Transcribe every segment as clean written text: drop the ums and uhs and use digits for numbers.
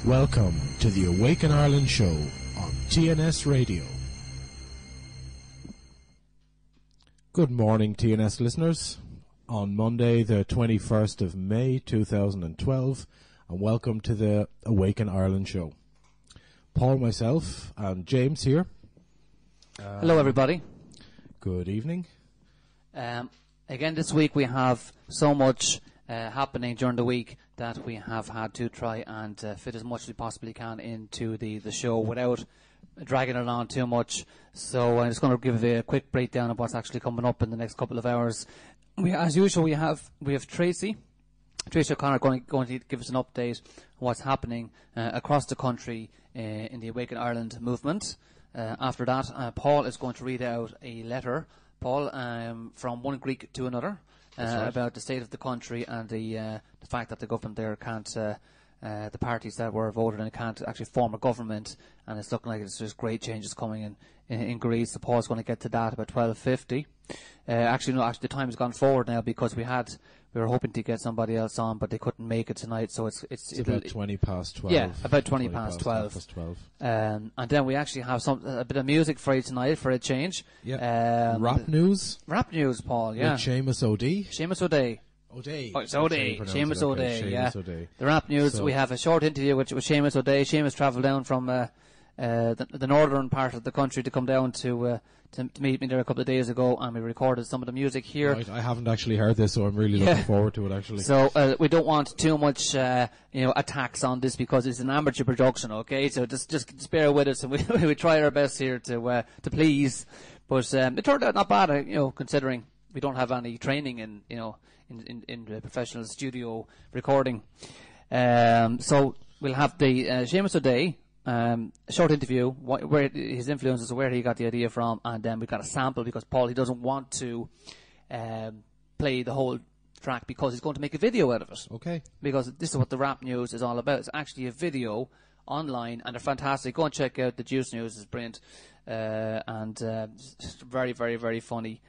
Welcome to the Awaken Ireland Show on TNS Radio. Good morning, TNS listeners, on Monday the 21st of May 2012, and welcome to the Awaken Ireland Show. Paul, myself, and James here. Hello, everybody. Good evening. Again, this week we have so much happening during the week that we have had to try and fit as much as we possibly can into the show without dragging it on too much. So I'm just going to give a quick breakdown of what's actually coming up in the next couple of hours. As usual, we have Treacy O'Connor going to give us an update on what's happening across the country in the Awaken Ireland Movement. After that, Paul is going to read out a letter, Paul, from one Greek to another. Right. About the state of the country and the fact that the government there can't, the parties that were voted in can't actually form a government, and it's looking like there's great changes coming in Greece. So Paul's going to get to that about 12:50. Actually, the time has gone forward now because we were hoping to get somebody else on, but they couldn't make it tonight. So it's about 20 past 12. Yeah, about 20 past 12. And then we actually have a bit of music for you tonight for a change. Yeah. Rap news, Paul. Yeah. With Seamus O'Dea. Seamus O'Dea. Seamus O'Dea. Yeah. The rap news. So we have a short interview with Seamus O'Dea. Seamus travelled down from the northern part of the country to come down to meet me there a couple of days ago, and we recorded some of the music here. Right, I haven't actually heard this, so I'm really looking forward to it, actually. So we don't want too much attacks on this because it's an amateur production, okay? So just bear with us, and we try our best here to please. But it turned out not bad, considering we don't have any training in the professional studio recording. So we'll have the Seamus O'Dea. A short interview, where his influences, where he got the idea from, and then we've got a sample because Paul, he doesn't want to play the whole track because he's going to make a video out of it. Okay. Because this is what the rap news is all about. It's actually a video online, and they're fantastic. Go and check out the Juice News. It's brilliant, and very, very, very funny.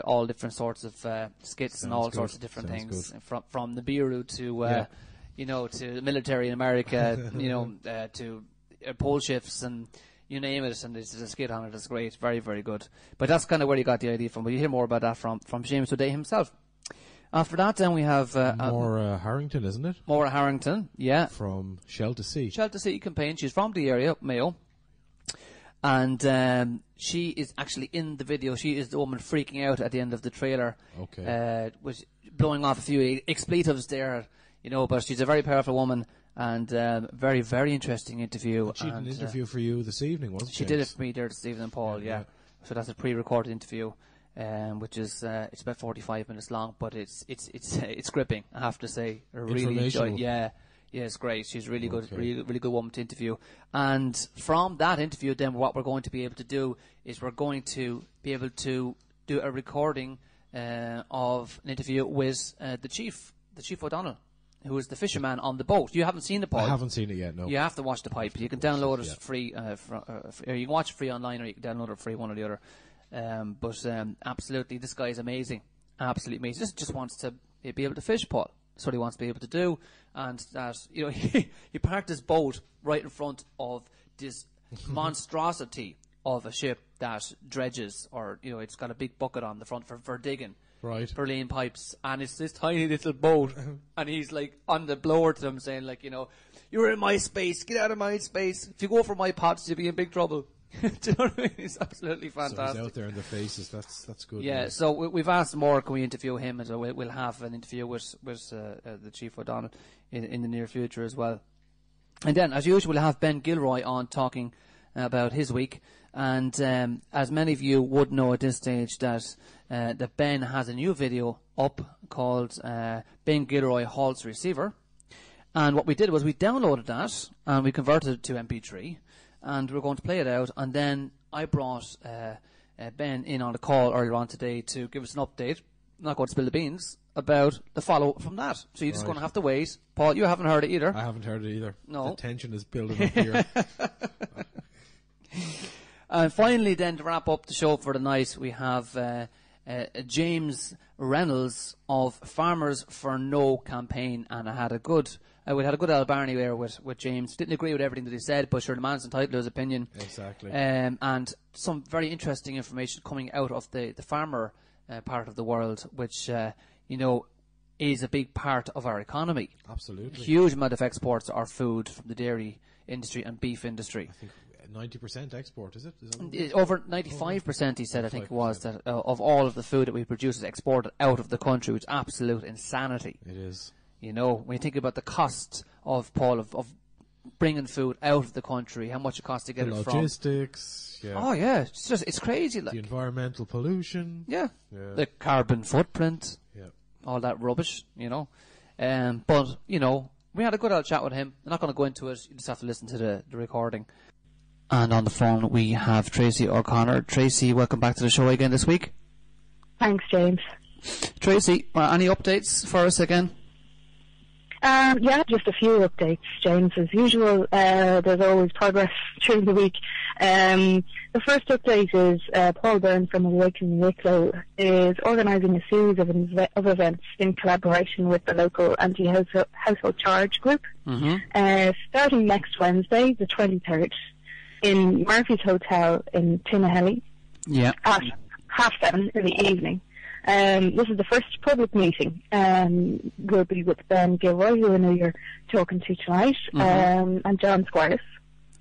All different sorts of skits and all sorts of different things, from the Biru to to the military in America, to pole shifts and you name it, and there's a skit on it. It's great, very, very good. But that's kind of where you got the idea from. But you hear more about that from Seamus O'Dea himself. After that, then we have Maura Harrington, isn't it? Maura Harrington, yeah, from Shell to Sea campaign. She's from the area, Mayo, and she is actually in the video. She is the woman freaking out at the end of the trailer. Okay, was blowing off a few expletives there, but she's a very powerful woman. And very, very interesting interview. She did an interview for you this evening, wasn't she? She did it for me there this evening, Paul, yeah. So that's a pre-recorded interview, which is it's about 45 minutes long, but it's gripping, I have to say. I really enjoyed it. Yeah, it's great. She's really good, really good woman to interview. And from that interview, then what we're going to be able to do is we're going to be able to do a recording of an interview with the Chief O'Donnell, who is the fisherman on the boat. You haven't seen the Pipe. I haven't seen it yet, no. You have to watch the Pipe. You can download it free, or you can watch it free online, or you can download it free, one or the other. But absolutely, this guy is amazing. Absolutely amazing. Just wants to be able to fish, Paul. That's what he wants to be able to do. And that, he parked his boat right in front of this monstrosity of a ship that dredges, or, it's got a big bucket on the front for digging. Right. For laying pipes, and it's this tiny little boat, and he's like on the blower to them saying, like, you're in my space, get out of my space. If you go for my pots, you'll be in big trouble. Do you know what I mean? It's absolutely fantastic. So he's out there in the faces. That's good. Yeah. So we've asked more. Can we interview him? And we'll have an interview with the Chief O'Donnell in the near future as well. And then, as usual, we'll have Ben Gilroy on talking about his week. And as many of you would know at this stage, that Ben has a new video up called Ben Gilroy Halts Receiver. And what we did was we downloaded that and we converted it to MP3, and we're going to play it out. And then I brought Ben in on a call earlier on today to give us an update. I'm not going to spill the beans about the follow from that. So you're just going to have to wait. Paul, you haven't heard it either. I haven't heard it either. No. The tension is building up here. And finally, then, to wrap up the show for the night, we have James Reynolds of Farmers for No campaign, and I had a good we had a good Barney there with James. Didn't agree with everything that he said, but sure, the man's entitled to his opinion. Exactly. And some very interesting information coming out of the farmer part of the world, which, is a big part of our economy. Absolutely. Huge amount of exports are food from the dairy industry and beef industry. I think 90% export, is it? Over 95%, he said, I think it was, that of all of the food that we produce is exported out of the country, which is absolute insanity. It is. When you think about the cost of, Paul, of bringing food out of the country, how much it costs to get it from. Logistics, yeah. Oh, yeah. It's crazy. The environmental pollution. Yeah. The carbon footprint. Yeah. All that rubbish, But, we had a good old chat with him. I'm not going to go into it. You just have to listen to the recording. And on the phone, we have Treacy O'Connor. Treacy, welcome back to the show again this week. Thanks, James. Treacy, any updates for us again? Yeah, just a few updates, James. As usual, there's always progress through the week. The first update is Paul Byrne from Awaken Wicklow is organising a series of events in collaboration with the local anti-household charge group, starting next Wednesday, the 23rd, in Murphy's Hotel in Tinahely at 7:30 in the evening. This is the first public meeting. We'll be with Ben Gilroy, who I know you're talking to tonight, and John Squires.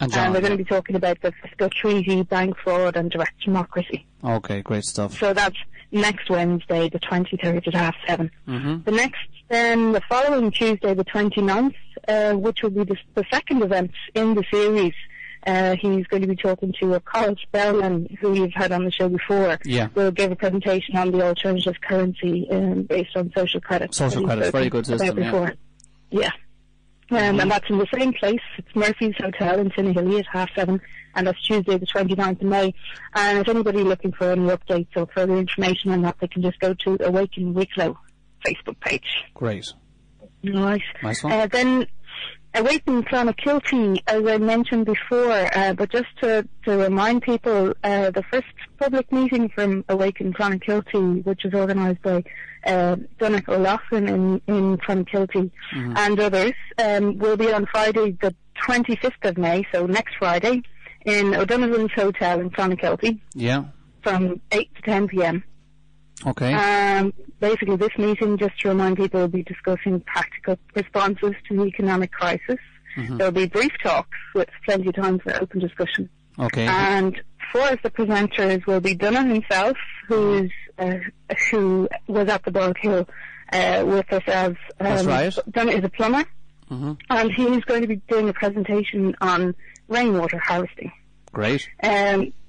And we're going to be talking about the fiscal treaty, bank fraud, and direct democracy. Okay, great stuff. So that's next Wednesday, the 23rd at 7:30. The following Tuesday, the 29th, which will be the second event in the series. He's going to be talking to a college bellman who you've had on the show before. Yeah. We'll give a presentation on the alternative currency based on social credit. Social credit, very good system, yeah. And that's in the same place. It's Murphy's Hotel in Tinahely at 7:30, and that's Tuesday the 29th of May. And if anybody looking for any updates or further information on that, they can just go to Awaken Wicklow Facebook page. Great. Nice. Nice one. Then Awaken Clonakilty, as I mentioned before, but just to remind people, the first public meeting from Awaken Clonakilty, which is organised by Donnacha O'Loughlin in Clonakilty and others, will be on Friday the 25th of May, so next Friday, in O'Donovan's Hotel in Clonakilty. Yeah. From 8 to 10 p.m. Okay. Basically, this meeting, just to remind people, will be discussing practical responses to the economic crisis. There'll be brief talks with plenty of time for open discussion. Okay. And four of the presenters will be Donnacha himself, who was at the Bog Hill with us as... That's right. Donnacha is a plumber, and he's going to be doing a presentation on rainwater harvesting. Great.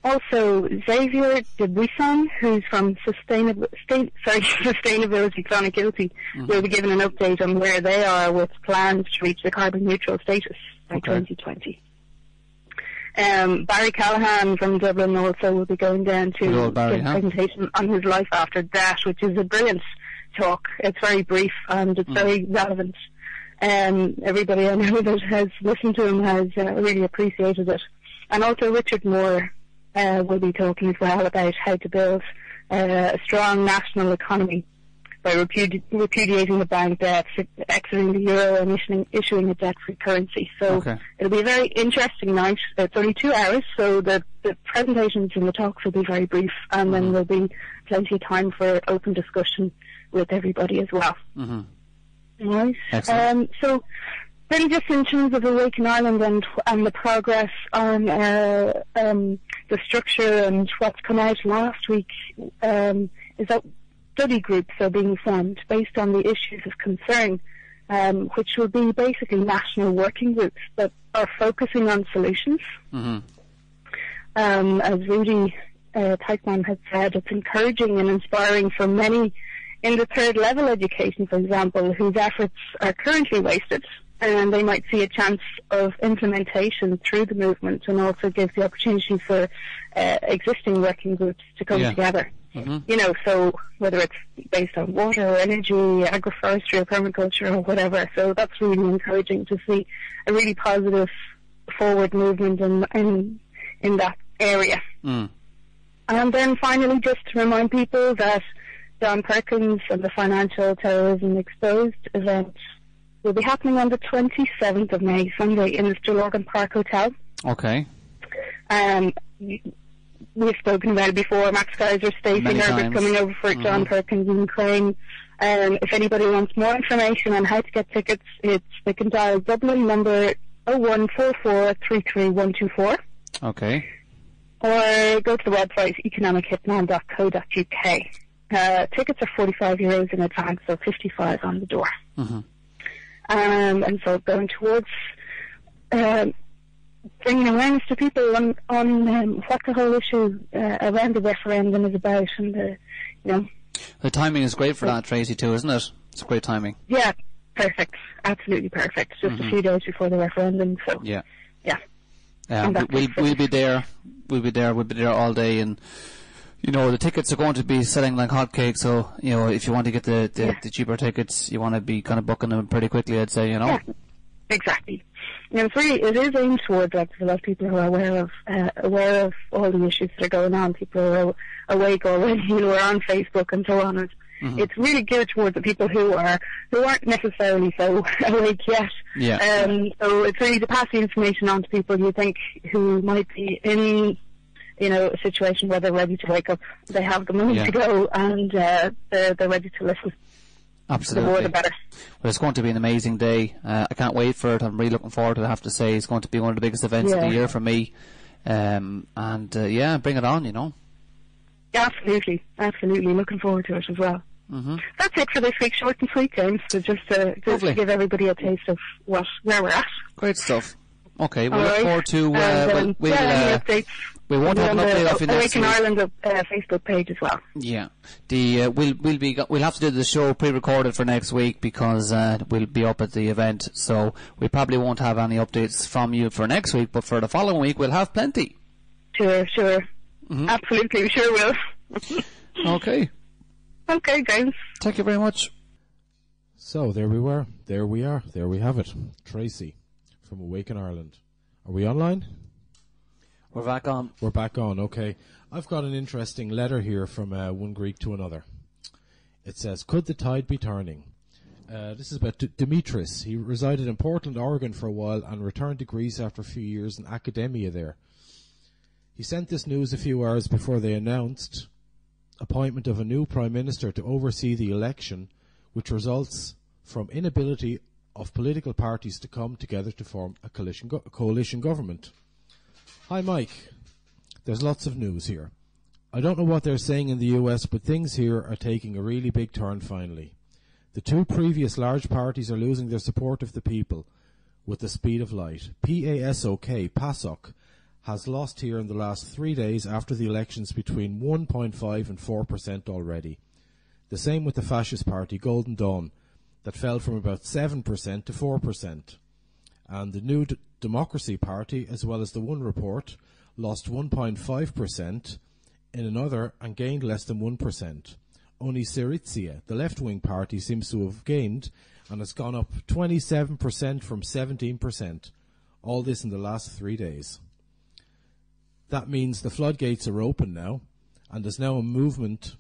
Also, Xavier de Buisson, who's from Sustainability Clonakilty, will be giving an update on where they are with plans to reach the carbon neutral status by 2020. Barry Callahan from Dublin also will be going down to give a presentation on his life after death, which is a brilliant talk. It's very brief and it's very relevant. Everybody I know that has listened to him has really appreciated it. And also Richard Moore will be talking as well about how to build a strong national economy by repudiating the bank debt, exiting the euro and issuing a debt-free currency. So it'll be a very interesting night. It's only 2 hours, so the presentations and the talks will be very brief, and then there'll be plenty of time for open discussion with everybody as well. Right. Excellent. So then just in terms of Awaken Ireland and the progress on the structure and what's come out last week is that study groups are being formed based on the issues of concern, which will be basically national working groups that are focusing on solutions. As Rudy Teichmann had said, it's encouraging and inspiring for many in the third level education, for example, whose efforts are currently wasted, and they might see a chance of implementation through the movement, and also gives the opportunity for existing working groups to come together. You know, so whether it's based on water or energy, agroforestry or permaculture or whatever. So that's really encouraging to see a really positive forward movement in that area. And then finally, just to remind people that John Perkins and the Financial Terrorism Exposed event will be happening on the 27th of May, Sunday, in the Stillorgan Park Hotel. Okay. We've spoken about it before. Max Geyser, Stacey Herbert coming over for it, John Perkins and Crane. If anybody wants more information on how to get tickets, they can dial Dublin number 014433124. Okay. Or go to the website economichitman.co.uk. Tickets are €45 in advance, so 55 on the door. And so going towards bringing awareness to people on what the whole issue around the referendum is about, and the timing is great for that, Treacy, too, isn't it? It's great timing. Yeah, perfect, absolutely perfect. Just a few days before the referendum, so yeah. We'll be there. We'll be there all day, and the tickets are going to be selling like hotcakes. So if you want to get the cheaper tickets, you want to be kind of booking them pretty quickly, I'd say. Yeah, exactly. It is aimed towards, like, a lot of people who are aware of all the issues that are going on. People are awake already, are on Facebook and so on. It's really geared towards the people who aren't necessarily so awake yet. Yeah. So it's really to pass the information on to people you think who might be in, a situation where they're ready to wake up. They have the money to go, and they're ready to listen. Absolutely. The more the better. Well, it's going to be an amazing day. I can't wait for it. I'm really looking forward to it, I have to say. It's going to be one of the biggest events of the year for me. Bring it on, Absolutely. Looking forward to it as well. That's it for this week, short and sweet, James. So just to give everybody a taste of where we're at. Great stuff. Okay, we'll look forward to. Any updates? We won't have an update off you next week. Awaken Ireland Facebook page as well. Yeah, we'll have to do the show pre-recorded for next week because we'll be up at the event. So we probably won't have any updates from you for next week, but for the following week we'll have plenty. Sure. Absolutely, we sure will. Okay. Okay, James. Thank you very much. So there we were. There we are. There we have it. Treacy from Awaken Ireland. Are we online? We're back on. We're back on, okay. I've got an interesting letter here from one Greek to another. It says, could the tide be turning? This is about Dimitris. He resided in Portland, Oregon for a while and returned to Greece after a few years in academia there. He sent this news a few hours before they announced appointment of a new Prime Minister to oversee the election, which results from inability of political parties to come together to form a coalition government. Hi, Mike. There's lots of news here. I don't know what they're saying in the US, but things here are taking a really big turn finally. The two previous large parties are losing their support of the people with the speed of light. PASOK, has lost here in the last 3 days after the elections between 1.5 and 4% already. The same with the fascist party, Golden Dawn, that fell from about 7% to 4%. And the New Democracy Party, as well as the One Report, lost 1.5% in another and gained less than 1%. Only Syriza, the left-wing party, seems to have gained and has gone up 27% from 17%. All this in the last 3 days. That means the floodgates are open now, and there's now a movement,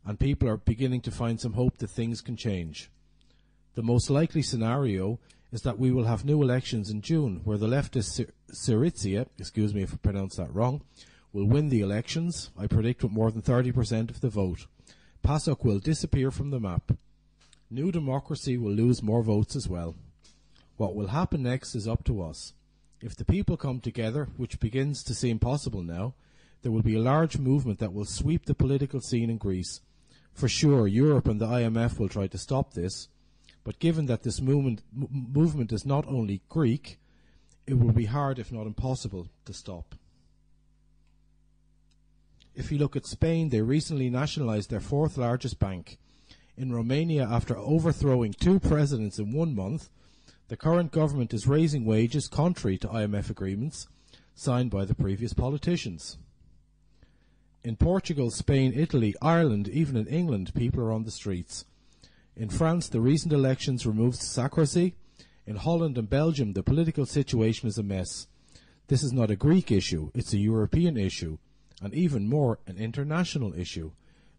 and people are beginning to find some hope that things can change. The most likely scenario is that we will have new elections in June, where the leftist Syriza, excuse me if I pronounce that wrong, will win the elections, I predict with more than 30% of the vote. PASOK will disappear from the map. New Democracy will lose more votes as well. What will happen next is up to us. If the people come together, which begins to seem possible now, there will be a large movement that will sweep the political scene in Greece. For sure, Europe and the IMF will try to stop this, but given that this movement is not only Greek, it will be hard, if not impossible, to stop. If you look at Spain, they recently nationalized their fourth largest bank. In Romania, after overthrowing 2 presidents in 1 month, the current government is raising wages contrary to IMF agreements signed by the previous politicians. In Portugal, Spain, Italy, Ireland, even in England, people are on the streets. In France, the recent elections removed Sarkozy. In Holland and Belgium, the political situation is a mess. This is not a Greek issue, it's a European issue, and even more, an international issue.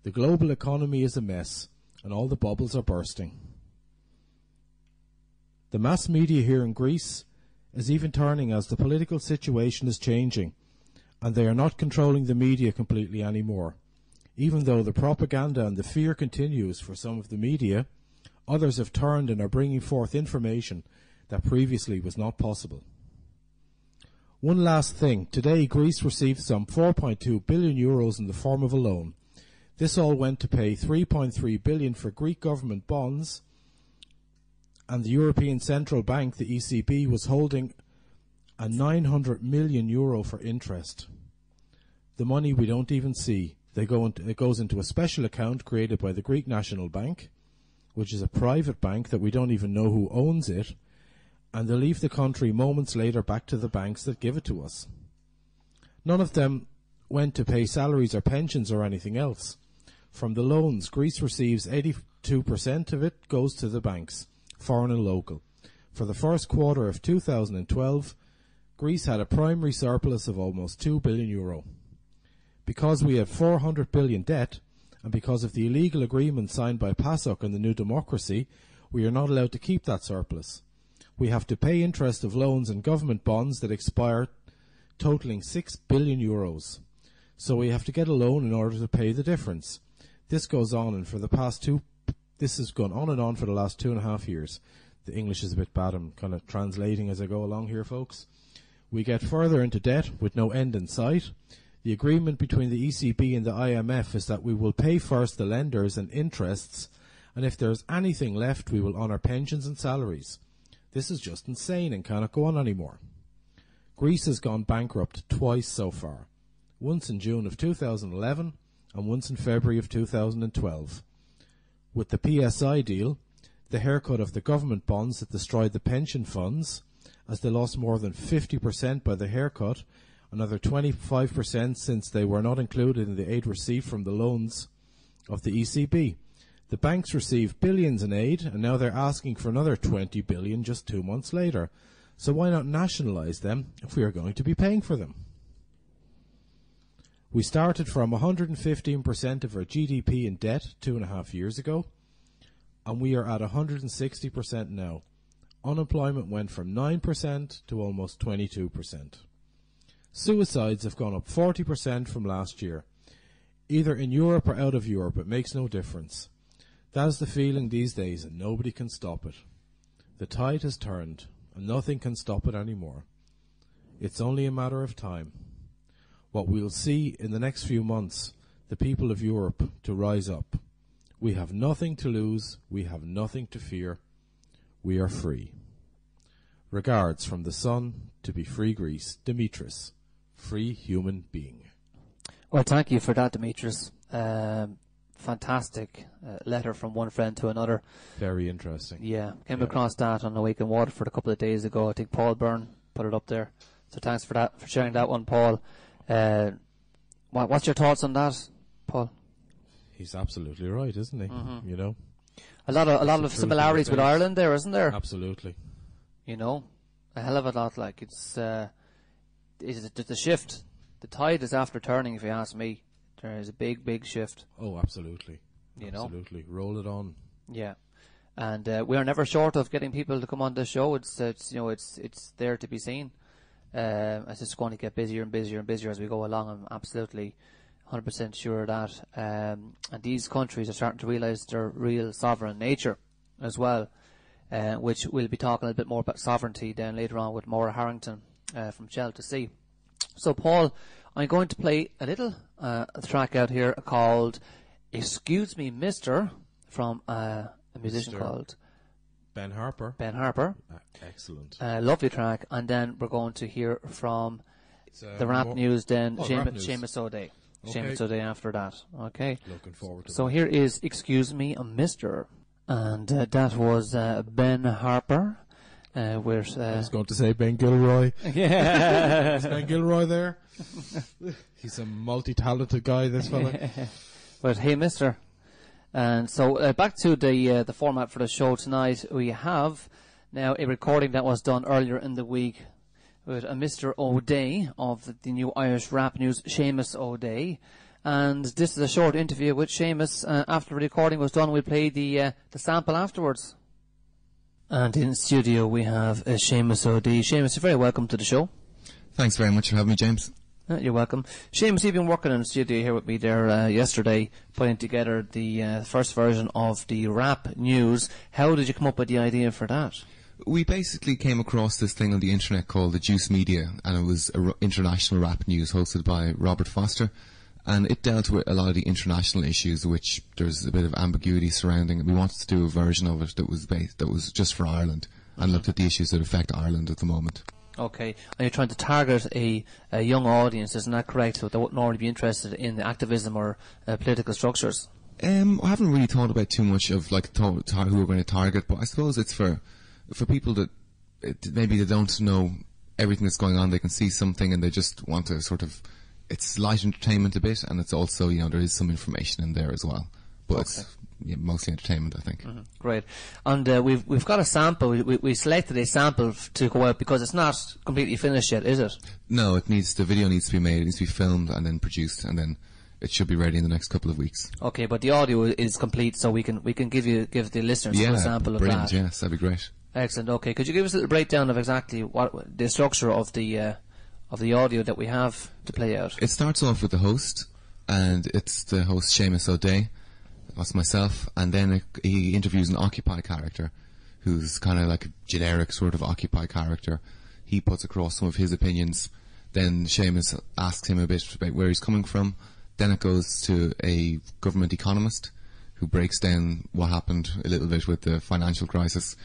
The global economy is a mess, and all the bubbles are bursting. The mass media here in Greece is even turning as the political situation is changing, and they are not controlling the media completely anymore. Even though the propaganda and the fear continues for some of the media, others have turned and are bringing forth information that previously was not possible. One last thing. Today, Greece received some 4.2 billion euros in the form of a loan. This all went to pay 3.3 billion for Greek government bonds, and the European Central Bank, the ECB, was holding a 900 million euro for interest. The money we don't even see. It goes into a special account created by the Greek National Bank, which is a private bank that we don't even know who owns it, and they leave the country moments later back to the banks that give it to us. None of them went to pay salaries or pensions or anything else. From the loans, Greece receives 82% of it goes to the banks, foreign and local. For the first quarter of 2012, Greece had a primary surplus of almost 2 billion euro. Because we had 400 billion debt, and because of the illegal agreement signed by PASOK and the New Democracy, we are not allowed to keep that surplus. We have to pay interest of loans and government bonds that expire, totaling 6 billion euros. So we have to get a loan in order to pay the difference. This goes on, and this has gone on and on for the last 2.5 years. The English is a bit bad. I'm kind of translating as I go along here, folks. We get further into debt with no end in sight. The agreement between the ECB and the IMF is that we will pay first the lenders and interests, and if there's anything left, we will honour pensions and salaries. This is just insane and cannot go on anymore. Greece has gone bankrupt twice so far, once in June of 2011 and once in February of 2012. With the PSI deal, the haircut of the government bonds that destroyed the pension funds, as they lost more than 50% by the haircut, another 25% since they were not included in the aid received from the loans of the ECB. The banks received billions in aid, and now they're asking for another 20 billion just 2 months later. So why not nationalise them if we are going to be paying for them? We started from 115% of our GDP in debt 2.5 years ago, and we are at 160% now. Unemployment went from 9% to almost 22%. Suicides have gone up 40% from last year. Either in Europe or out of Europe, it makes no difference. That is the feeling these days, and nobody can stop it. The tide has turned, and nothing can stop it anymore. It's only a matter of time. What we'll see in the next few months, the people of Europe to rise up. We have nothing to lose, we have nothing to fear. We are free. Regards from the Sun to be free Greece, Dimitris, free human being. Well, thank you for that, Dimitris. Fantastic letter from one friend to another. Very interesting. Yeah, came across that on Awaken Waterford a couple of days ago. I think Paul Byrne put it up there. So thanks for that, for sharing that one, Paul. What's your thoughts on that, Paul? He's absolutely right, isn't he? Mm-hmm. You know, a lot of similarities with Ireland there, isn't there? Absolutely. You know, a hell of a lot. Like it's the shift. The tide is after turning, if you ask me. There is a big shift. Oh, absolutely. You know, roll it on. Yeah, and we are never short of getting people to come on the show. It's there to be seen. It's just going to get busier and busier and busier as we go along. I'm absolutely 100% sure of that. And these countries are starting to realise their real sovereign nature as well, which we'll be talking a little bit more about sovereignty then later on with Maura Harrington from Shell to See. So, Paul, I'm going to play a little track out here called Excuse Me, Mister, from a musician called Ben Harper. Excellent. Lovely track. And then we're going to hear from the rap news then, Seamus O'Dea. Okay. Seamus O'Dea after that. Okay. Looking forward to that. So here is Excuse Me, Mister. And that was Ben Harper. I was going to say Ben Gilroy. Yeah. Is Ben Gilroy there? He's a multi-talented guy, this fella. But hey, mister. And so back to the format for the show tonight. We have now a recording that was done earlier in the week with a Mr. O'Dea of the new Irish rap news, Seamus O'Dea. And this is a short interview with Seamus. After the recording was done, we played the sample afterwards. And in studio we have Seamus O'Dea. Seamus, you're very welcome to the show. Thanks very much for having me, James. You're welcome. Seamus, you've been working in the studio here with me there yesterday, putting together the first version of the rap news. How did you come up with the idea for that? We basically came across this thing on the internet called the Juice Media, and it was international rap news hosted by Robert Foster, and it dealt with a lot of the international issues which there's a bit of ambiguity surrounding. We wanted to do a version of it that was just for Ireland and looked at the issues that affect Ireland at the moment. Okay, and you're trying to target a young audience, isn't that correct? So they wouldn't already be interested in activism or political structures. I haven't really thought about too much of like who we're going to target, but I suppose it's for people that maybe they don't know everything that's going on. They can see something and they just want to sort of, it's light entertainment a bit, and it's also, you know, there is some information in there as well, but it's mostly entertainment, I think. Mm-hmm. Great. And we've got a sample. We selected a sample to go out because it's not completely finished yet, is it? No, the video needs to be made, it needs to be filmed and then produced, and then it should be ready in the next couple of weeks. Okay, but the audio is complete, so we can give the listeners a sample of that. Yes, that'd be great. Excellent. Okay, could you give us a little breakdown of exactly what the structure of the audio that we have to play out? It starts off with the host, and it's the host Seamus O'Dea. That's myself, and then he interviews an Occupy character, who's kind of like a generic sort of Occupy character. He puts across some of his opinions. Then Seamus asks him a bit about where he's coming from. Then it goes to a government economist who breaks down what happened a little bit with the financial crisis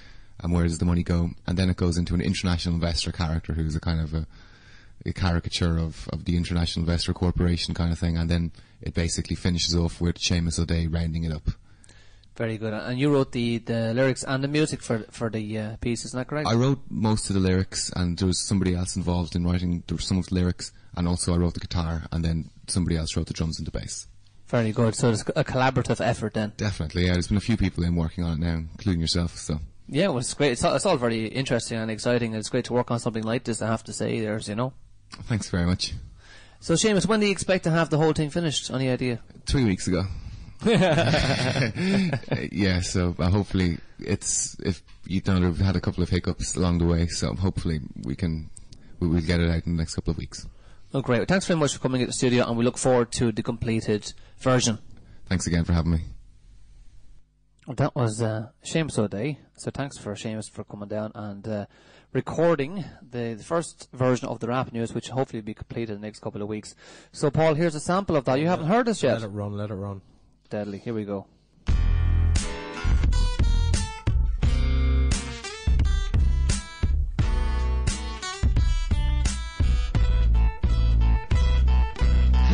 and where does the money go. And then it goes into an international investor character who's a kind of a caricature of the International Investor Corporation kind of thing. And then it basically finishes off with Seamus O'Dea rounding it up. Very good. And you wrote the lyrics and the music for the piece, isn't that correct? I wrote most of the lyrics, and there was somebody else involved in writing some of the lyrics, and also I wrote the guitar, and then somebody else wrote the drums and the bass. Very good. So it's a collaborative effort then. Definitely, yeah. There's been a few people in working on it now, including yourself, so... Yeah, well, it's great. It's all very interesting and exciting, and it's great to work on something like this, I have to say, you know. Thanks very much. So, Seamus, when do you expect to have the whole thing finished? Any idea? 3 weeks ago. Yeah, so hopefully we've had a couple of hiccups along the way, so hopefully we'll get it out in the next couple of weeks. Oh, great. Well, thanks very much for coming to the studio, and we look forward to the completed version. Thanks again for having me. Well, that was Seamus O'Dea. So thanks for Seamus for coming down and recording the first version of the rap news, which hopefully will be completed in the next couple of weeks. So, Paul, here's a sample of that. You haven't heard this yet? Let it run. Deadly. Here we go.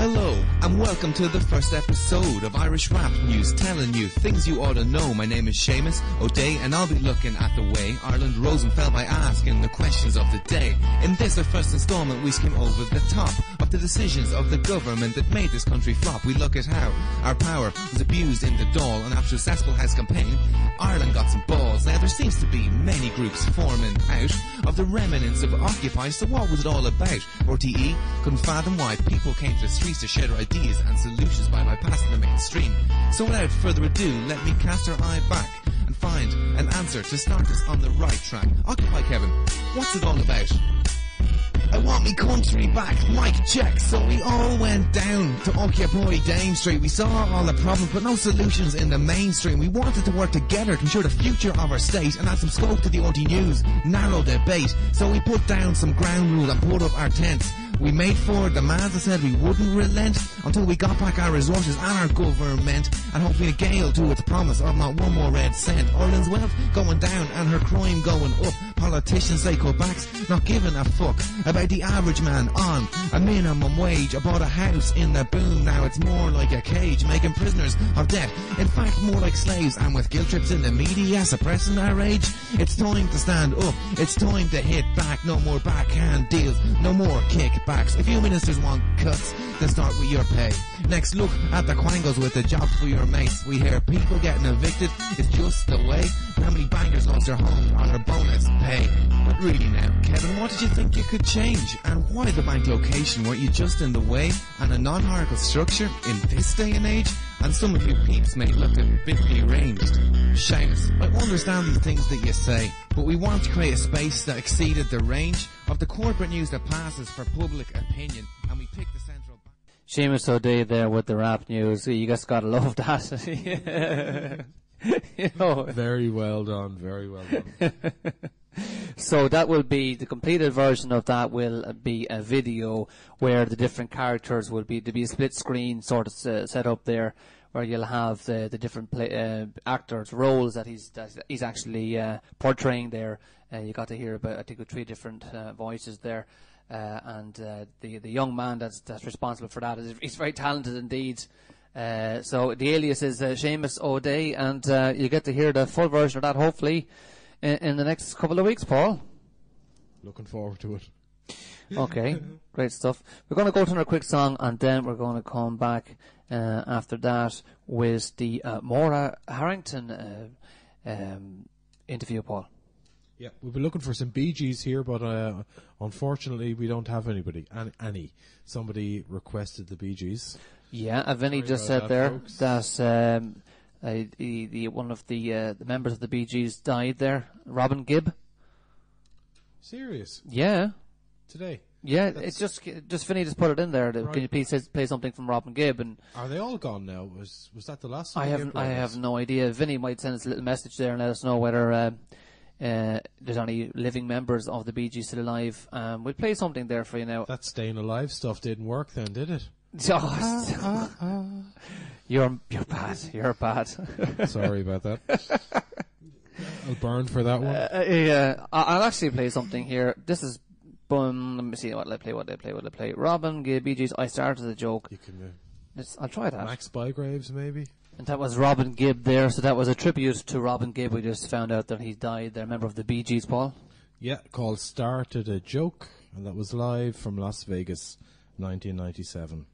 Hello, and welcome to the first episode of Irish Rap News, telling you things you ought to know. My name is Seamus O'Dea, and I'll be looking at the way Ireland rose and fell by asking the questions of the day. In this, our first installment, we skim over the top of the decisions of the government that made this country flop. We look at how our power was abused in the Dáil, and after a successful House campaign, Ireland got some balls. Now, there seems to be many groups forming out of the remnants of Occupy, so what was it all about? RTE couldn't fathom why people came to the streets to share their ideas and solutions by bypassing the mainstream. So without further ado, let me cast our eye back and find an answer to start us on the right track. Occupy, Kevin, what's it all about? I want me country back, mic check. So we all went down to Occupy Dame Street. We saw all the problems but no solutions in the mainstream. We wanted to work together to ensure the future of our state and add some scope to the RT News narrow debate. So we put down some ground rule and put up our tents. We made forward demands and said we wouldn't relent until we got back our resources and our government, and hopefully Gael to its promise of not one more red cent. Ireland's wealth going down and her crime going up. Politicians say cutbacks, not giving a fuck about the average man on a minimum wage. I bought a house in the boom, now it's more like a cage, making prisoners of debt, in fact more like slaves. And with guilt trips in the media suppressing our rage, it's time to stand up, it's time to hit back. No more backhand deals, no more kickbacks. If you ministers want cuts, then start with your pay. Next, look at the quangos with the job for your mates. We hear people getting evicted, it's just the way. How many bankers lost their homes on their bonus pay? Really now, Kevin, what did you think you could change? And why the bank location? Weren't you just in the way? And a non-hierarchical structure in this day and age? And some of you peeps may look a bit deranged. Seamus, I understand these things that you say, but we want to create a space that exceeded the range of the corporate news that passes for public opinion, and we picked the central bank. Seamus O'Dea there with the rap news. You just gotta love that. You know. Very well done, very well done. So that will be, the completed version of that will be a video where the different characters will be, to be a split screen sort of set up there, where you'll have the different actors' roles that he's actually portraying there. You got to hear about, I think, 3 different voices there. And the young man that's responsible for that he's very talented indeed. So the alias is Seamus O'Dea, and you get to hear the full version of that hopefully in the next couple of weeks, Paul. Looking forward to it. Okay, great stuff. We're going to go to another quick song, and then we're going to come back after that with the Maura Harrington interview, Paul. Yeah, we've been looking for some Bee Gees here, but unfortunately we don't have anybody. Somebody requested the Bee Gees. Yeah, Vinny just said there that one of the members of the Bee Gees died there, Robin Gibb. Serious? Yeah. Today? Yeah, it's just Vinny just put it in there. Right. Can you please play something from Robin Gibb? And are they all gone now? Was that the last? I have no idea. Vinny might send us a little message there and let us know whether there's any living members of the Bee Gees still alive. We'll play something there for you now. That staying alive stuff didn't work then, did it? You're bad. You're bad. Sorry about that. I'll burn for that one. Yeah, I'll actually play something here. This is let me see what I play. Robin Gibb, Bee Gees. I started the joke. You can. I'll try that. Max Bygraves, maybe. And that was Robin Gibb there. So that was a tribute to Robin Gibb. We just found out that he died. They're a member of the Bee Gees, Paul. Yeah, called "Started a Joke," and that was live from Las Vegas, 1997.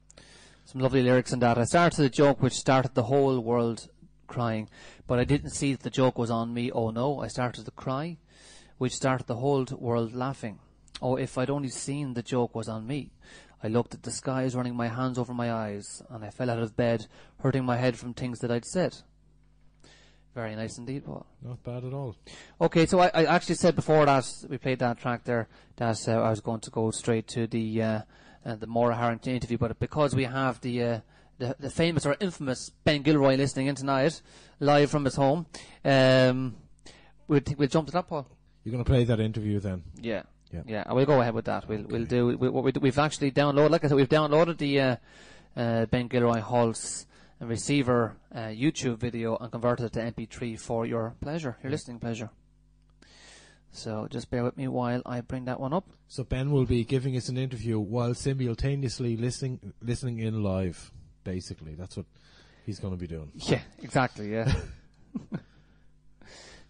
Some lovely lyrics in that. I started a joke which started the whole world crying, but I didn't see that the joke was on me. Oh no, I started to cry, which started the whole world laughing. Oh, if I'd only seen the joke was on me. I looked at the skies, running my hands over my eyes, and I fell out of bed, hurting my head from things that I'd said. Very nice indeed, Paul. Not bad at all. Okay, so I actually said before that we played that track there that I was going to go straight to the Maura Harrington interview, but because we have the famous or infamous Ben Gilroy listening in tonight, live from his home, we'll jump to that, Paul. You're going to play that interview then? Yeah. Yeah, we'll go ahead with that. We'll do what we've actually downloaded. Like I said, we've downloaded the Ben Gilroy halts and receiver YouTube video and converted it to MP3 for your pleasure, your listening pleasure. So just bear with me while I bring that one up. So Ben will be giving us an interview while simultaneously listening in live. Basically, that's what he's going to be doing. Yeah, exactly. Yeah.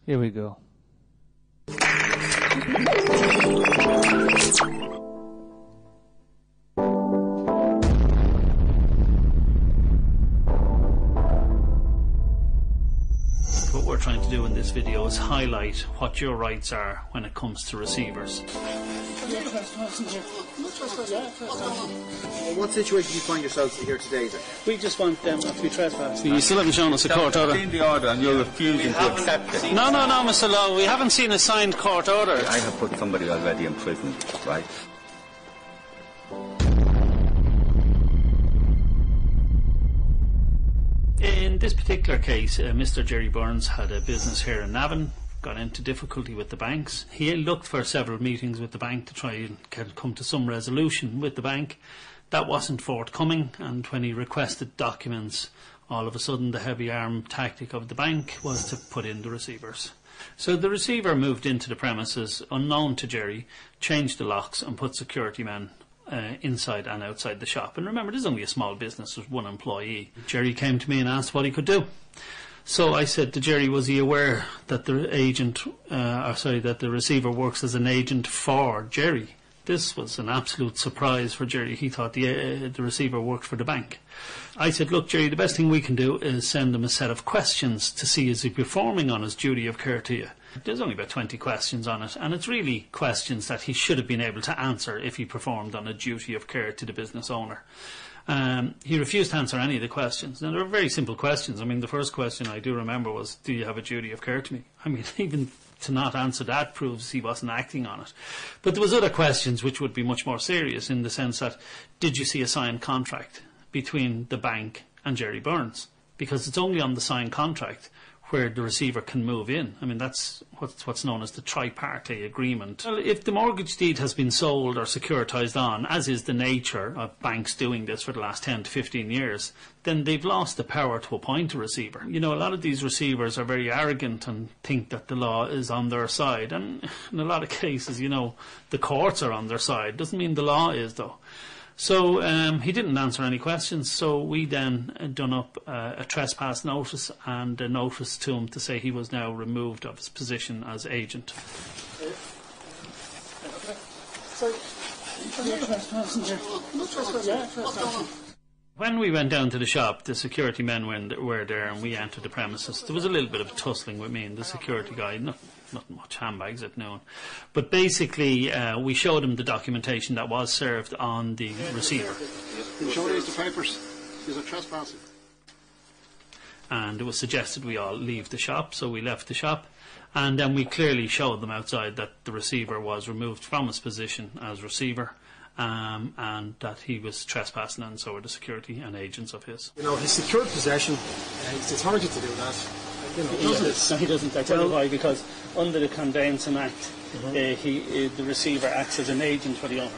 Here we go. What we're trying to do in this video is highlight what your rights are when it comes to receivers. What situation do you find yourselves here today then? We just want them not to be trespassing. You still haven't shown us a court order. I've seen the order and you're refusing to accept it. No, Mr. Lowe, we haven't seen a signed court order. I have put somebody already in prison, right? In this particular case, Mr. Jerry Burns had a business here in Navan, got into difficulty with the banks. He looked for several meetings with the bank to try and come to some resolution with the bank. That wasn't forthcoming, and when he requested documents, all of a sudden the heavy arm tactic of the bank was to put in the receivers. So the receiver moved into the premises, unknown to Jerry, changed the locks and put security men inside and outside the shop. And remember, this is only a small business with one employee. Jerry came to me and asked what he could do. So I said to Jerry, was he aware that the receiver works as an agent for Jerry? This was an absolute surprise for Jerry. He thought the receiver worked for the bank. I said, look, Jerry, the best thing we can do is send him a set of questions to see is he performing on his duty of care to you. There's only about 20 questions on it, and it's really questions that he should have been able to answer if he performed on a duty of care to the business owner. He refused to answer any of the questions. Now, they were very simple questions. I mean, the first question I do remember was, do you have a duty of care to me? I mean, even to not answer that proves he wasn't acting on it. But there was other questions which would be much more serious, in the sense that, did you see a signed contract between the bank and Jerry Burns? Because it's only on the signed contract where the receiver can move in. I mean, that's what's known as the tripartite agreement. Well, if the mortgage deed has been sold or securitised on, as is the nature of banks doing this for the last 10 to 15 years, then they've lost the power to appoint a receiver. You know, a lot of these receivers are very arrogant and think that the law is on their side. And in a lot of cases, you know, the courts are on their side. Doesn't mean the law is, though. So he didn't answer any questions, so we then done up a trespass notice and a notice to him to say he was now removed of his position as agent. When we went down to the shop, the security men were there and we entered the premises. There was a little bit of tussling with me and the security guy. Nothing much, handbags at noon. But basically, we showed him the documentation that was served on the receiver. You showed us the papers. These are trespassing. And it was suggested we all leave the shop, so we left the shop. And then we clearly showed them outside that the receiver was removed from his position as receiver, and that he was trespassing, and so were the security and agents of his. You know, he's secured possession, and it's authority to do that. You know, he doesn't. I tell you why, because under the Conveyancing Act, the receiver acts as an agent for the owner.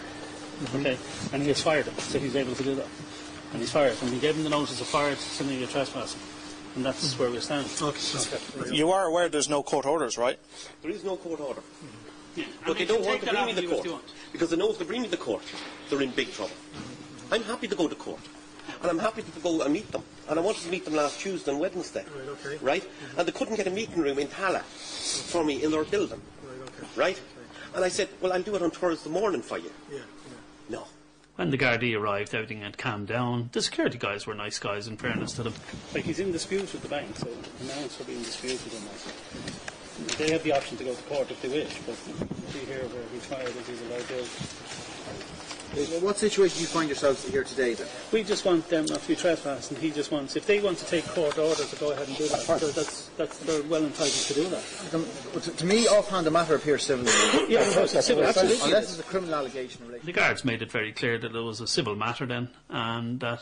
Okay, and he has fired him, so he's able to do that. And he's fired, and he gave him the notice of fired, sending you trespassing. And that's where we stand. Okay. You are aware there's no court orders, right? There is no court order. Yeah. But they don't want to bring me to court. Because they know if they bring me to court, they're in big trouble. I'm happy to go to court. And I'm happy to go and meet them. And I wanted to meet them last Tuesday and Wednesday. Right, okay. Right? And they couldn't get a meeting room in Tala for me in their building. Right, okay. Right? And I said, well, I'll do it on Thursday morning for you. Yeah. No. When the Gardaí arrived, everything had calmed down. The security guys were nice guys, in fairness to them. Like, he's in dispute with the bank, so now it's being disputed with them. They have the option to go to court if they wish, but see here where he's fired as he's allowed to. What situation do you find yourselves here today, then? We just want them not to be trespassing. He just wants, if they want to take court orders, to go ahead and do that. That's they're well entitled to do that. To me, offhand, the matter appears civil. Yeah, of course, it's civil, absolutely. Unless it's a criminal allegation. The guards made it very clear that it was a civil matter then, and that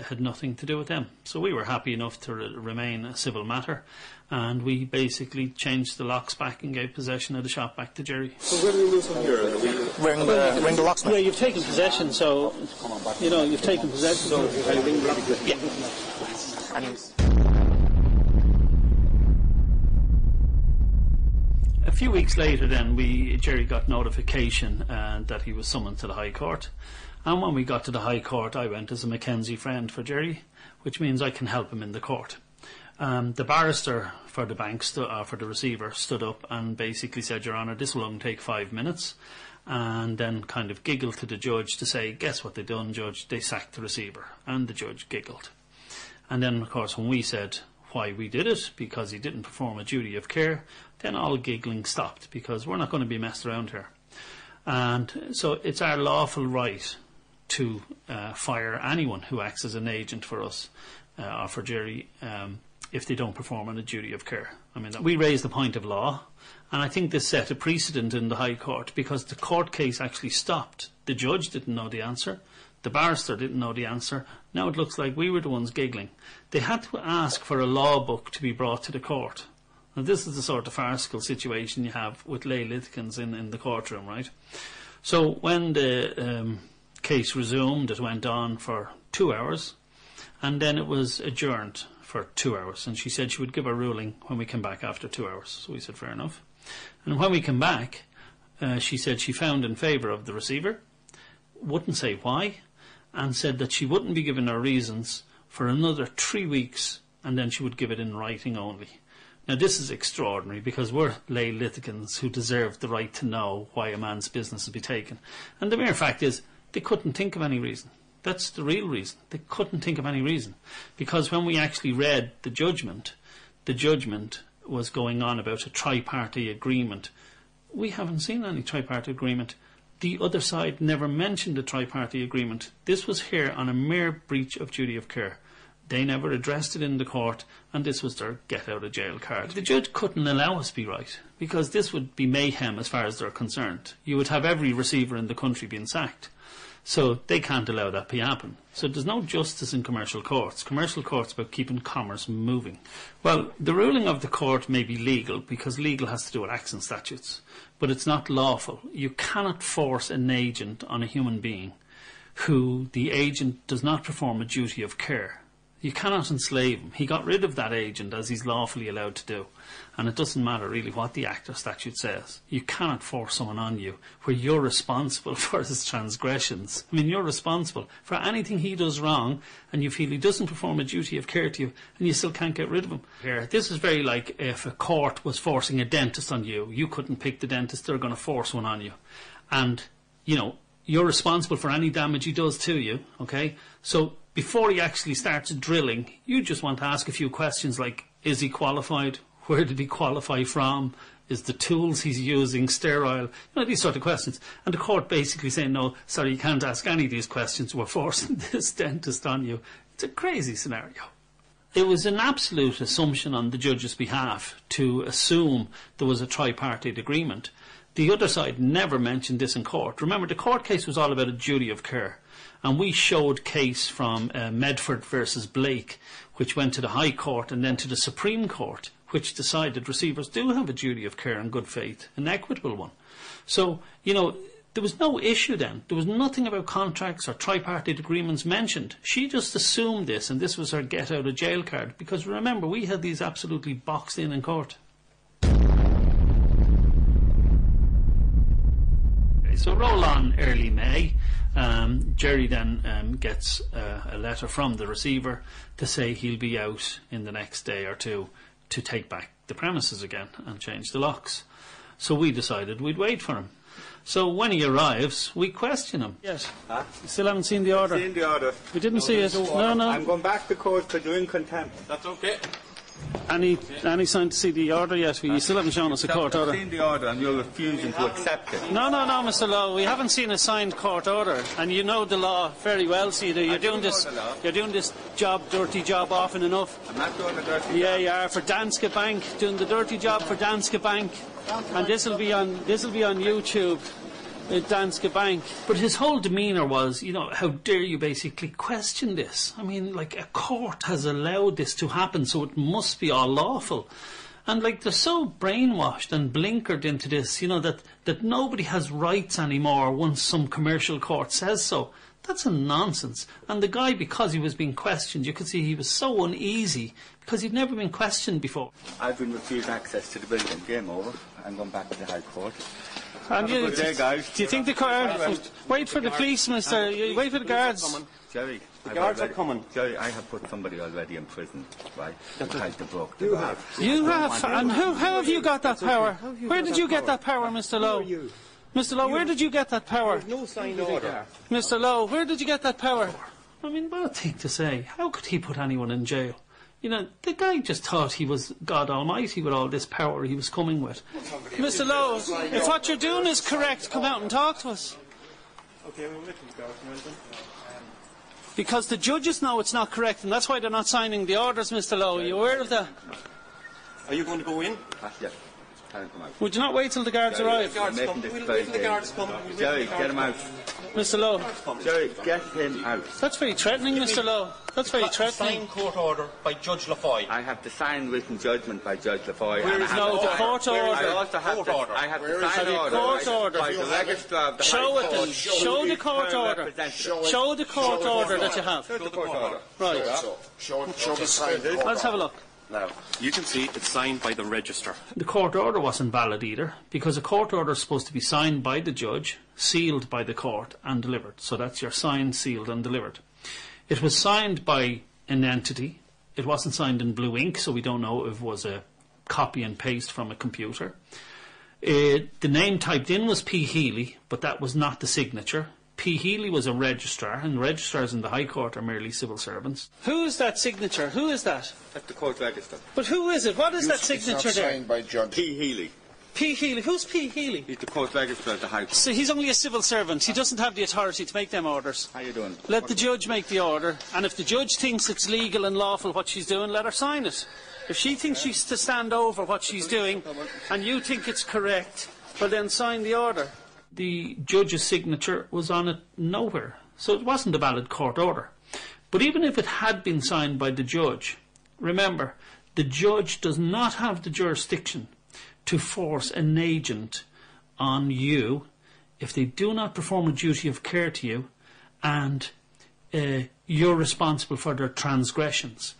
had nothing to do with them. So we were happy enough to remain a civil matter, and we basically changed the locks back and gave possession of the shop back to Jerry. So where do we move from here? Ring the locksmith. Yeah, you've taken possession, so you know you've taken possession. So Yeah. A few weeks later, then Jerry got notification that he was summoned to the High Court, and when we got to the High Court, I went as a Mackenzie friend for Jerry, which means I can help him in the court. The barrister for the bank, for the receiver, stood up and basically said, Your Honour, this will only take 5 minutes, and then kind of giggled to the judge to say, guess what they done, Judge? They sacked the receiver. And the judge giggled. And then, of course, when we said why we did it, because he didn't perform a duty of care, then all giggling stopped, because we're not going to be messed around here. And so it's our lawful right to fire anyone who acts as an agent for us, or for Jerry, if they don't perform on a duty of care. I mean, we raised the point of law, and I think this set a precedent in the High Court, because the court case actually stopped. The judge didn't know the answer. The barrister didn't know the answer. Now it looks like we were the ones giggling. They had to ask for a law book to be brought to the court. Now this is the sort of farcical situation you have with lay litigants in the courtroom, right? So when the case resumed, it went on for 2 hours, and then it was adjourned for 2 hours, and she said she would give a ruling when we came back after 2 hours. So we said, fair enough. And when we came back, she said she found in favour of the receiver, wouldn't say why, and said that she wouldn't be giving her reasons for another 3 weeks, and then she would give it in writing only. Now, this is extraordinary because we're lay litigants who deserve the right to know why a man's business will be taken. And the mere fact is, they couldn't think of any reason. That's the real reason. They couldn't think of any reason. Because when we actually read the judgment was going on about a tri-party agreement. We haven't seen any tri-party agreement. The other side never mentioned a tri-party agreement. This was here on a mere breach of duty of care. They never addressed it in the court, and this was their get-out-of-jail card. The judge couldn't allow us to be right, because this would be mayhem as far as they're concerned. You would have every receiver in the country being sacked. So they can't allow that to happen. So there's no justice in commercial courts. Commercial courts are about keeping commerce moving. Well, the ruling of the court may be legal, because legal has to do with acts and statutes, but it's not lawful. You cannot force an agent on a human being who the agent does not perform a duty of care. You cannot enslave him. He got rid of that agent as he's lawfully allowed to do. And it doesn't matter really what the act or statute says. You cannot force someone on you where you're responsible for his transgressions. I mean, you're responsible for anything he does wrong, and you feel he doesn't perform a duty of care to you, and you still can't get rid of him. Here, this is very like if a court was forcing a dentist on you. You couldn't pick the dentist, they're going to force one on you. And, you know, you're responsible for any damage he does to you, okay? So before he actually starts drilling, you just want to ask a few questions like, is he qualified? Where did he qualify from? Is the tools he's using sterile? You know, these sort of questions. And the court basically saying, no, sorry, you can't ask any of these questions. We're forcing this dentist on you. It's a crazy scenario. It was an absolute assumption on the judge's behalf to assume there was a tripartite agreement. The other side never mentioned this in court. Remember, the court case was all about a duty of care. And we showed case from Medford versus Blake, which went to the High Court and then to the Supreme Court, which decided receivers do have a duty of care and good faith, an equitable one. So, you know, there was no issue then. There was nothing about contracts or tripartite agreements mentioned. She just assumed this, and this was her get-out-of-jail card. Because remember, we had these absolutely boxed in court. Okay, so roll on early May. Jerry then gets a letter from the receiver to say he'll be out in the next day or two to take back the premises again and change the locks. So we decided we'd wait for him. So when he arrives, we question him. Yes. Huh? You still haven't seen the order? Seen the order. We didn't see it. No. I'm going back to court for doing contempt. That's okay. Any sign to see the order yet? You still haven't shown us a court order. I've seen the order and you're refusing to accept it. No, Mr. Lowe. We haven't seen a signed court order, and you know the law very well, so you're doing this dirty job often enough. I'm not doing the dirty job. Yeah, you are, for Danske Bank, doing the dirty job for Danske Bank, and this will be on YouTube. Danske Bank. But his whole demeanour was, you know, how dare you basically question this? I mean, like, a court has allowed this to happen, so it must be all lawful. And, like, they're so brainwashed and blinkered into this, you know, that nobody has rights anymore once some commercial court says so. That's a nonsense. And the guy, because he was being questioned, you could see he was so uneasy because he'd never been questioned before. I've been refused access to the building. Game over. I'm going back to the High Court. And Have a good day, guys. Do you think the car... Wait for the police, mister. Wait for the guards. Jerry, the guards are coming. Jerry, I have put somebody already in prison, right? Because they broke the You bar. have. You have? And how have you got that power? Where did you get that power, Mr. Lowe? Mr. Lowe, where did you get that power? No signed order. Mr. Lowe, where did you get that power? I mean, what a thing to say. How could he put anyone in jail? You know, the guy just thought he was God Almighty with all this power he was coming with. Mr. Lowe, if what you're doing is correct, come out and talk to us. Okay, we'll let you go. Because the judges know it's not correct, and that's why they're not signing the orders, Mr. Lowe. Are you aware of that? Are you going to go in? Yes. Come out. Would you not wait till the guards arrive? We'll wait till the guards come. Jerry, get him out. Mr. Lowe. Jerry, get him out. That's very threatening, Mr. Lowe. That's very threatening. Signed court order by Judge Lafoy. I have the signed written judgment by Judge Lafoy. Where is no the court order? I also have court the, order. I have the signed order court order by the registrar of the Show High it Court. then. Show the court order. Show the court order that you have. Show the court order. Right. Show the signed order. Let's have a look. Now, you can see it's signed by the register. The court order wasn't valid either, because a court order is supposed to be signed by the judge, sealed by the court, and delivered. So that's your signed, sealed, and delivered. It was signed by an entity. It wasn't signed in blue ink, so we don't know if it was a copy and paste from a computer. The name typed in was P. Healy, but that was not the signature. P. Healy was a registrar, and registrars in the High Court are merely civil servants. Who is that signature? Who is that? That's the court register. But who is it? What is that signature there? Signed by Judge P. Healy. P. Healy. Who's P. Healy? He's the court registrar at the High Court. So he's only a civil servant. He doesn't have the authority to make them orders. How you doing? Let the judge make the order, and if the judge thinks it's legal and lawful what she's doing, let her sign it. If she thinks she's to stand over what she's doing, and you think it's correct, well then sign the order. The judge's signature was on it nowhere, so it wasn't a valid court order. But even if it had been signed by the judge, remember, the judge does not have the jurisdiction to force an agent on you if they do not perform a duty of care to you and you're responsible for their transgressions.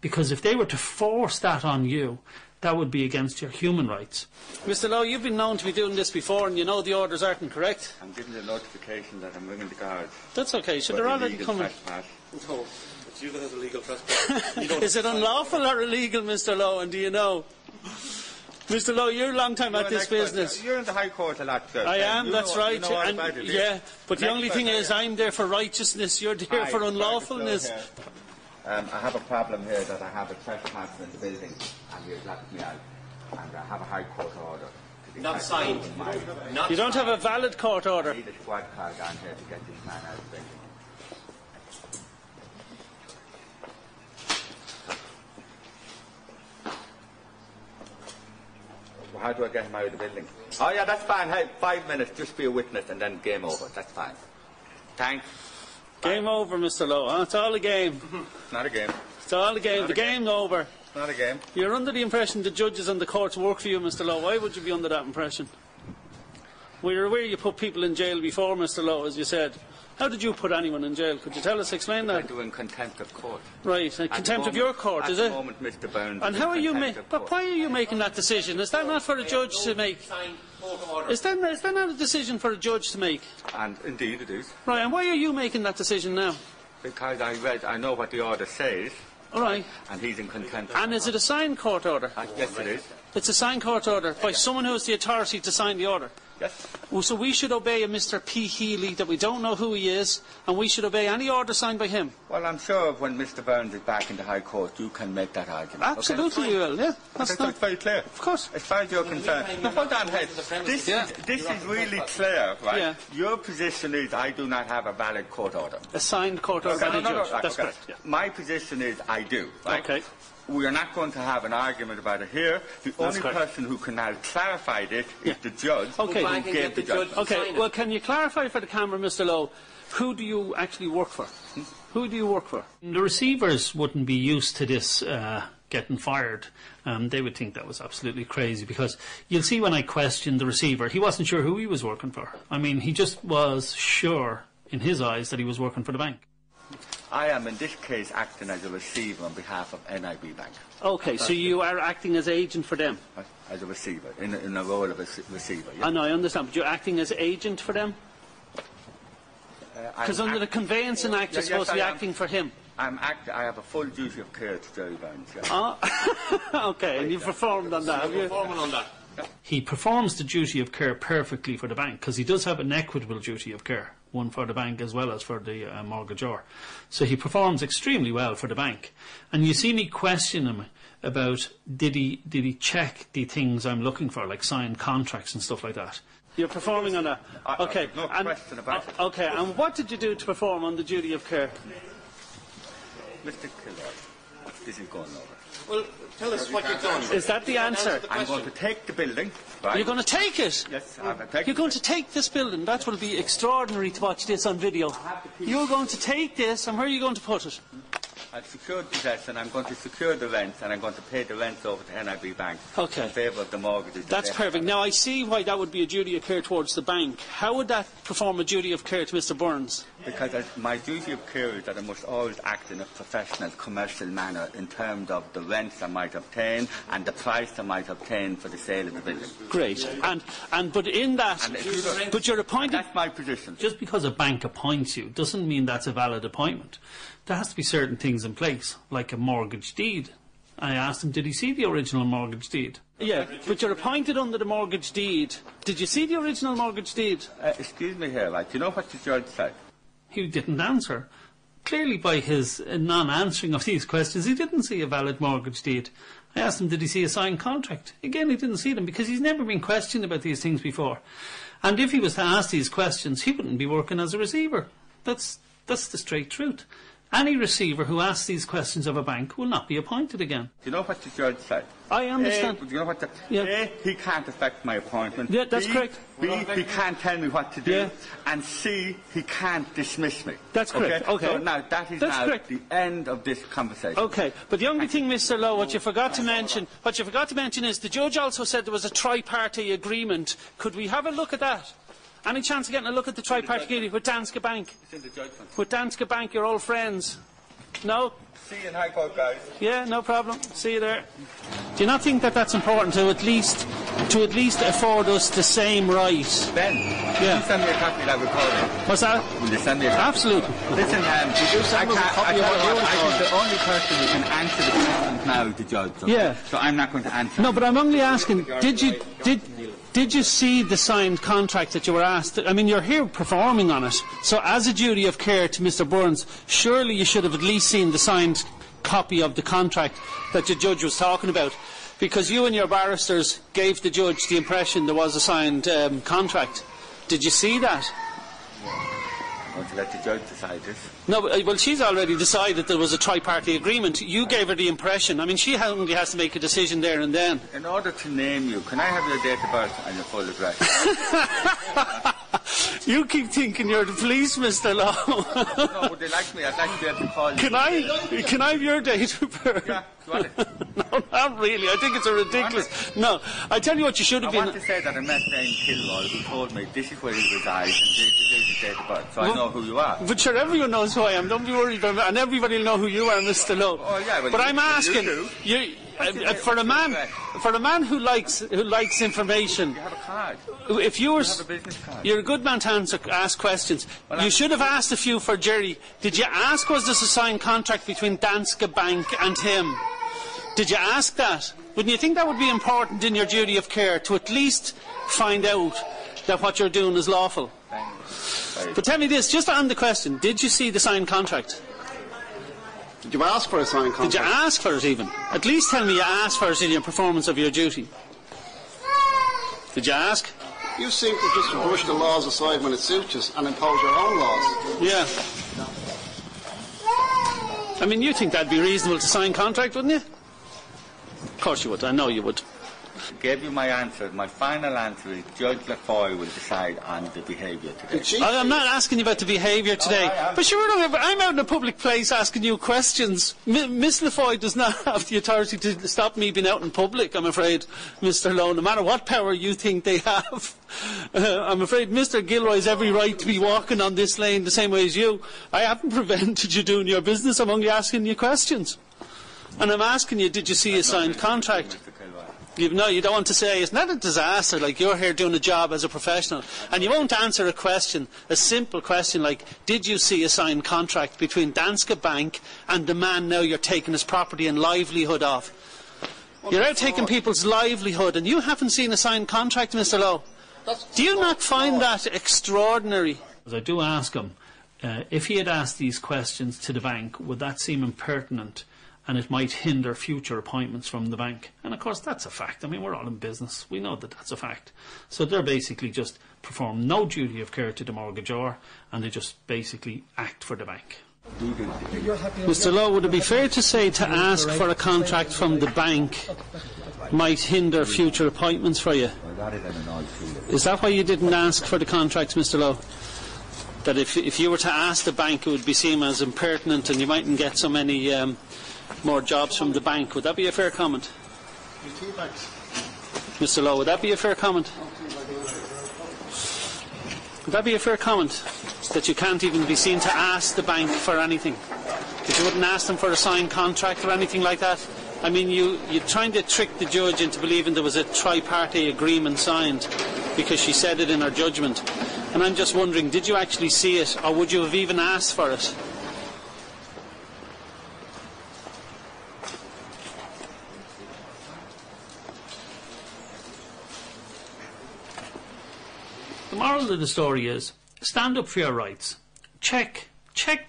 Because if they were to force that on you, that would be against your human rights. Mr. Lowe, you've been known to be doing this before and you know the orders aren't incorrect. I'm giving the notification that I'm ringing the guards. That's okay, so they're already coming. No, it's you that has illegal trespass. Is it unlawful or illegal, Mr. Lowe, and do you know? Mr. Lowe, you're a long time at this business. You're in the High Court a lot, sir. I am, that's right. You know all about it, yeah, but the only thing is I'm there for righteousness, you're there for unlawfulness. I have a problem here that I have a trespass in the building and you've locked me out. And I have a High Court order. Not signed. You don't have a valid court order. I need a squad car down here to get this man out of the building. Well, how do I get him out of the building? Oh yeah, that's fine. Hey, 5 minutes, just be a witness and then game over. That's fine. Thanks. Game over, Mr. Lowe. Huh? It's all a game. Not a game. It's all a game. The game's over. Not a game. You're under the impression the judges and the courts work for you, Mr. Lowe. Why would you be under that impression? We're aware you put people in jail before, Mr. Lowe, as you said. How did you put anyone in jail? Could you tell us, explain that? I'm doing contempt of court. Right, contempt of your court, is it? At the moment, Mr. Burns. And how are you making? But why are you making that decision? Is that not for a judge to make? Is that not a decision for a judge to make? And indeed it is. Right, and why are you making that decision now? Because I know what the order says. All right. And he's in contempt. And is it a signed court order? Yes, it is. It's a signed court order by someone who has the authority to sign the order. Yes. Well, so we should obey a Mr. P. Healy that we don't know who he is, and we should obey any order signed by him. Well, I'm sure when Mr. Burns is back in the High Court, you can make that argument. Absolutely, you will. Yeah, that's not very clear. Of course. As far as you're concerned. Now, hold on, Head. This is really clear, right? Yeah. Your position is I do not have a valid court order. A signed court order by the judge. That's correct. Yeah. My position is I do. Right? Okay. We are not going to have an argument about it here. The only person who can now clarify this is the judge. Okay. Who gave the judge. Okay. Well, can you clarify for the camera, Mr. Lowe, who do you actually work for? Who do you work for? The receivers wouldn't be used to this getting fired. They would think that was absolutely crazy, because you'll see when I questioned the receiver, he wasn't sure who he was working for. I mean, he just was sure in his eyes that he was working for the bank. I am, in this case, acting as a receiver on behalf of NIB Bank. Okay, so you are acting as agent for them? As a receiver, in a role of a receiver. Yeah. I know, I understand, but you're acting as agent for them? Because under the Conveyancing Act, you're supposed to be acting for him. I have a full duty of care to Jerry Burns. Yeah. Oh, okay, and you've performed on that, have you? Performing on that. He performs the duty of care perfectly for the bank, because he does have an equitable duty of care, one for the bank as well as for the mortgagor. So he performs extremely well for the bank. And you see me question him about did he check the things I'm looking for, like signed contracts and stuff like that. You're performing on that. Okay. No question about it. Okay, and what did you do to perform on the duty of care? Mr. Gilroy, this is going over. Well, tell us what you've done. Is that the answer? I'm going to take the building. Right? You're going to take it? Yes, I'm going to take it. You're going to take this building? That will be extraordinary to watch this on video. You're going to take this, and where are you going to put it? I've secured possession, I'm going to secure the rent, and I'm going to pay the rent over to NIB Bank in favour of the mortgages. That's perfect. Now, I see why that would be a duty of care towards the bank. How would that perform a duty of care to Mr. Burns? Because my duty of care is that I must always act in a professional, commercial manner in terms of the rents I might obtain and the price I might obtain for the sale of the building. Great. But in that, but you're appointed. That's my position. Just because a bank appoints you doesn't mean that's a valid appointment. There has to be certain things in place, like a mortgage deed. I asked him, did he see the original mortgage deed? Yeah, but you're appointed under the mortgage deed. Did you see the original mortgage deed? Excuse me here, like, do you know what the judge said? He didn't answer. Clearly by his non-answering of these questions, he didn't see a valid mortgage deed. I asked him, did he see a signed contract? Again, he didn't see them because he's never been questioned about these things before. And if he was to ask these questions, he wouldn't be working as a receiver. That's the straight truth. Any receiver who asks these questions of a bank will not be appointed again. Do you know what the judge said? I understand. Do you know what the... Yeah. A, he can't affect my appointment. Yeah, that's correct. B, he can't tell me what to do. Yeah. And C, he can't dismiss me. That's correct. Okay. So now that is correct. The end of this conversation. Okay. But the only thing, Mr. Lowe, what you forgot to mention is the judge also said there was a tri-party agreement. Could we have a look at that? Any chance of getting a look at the tri-party agreement with Danske Bank? It's in the judgment. With Danske Bank, your old friends. No? See you in High Court, guys. Yeah, no problem. See you there. Do you not think that that's important to at least afford us the same right? Ben, will you send me a copy of that recording? What's that? Will you send me a copy? Absolutely. Listen, I think the only person who can answer the questions now is the judge. Okay? Yeah. So I'm not going to answer. No, but I'm only asking, did you see the signed contract that you were asked? I mean, you're here performing on it. So as a duty of care to Mr. Burns, surely you should have at least seen the signed copy of the contract that the judge was talking about. Because you and your barristers gave the judge the impression there was a signed contract. Did you see that? I want to let the judge decide this. No, well, she's already decided there was a tri-party agreement. You gave her the impression. I mean, she only has to make a decision there and then. In order to name you, can I have your date of birth and your full address? You keep thinking you're the police, Mr. Law. No, would they like me? I'd like to be able to call you. Can I have your date of birth? Yeah, go on. No, not really. I think it's a ridiculous... No, I tell you what you should have been... I want to say that I met Ben Gilroy, who told me this is where he resides and this is his date of birth, so I know who you are. But sure, everyone knows who I am. Don't be worried about it. And everybody will know who you are, Mr. Lowe. Oh, yeah, well, but I'm asking... for a man who likes information... You have a card. If you were... You have a business card. You're a good man to ask questions. Well, you should have asked a few for Jerry. Did you ask, was this a signed contract between Danske Bank and him? Did you ask that? Wouldn't you think that would be important in your duty of care, to at least find out that what you're doing is lawful? But tell me this, just on the question, did you see the signed contract? Did you ask for a signed contract? Did you ask for it even? At least tell me you asked for it in your performance of your duty. Did you ask? You seem to just brush the laws aside when it suits you and impose your own laws. Yeah. I mean, you think that'd be reasonable to sign contract, wouldn't you? Of course you would. I know you would. I gave you my answer. My final answer is Judge Lafoy will decide on the behaviour today. I'm not asking you about the behaviour today. But sure, I'm out in a public place asking you questions. Miss Lafoy does not have the authority to stop me being out in public, I'm afraid, Mr. Lowe, no matter what power you think they have. I'm afraid Mr. Gilroy has every right to be walking on this lane the same way as you. I haven't prevented you doing your business. I'm only asking you questions. And I'm asking you, did you see a signed contract? You don't want to say, isn't that a disaster? Like, you're here doing a job as a professional, and you won't answer a question, a simple question like, did you see a signed contract between Danske Bank and the man now you're taking his property and livelihood off? You're out taking people's livelihood, and you haven't seen a signed contract, Mr. Lowe. Do you not find that extraordinary? I do ask him, if he had asked these questions to the bank, would that seem impertinent? And it might hinder future appointments from the bank. And of course that's a fact. I mean, we're all in business. We know that that's a fact. So they're basically just perform no duty of care to the mortgagor, and they just basically act for the bank. Mr. Lowe, would it be fair to say to ask for a contract from the bank might hinder future appointments for you? Is that why you didn't ask for the contracts, Mr. Lowe? That if you were to ask the bank, it would be seen as impertinent and you mightn't get so many more jobs from the bank. Would that be a fair comment? Mr. Lowe, would that be a fair comment? Would that be a fair comment? That you can't even be seen to ask the bank for anything? That you wouldn't ask them for a signed contract or anything like that? I mean, you're trying to trick the judge into believing there was a tri-party agreement signed because she said it in her judgment. And I'm just wondering, did you actually see it, or would you have even asked for it? The moral of the story is, stand up for your rights. Check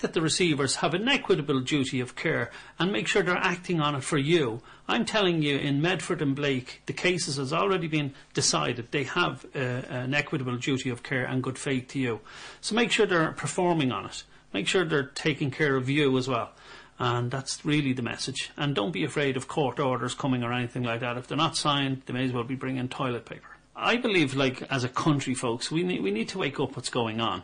that the receivers have an equitable duty of care and make sure they're acting on it for you. I'm telling you, in Medford and Blake, the cases has already been decided. They have an equitable duty of care and good faith to you. So make sure they're performing on it. Make sure they're taking care of you as well. And that's really the message. And don't be afraid of court orders coming or anything like that. If they're not signed, they may as well be bringing toilet paper. I believe, like, as a country, folks, we need to wake up what's going on.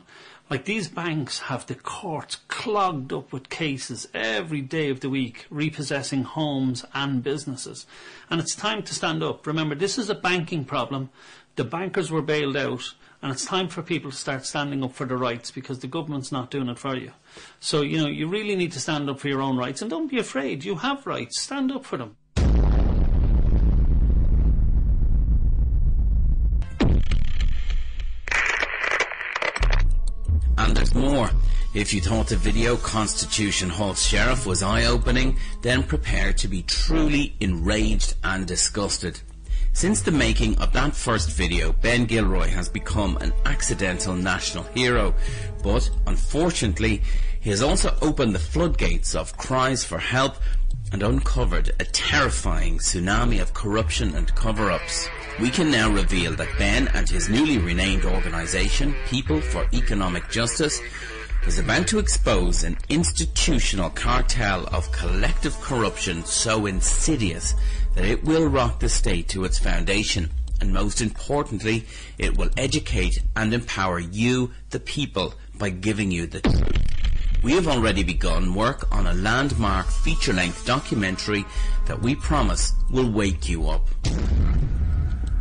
Like, these banks have the courts clogged up with cases every day of the week, repossessing homes and businesses. And it's time to stand up. Remember, this is a banking problem. The bankers were bailed out. And it's time for people to start standing up for their rights, because the government's not doing it for you. So, you know, you really need to stand up for your own rights. And don't be afraid. You have rights. Stand up for them. And there's more. If you thought the video Constitution Halts Sheriff was eye-opening, then prepare to be truly enraged and disgusted. Since the making of that first video, Ben Gilroy has become an accidental national hero, but unfortunately he has also opened the floodgates of cries for help and uncovered a terrifying tsunami of corruption and cover-ups. We can now reveal that Ben and his newly renamed organisation, People for Economic Justice, is about to expose an institutional cartel of collective corruption so insidious that it will rock the state to its foundation, and most importantly, it will educate and empower you, the people, by giving you the truth. We have already begun work on a landmark feature-length documentary that we promise will wake you up.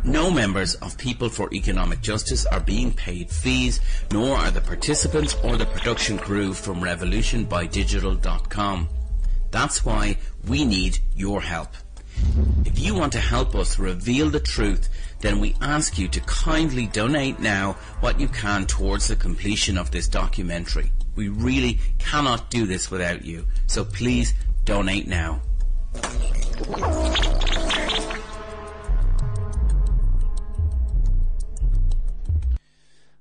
No members of People for Economic Justice are being paid fees, nor are the participants or the production crew from revolutionbydigital.com. That's why we need your help. If you want to help us reveal the truth, then we ask you to kindly donate now what you can towards the completion of this documentary. We really cannot do this without you, so please donate now.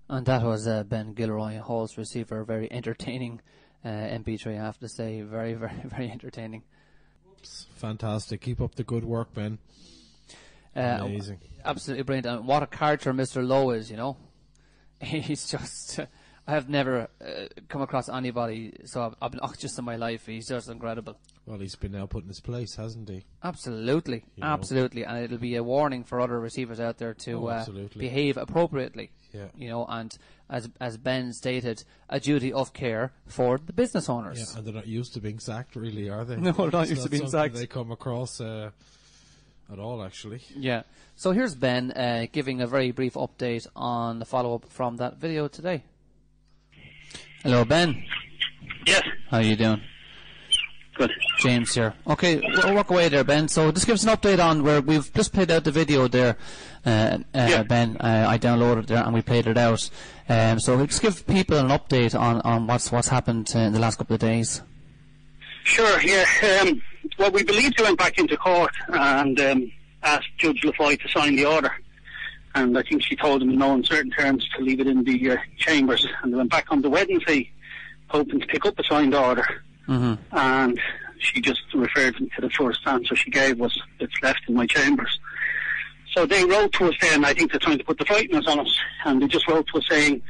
And that was Ben Gilroy, Hall's receiver. Very entertaining MP3, I have to say. Very, very, very entertaining. Fantastic. Keep up the good work, Ben. Amazing. Absolutely brilliant. And what a character Mr. Lowe is, you know. He's just... I have never come across anybody so obnoxious in my life. He's just incredible. Well, he's been now put in his place, hasn't he? Absolutely. Absolutely. And it'll be a warning for other receivers out there to behave appropriately. Yeah. You know, and as Ben stated, a duty of care for the business owners. Yeah, and they're not used to being sacked, really, are they? No, they're not used to being sacked. They come across at all, actually. Yeah. So here's Ben giving a very brief update on the follow-up from that video today. Hello, Ben. Yes. How are you doing? Good. James here. Okay, we'll walk away there, Ben. So just give us an update on where we've just played out the video there, Ben. I downloaded it there and we played it out. So we'll just give people an update on what's happened in the last couple of days. Sure, yeah. Well, we believe they went back into court and asked Judge Lafoy to sign the order. And I think she told them in no uncertain terms to leave it in the chambers. And they went back on the Wednesday, hoping to pick up a signed order. Mm-hmm. And she just referred them to the first answer she gave was, it's left in my chambers. So they wrote to us then, I think they're trying to put the frighteners on us, and they just wrote to us saying,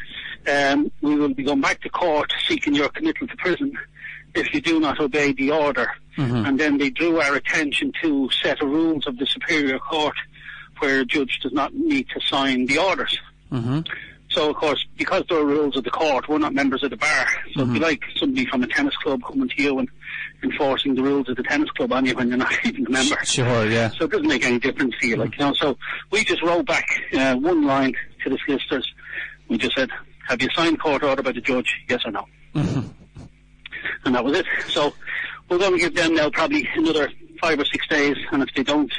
we will be going back to court seeking your committal to prison if you do not obey the order. Mm-hmm. And then they drew our attention to a set of rules of the Superior Court where a judge does not need to sign the orders. Mm-hmm. So, of course, because there are rules of the court, we're not members of the bar. So it'd be like somebody from a tennis club coming to you and enforcing the rules of the tennis club on you when you're not even a member. Sure, yeah. So it doesn't make any difference to you, like, you know. So we just wrote back one line to the solicitors. We just said, have you signed court order by the judge, yes or no? Mm-hmm. And that was it. So we're going to give them now probably another 5 or 6 days, and if they don't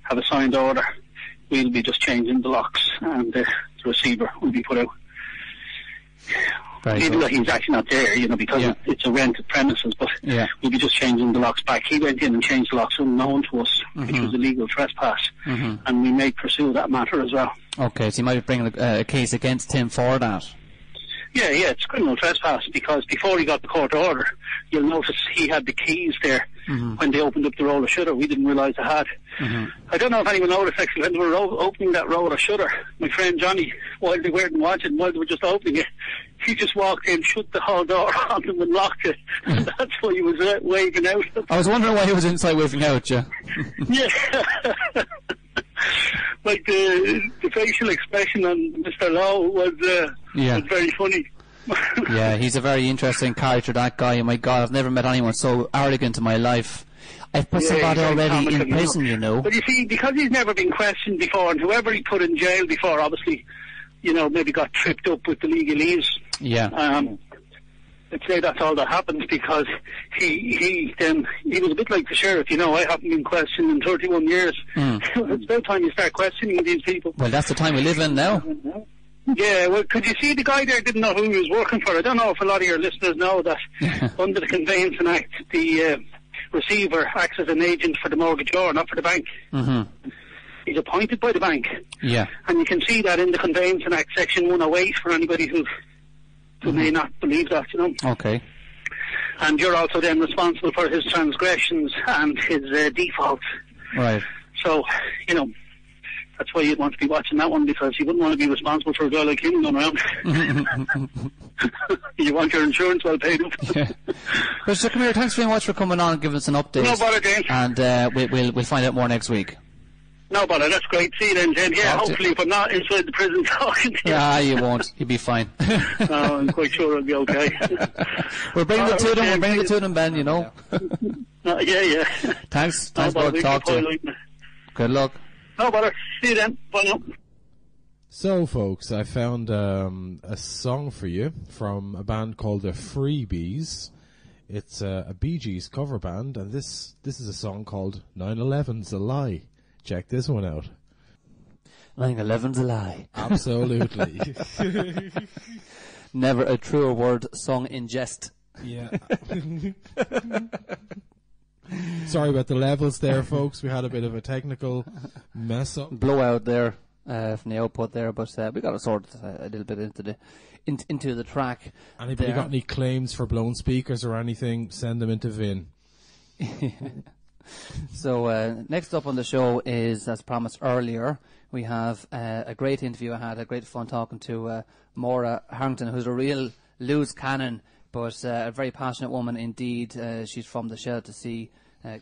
have a signed order, we'll be just changing the locks and the receiver will be put out. Even though he's actually not there, because it's a rented premises, but we'll be just changing the locks back. He went in and changed the locks unknown to us, which was illegal trespass, and we may pursue that matter as well. Okay, so you might be bringing a case against him for that. Yeah, it's criminal trespass, because before he got the court order, you'll notice he had the keys there when they opened up the roller shutter. We didn't realise they had. I don't know if anyone noticed, actually, when they were opening that roller shutter, my friend Johnny, while they weren't watching, while they were just opening it, he just walked in, shut the whole door on them and locked it. And that's why he was waving out. I was wondering why he was inside waving out, yeah. Yeah. Like the facial expression on Mr. Lowe was very funny. Yeah, he's a very interesting character, that guy. Oh my God, I've never met anyone so arrogant in my life. I've put somebody already in prison, But you see, because he's never been questioned before, and whoever he put in jail before, obviously, maybe got tripped up with the legalese. Yeah. I'd say that's all that happens, because he was a bit like the sheriff, I haven't been questioned in 31 years. It's about time you start questioning these people. Well, that's the time we live in now. Yeah, well, could you see the guy there didn't know who he was working for? I don't know if a lot of your listeners know that under the Conveyancing Act, the receiver acts as an agent for the mortgagor, not for the bank. He's appointed by the bank. Yeah. And you can see that in the Conveyancing Act, Section 108, for anybody who may not believe that, Okay. And you're also then responsible for his transgressions and his defaults. Right. So, that's why you'd want to be watching that one, because you wouldn't want to be responsible for a guy like him going around. You want your insurance well paid up. Yeah. But so, come here, thanks very much for coming on and giving us an update. No bother, James. And we'll find out more next week. No bother, that's great. See you then, James. Yeah, hopefully if I'm not inside the prison talking to you. Ah, you won't. You'll be fine. No, I'm quite sure I'll be okay. We're bringing the two of them. We're bringing the two of them, Ben, Yeah. Thanks for talking to you. Good luck. No bother. See you then. Bye now. So, folks, I found a song for you from a band called the Freebies. It's a Bee Gees cover band, and this is a song called 9/11's a Lie. Check this one out. 9/11's a lie. Absolutely. Never a truer word sung in jest. Yeah. Sorry about the levels there, folks. We had a bit of a technical mess up. Blowout there from the output there, but we got to sort a little bit into the track. Anybody got any claims for blown speakers or anything? Send them into Vin. So next up on the show is, as promised earlier, we have a great interview. I had a great fun talking to Maura Harrington, who's a real loose cannon, but a very passionate woman indeed. She's from the Shell to Sea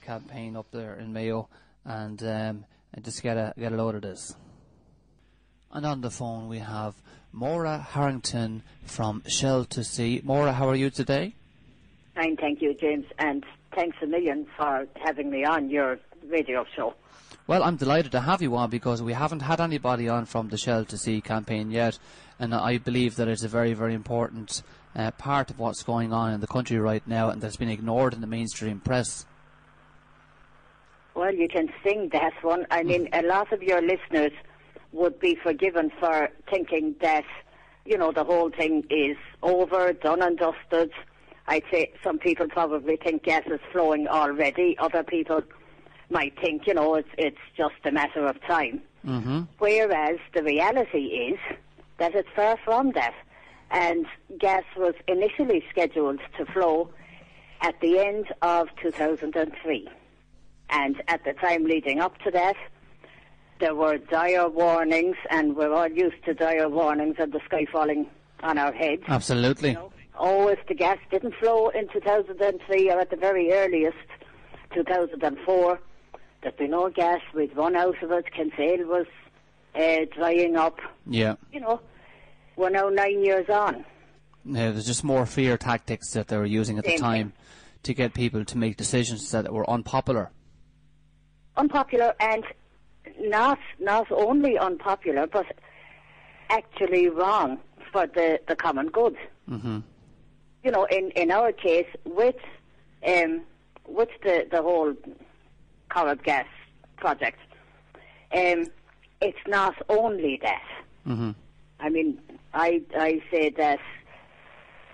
campaign up there in Mayo, and just get a load of this. And on the phone we have Maura Harrington from Shell to Sea. Maura, how are you today? Fine, thank you, James, and thanks a million for having me on your radio show. Well, I'm delighted to have you on, because we haven't had anybody on from the Shell to Sea campaign yet, and I believe that it's a very, very important part of what's going on in the country right now, and that's been ignored in the mainstream press. Well, you can sing that one. I mean, a lot of your listeners would be forgiven for thinking that, the whole thing is over, done and dusted. I'd say some people probably think gas is flowing already. Other people might think, it's just a matter of time. Whereas the reality is that it's far from that. And gas was initially scheduled to flow at the end of 2003. And at the time leading up to that, there were dire warnings, and we're all used to dire warnings and the sky falling on our heads. Absolutely. If the gas didn't flow in 2003, or at the very earliest, 2004, there'd be no gas, we'd run out of it, Kinsale was drying up. Yeah. We're now 9 years on. Yeah, there's just more fear tactics that they were using at the time to get people to make decisions that were unpopular. Unpopular, and not only unpopular, but actually wrong for the common good. In our case, with the whole Corrib gas project, it's not only that. I mean, I say that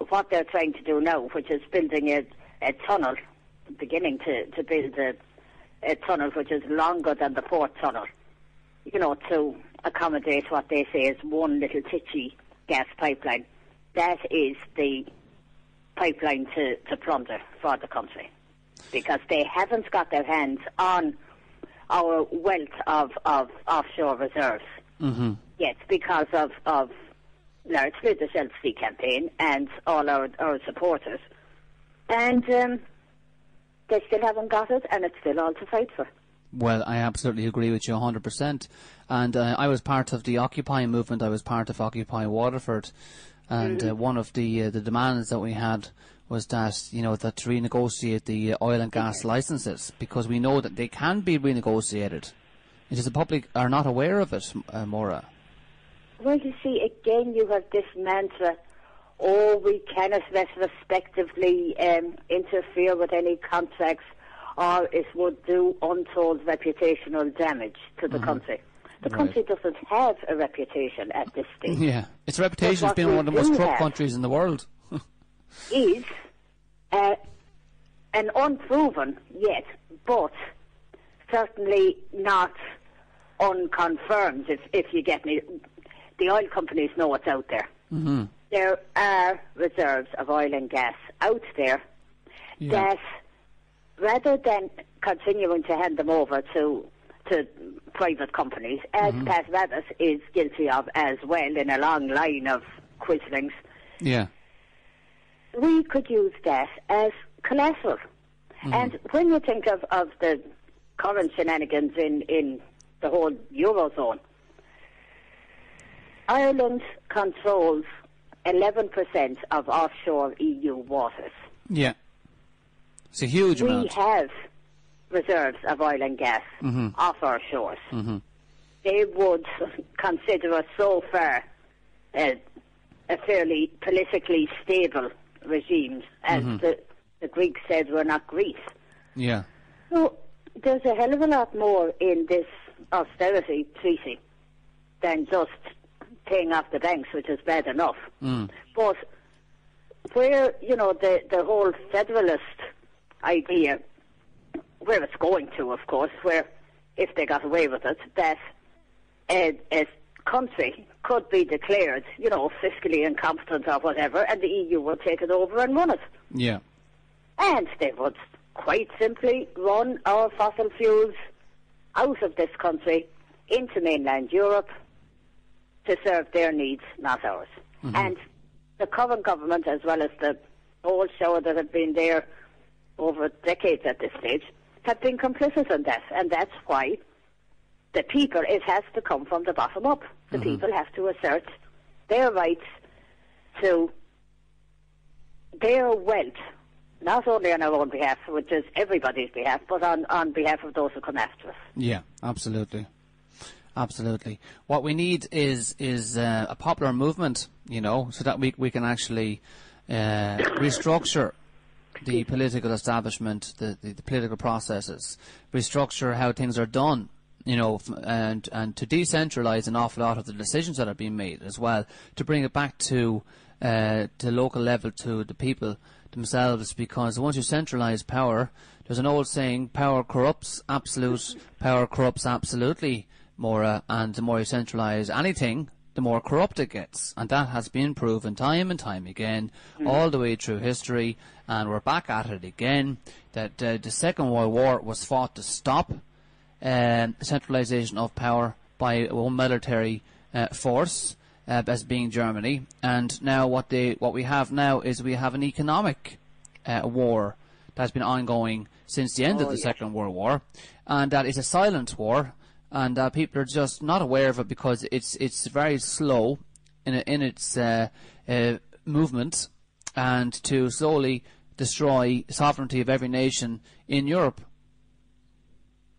what they're trying to do now, which is building a tunnel, beginning to build a tunnel which is longer than the port tunnel, you know, to accommodate what they say is one little titchy gas pipeline. That is the pipeline to plunder for the country, because they haven't got their hands on our wealth of offshore reserves yet, because of largely the Shell Sea campaign and all our supporters. And they still haven't got it, and it's still all to fight for. Well, I absolutely agree with you 100%. And I was part of the Occupy movement. I was part of Occupy Waterford. And one of the demands that we had was that, you know, that to renegotiate the oil and gas licenses, because we know that they can be renegotiated. It's just the public are not aware of it, Maura. Well, you see, again, you have this mantra, we cannot retrospectively interfere with any contracts, or it would do untold reputational damage to the country. The country doesn't have a reputation at this stage. Yeah, its reputation has been one of the most corrupt countries in the world. Is an unproven yet, but certainly not unconfirmed, if you get me. The oil companies know what's out there. There are reserves of oil and gas out there that, rather than continuing to hand them over to private companies, as Pat Rabbit is guilty of as well in a long line of quizzlings, we could use that as collateral. And when you think of the current shenanigans in the whole Eurozone, Ireland controls 11% of offshore EU waters. Yeah. It's a huge amount. We have reserves of oil and gas off our shores. They would consider us so far a fairly politically stable regime, as the Greeks said we're not Greece. Yeah. So there's a hell of a lot more in this austerity treaty than just paying off the banks, which is bad enough. But where, you know, the whole federalist idea, where it's going to, of course, where, if they got away with it, that a country could be declared, you know, fiscally incompetent or whatever, and the EU would take it over and run it. Yeah. And they would quite simply run our fossil fuels out of this country into mainland Europe to serve their needs, not ours. And the current government, as well as the old show that have been there over decades at this stage, have been complicit in that. And that's why the people, it has to come from the bottom up. The people have to assert their rights to their wealth, not only on our own behalf, which is everybody's behalf, but on behalf of those who come after us. Yeah, absolutely. Absolutely. What we need is a popular movement, you know, so that we can actually restructure the political establishment, the political processes, restructure how things are done, you know, and to decentralise an awful lot of the decisions that are being made as well, to bring it back to local level, to the people themselves, because once you centralise power, there's an old saying, power corrupts absolutely, Maura, and the more you centralise anything, the more corrupt it gets. And that has been proven time and time again, all the way through history, and we're back at it again, that the Second World War was fought to stop centralisation of power by one military force, as being Germany. And now what we have now is we have an economic war that's been ongoing since the end of the Second World War, and that is a silent war. And people are just not aware of it because it's very slow in its movement, and to slowly destroy sovereignty of every nation in Europe.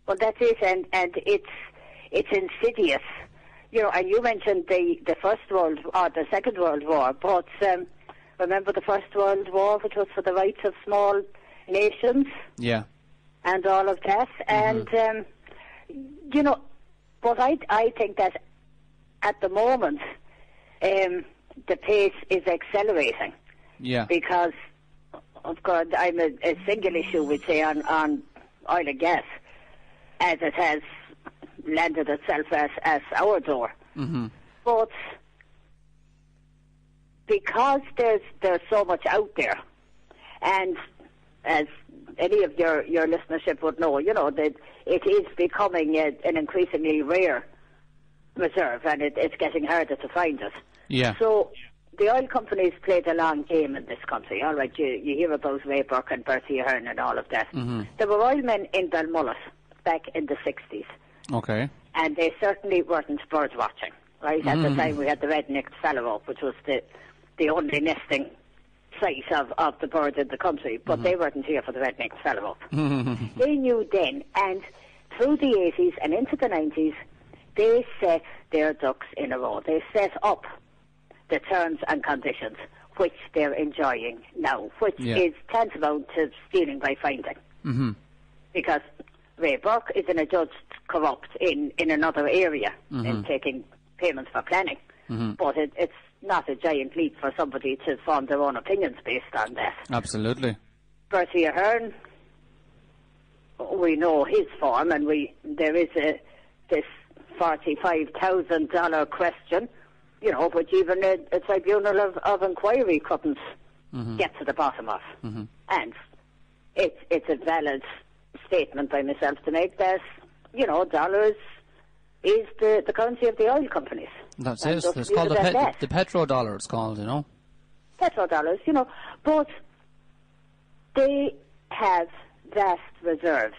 Well, that's it, and it's insidious, you know. And you mentioned the First World or the Second World War, but remember the First World War, which was for the rights of small nations, and all of that, and. You know, but I think that at the moment the pace is accelerating, Yeah. Because, of course, I'm a single issue, we'd say, on oil and gas, as it has landed itself as our door. Mm-hmm. But because there's so much out there, and as any of your listenership would know, that it is becoming an increasingly rare reserve, and it's getting harder to find it. Yeah. So the oil companies played a long game in this country. All right, you hear about Ray Burke and Bertie Ahern and all of that. Mm-hmm. There were oilmen in Balmullet back in the 60s. Okay. And they certainly weren't bird watching, right? At the time we had the red-necked phalarope, which was the only nesting site of the bird in the country, but they weren't here for the red-necked phalarope. They knew then, and through the 80s and into the 90s, they set their ducks in a row. They set up the terms and conditions which they're enjoying now, which is tantamount to stealing by finding. Mm-hmm. Because Ray Burke isn't adjudged corrupt in another area in taking payments for planning. Mm-hmm. But it's not a giant leap for somebody to form their own opinions based on that. Absolutely. Bertie Ahern, we know his form, and there is this $45,000 question, which even a tribunal of inquiry couldn't get to the bottom of. Mm-hmm. And it's a valid statement by myself to make that, dollars is the currency of the oil companies. That's it. It's called the petrodollar, it's called, Petrodollars, but they have vast reserves,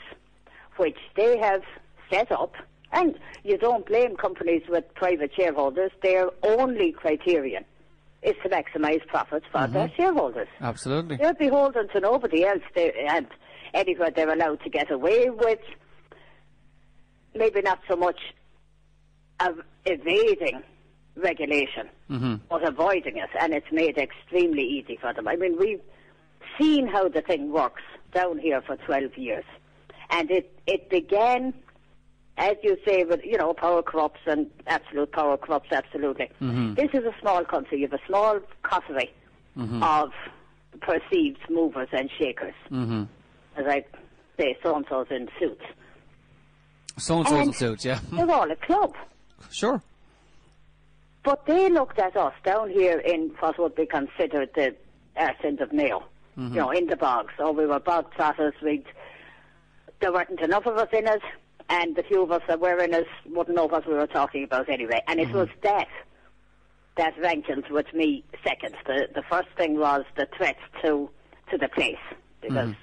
which they have set up, and you don't blame companies with private shareholders. Their only criterion is to maximise profits for their shareholders. Absolutely. They're beholden to nobody else, and anywhere they're allowed to get away with, maybe not so much of evading regulation, but avoiding it, and it's made extremely easy for them. I mean, we've seen how the thing works down here for 12 years, and it began, as you say, with, power corrupts and absolute power corrupts, absolutely. This is a small country. You have a small coterie of perceived movers and shakers. As I say, so-and-so's in suits. So-and-so's in suits, yeah. They're all a club. Sure. But they looked at us down here in what would be considered the arse end of Mayo, in the bogs. So we were bog trotters. There weren't enough of us in it, and the few of us that were in it wouldn't know what we were talking about anyway. And it was that rankled with me second. The first thing was the threat to the place, because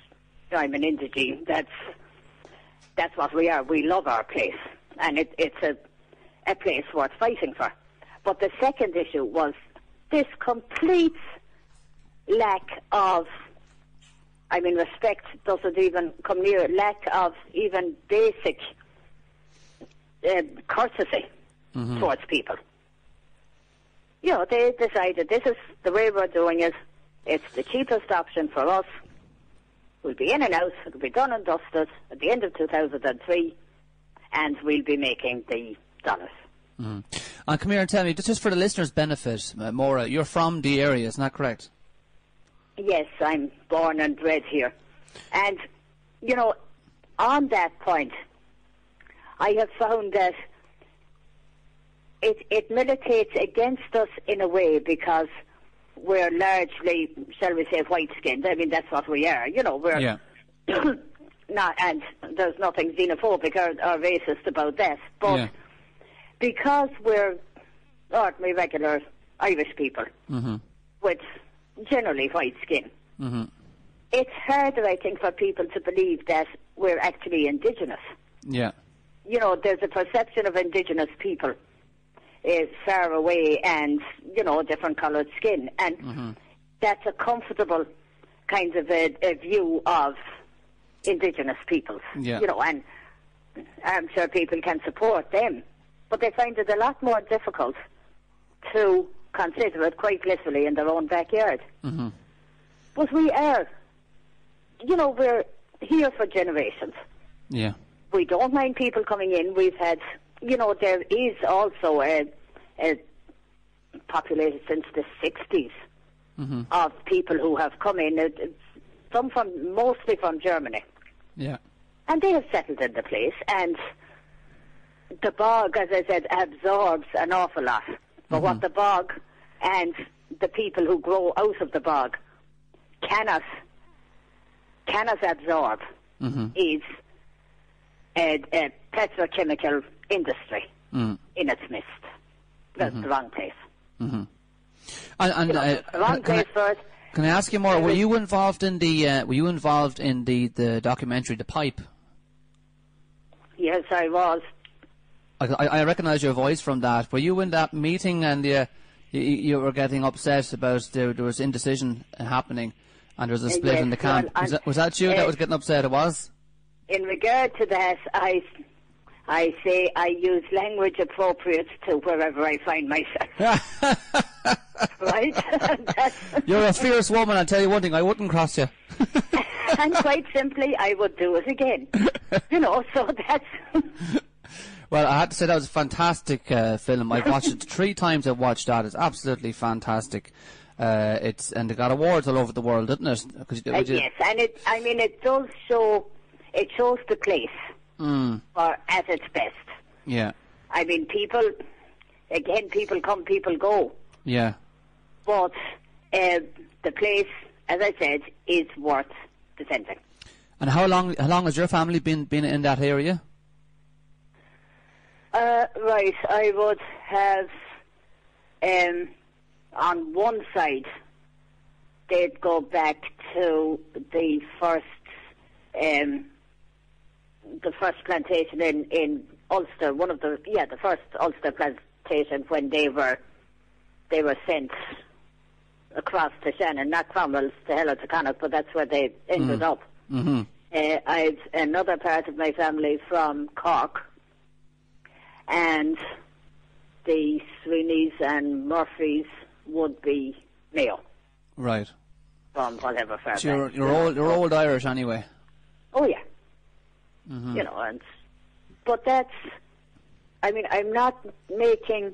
I'm an indigene. That's what we are. We love our place, and it's a place worth fighting for. But the second issue was this complete lack of, respect doesn't even come near, lack of even basic courtesy towards people. They decided this is the way we're doing it. It's the cheapest option for us. We'll be in and out. It'll be done and dusted at the end of 2003, and we'll be making the dollars. And come here and tell me, just for the listeners' benefit, Maura, you're from the area, isn't that correct? Yes, I'm born and bred here. And, on that point, I have found that it militates against us in a way, because we're largely, shall we say, white-skinned. I mean, that's what we are. We're not, and there's nothing xenophobic or racist about that. But because we're ordinary, regular Irish people with generally white skin, it's harder, I think, for people to believe that we're actually indigenous. Yeah. There's a perception of indigenous people is far away and, different coloured skin. And that's a comfortable kind of a view of indigenous peoples. Yeah. And I'm sure people can support them. But they find it a lot more difficult to consider it quite literally in their own backyard. But we are, we're here for generations. Yeah. We don't mind people coming in. We've had, there is also a populated since the 60s of people who have come in, mostly from Germany. Yeah. And they have settled in the place, and the bog, as I said, absorbs an awful lot. But what the bog and the people who grow out of the bog cannot absorb is a petrochemical industry in its midst. That's the wrong place. And the wrong place for it. Can I ask you more? Were you involved in the documentary, The Pipe? Yes, I was. I recognise your voice from that. Were you in that meeting and you were getting upset about there was indecision happening and there was a split in the camp? Was that you that was getting upset? It was? In regard to that, I say I use language appropriate to wherever I find myself. Right? You're a fierce woman, I'll tell you one thing, I wouldn't cross you. And quite simply, I would do it again. So that's... Well, I had to say that was a fantastic film. I've watched it 3 times. I've watched that. It's absolutely fantastic. And it got awards all over the world, didn't it? Yes, and it does show. It shows the place at its best. Yeah. I mean, people come, people go. Yeah. But the place, as I said, is worth defending. And how long has your family been in that area? Right, I would have, on one side, they'd go back to the first plantation in Ulster, the first Ulster plantation when they were sent across to Shannon, not Cromwell's to Hella to Connacht, but that's where they ended up. I've another part of my family from Cork, and the Sweeneys and Murphys would be Mayo. Right. From whatever far so back. You're old Irish anyway. Oh yeah. But that's, I'm not making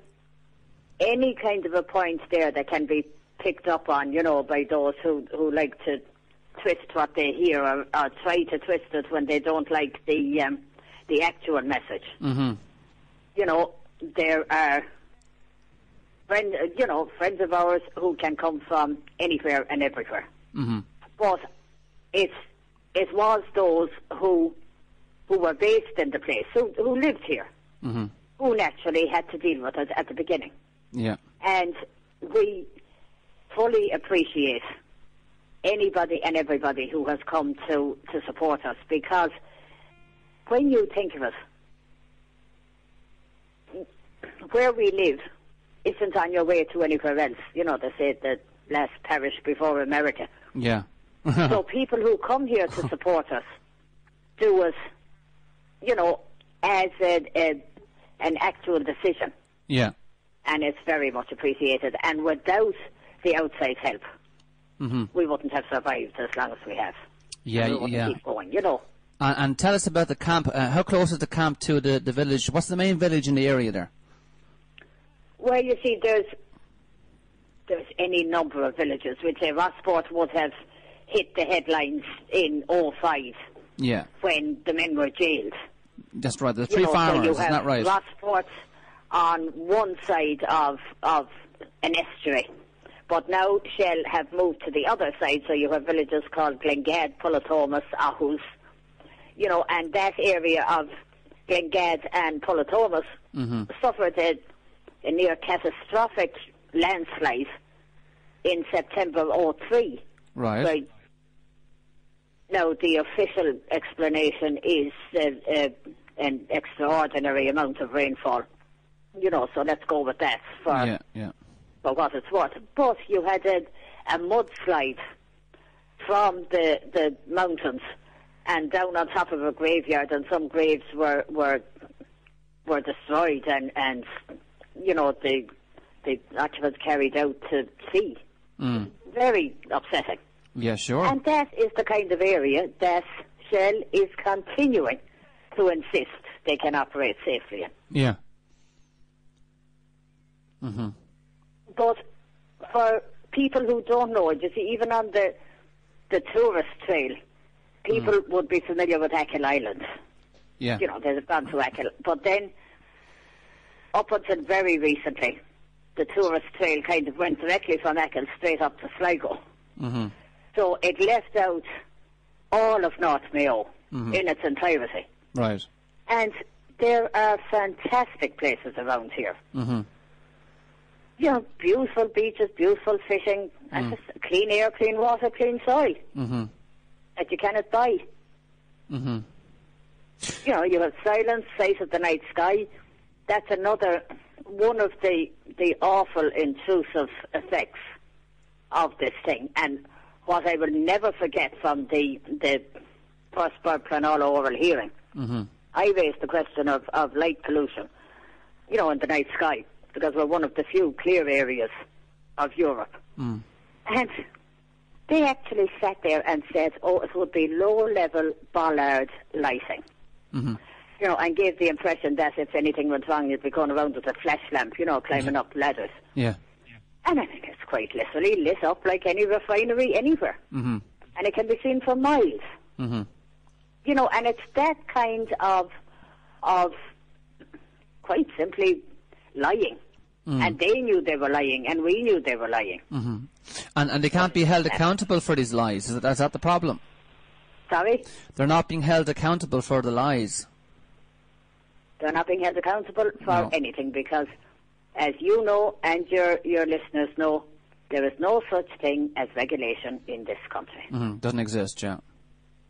any kind of a point there that can be picked up on, by those who like to twist what they hear or try to twist it when they don't like the actual message. There are friends of ours who can come from anywhere and everywhere. But it was those who were based in the place, who lived here, who naturally had to deal with it at the beginning. Yeah. And we fully appreciate anybody and everybody who has come to support us, because when you think of it, where we live isn't on your way to anywhere else. They say the last parish before America. Yeah. So people who come here to support us do it, as an actual decision. Yeah. And it's very much appreciated. And without the outside help, we wouldn't have survived as long as we have. Yeah, we wouldn't keep going, And tell us about the camp. How close is the camp to the village? What's the main village in the area there? Well, you see, there's any number of villages. We'd say Rossport would have hit the headlines in 2005. Yeah. When the men were jailed. That's right. The 3 farmers, isn't that right? Rossport on one side of an estuary. But now Shell have moved to the other side, so you have villages called Glengad, Pullatomas, Ahus, and that area of Glengad and Pullatomas suffered a near catastrophic landslide in September 2003. Right. Now, the official explanation is an extraordinary amount of rainfall. So let's go with that for what it's worth. But you had a mudslide from the mountains and down on top of a graveyard, and some graves were destroyed, and the occupants carried out to sea. Very upsetting. Yeah, sure. And that is the kind of area that Shell is continuing to insist they can operate safely in. Yeah. But for people who don't know it, you see, even on the tourist trail, people would be familiar with Awaken Island. Yeah. You know, they've gone to Awaken. But then, up until very recently, the tourist trail kind of went directly from Awaken straight up to Sligo. Mm-hmm. So it left out all of North Mayo in its entirety. Right. And there are fantastic places around here. Mm-hmm. You know, beautiful beaches, beautiful fishing, and just clean air, clean water, clean soil that you cannot buy. Mm-hmm. You know, you have silence, sight of the night sky. That's another one of the awful intrusive effects of this thing. And what I will never forget from the first Bird Planala oral hearing, I raised the question of light pollution, you know, in the night sky, because we're one of the few clear areas of Europe. And they actually sat there and said, oh, it would be low-level bollard lighting. You know, and gave the impression that if anything went wrong, you'd be going around with a flash lamp, you know, climbing up ladders. Yeah. And I think it's quite literally lit up like any refinery anywhere. And it can be seen for miles. You know, and it's that kind of quite simply lying. And they knew they were lying, and we knew they were lying. And they can't be held accountable for these lies. Is that the problem? Sorry? They're not being held accountable for the lies. They're not being held accountable for anything, because, as you know and your listeners know, there is no such thing as regulation in this country. Doesn't exist, yeah.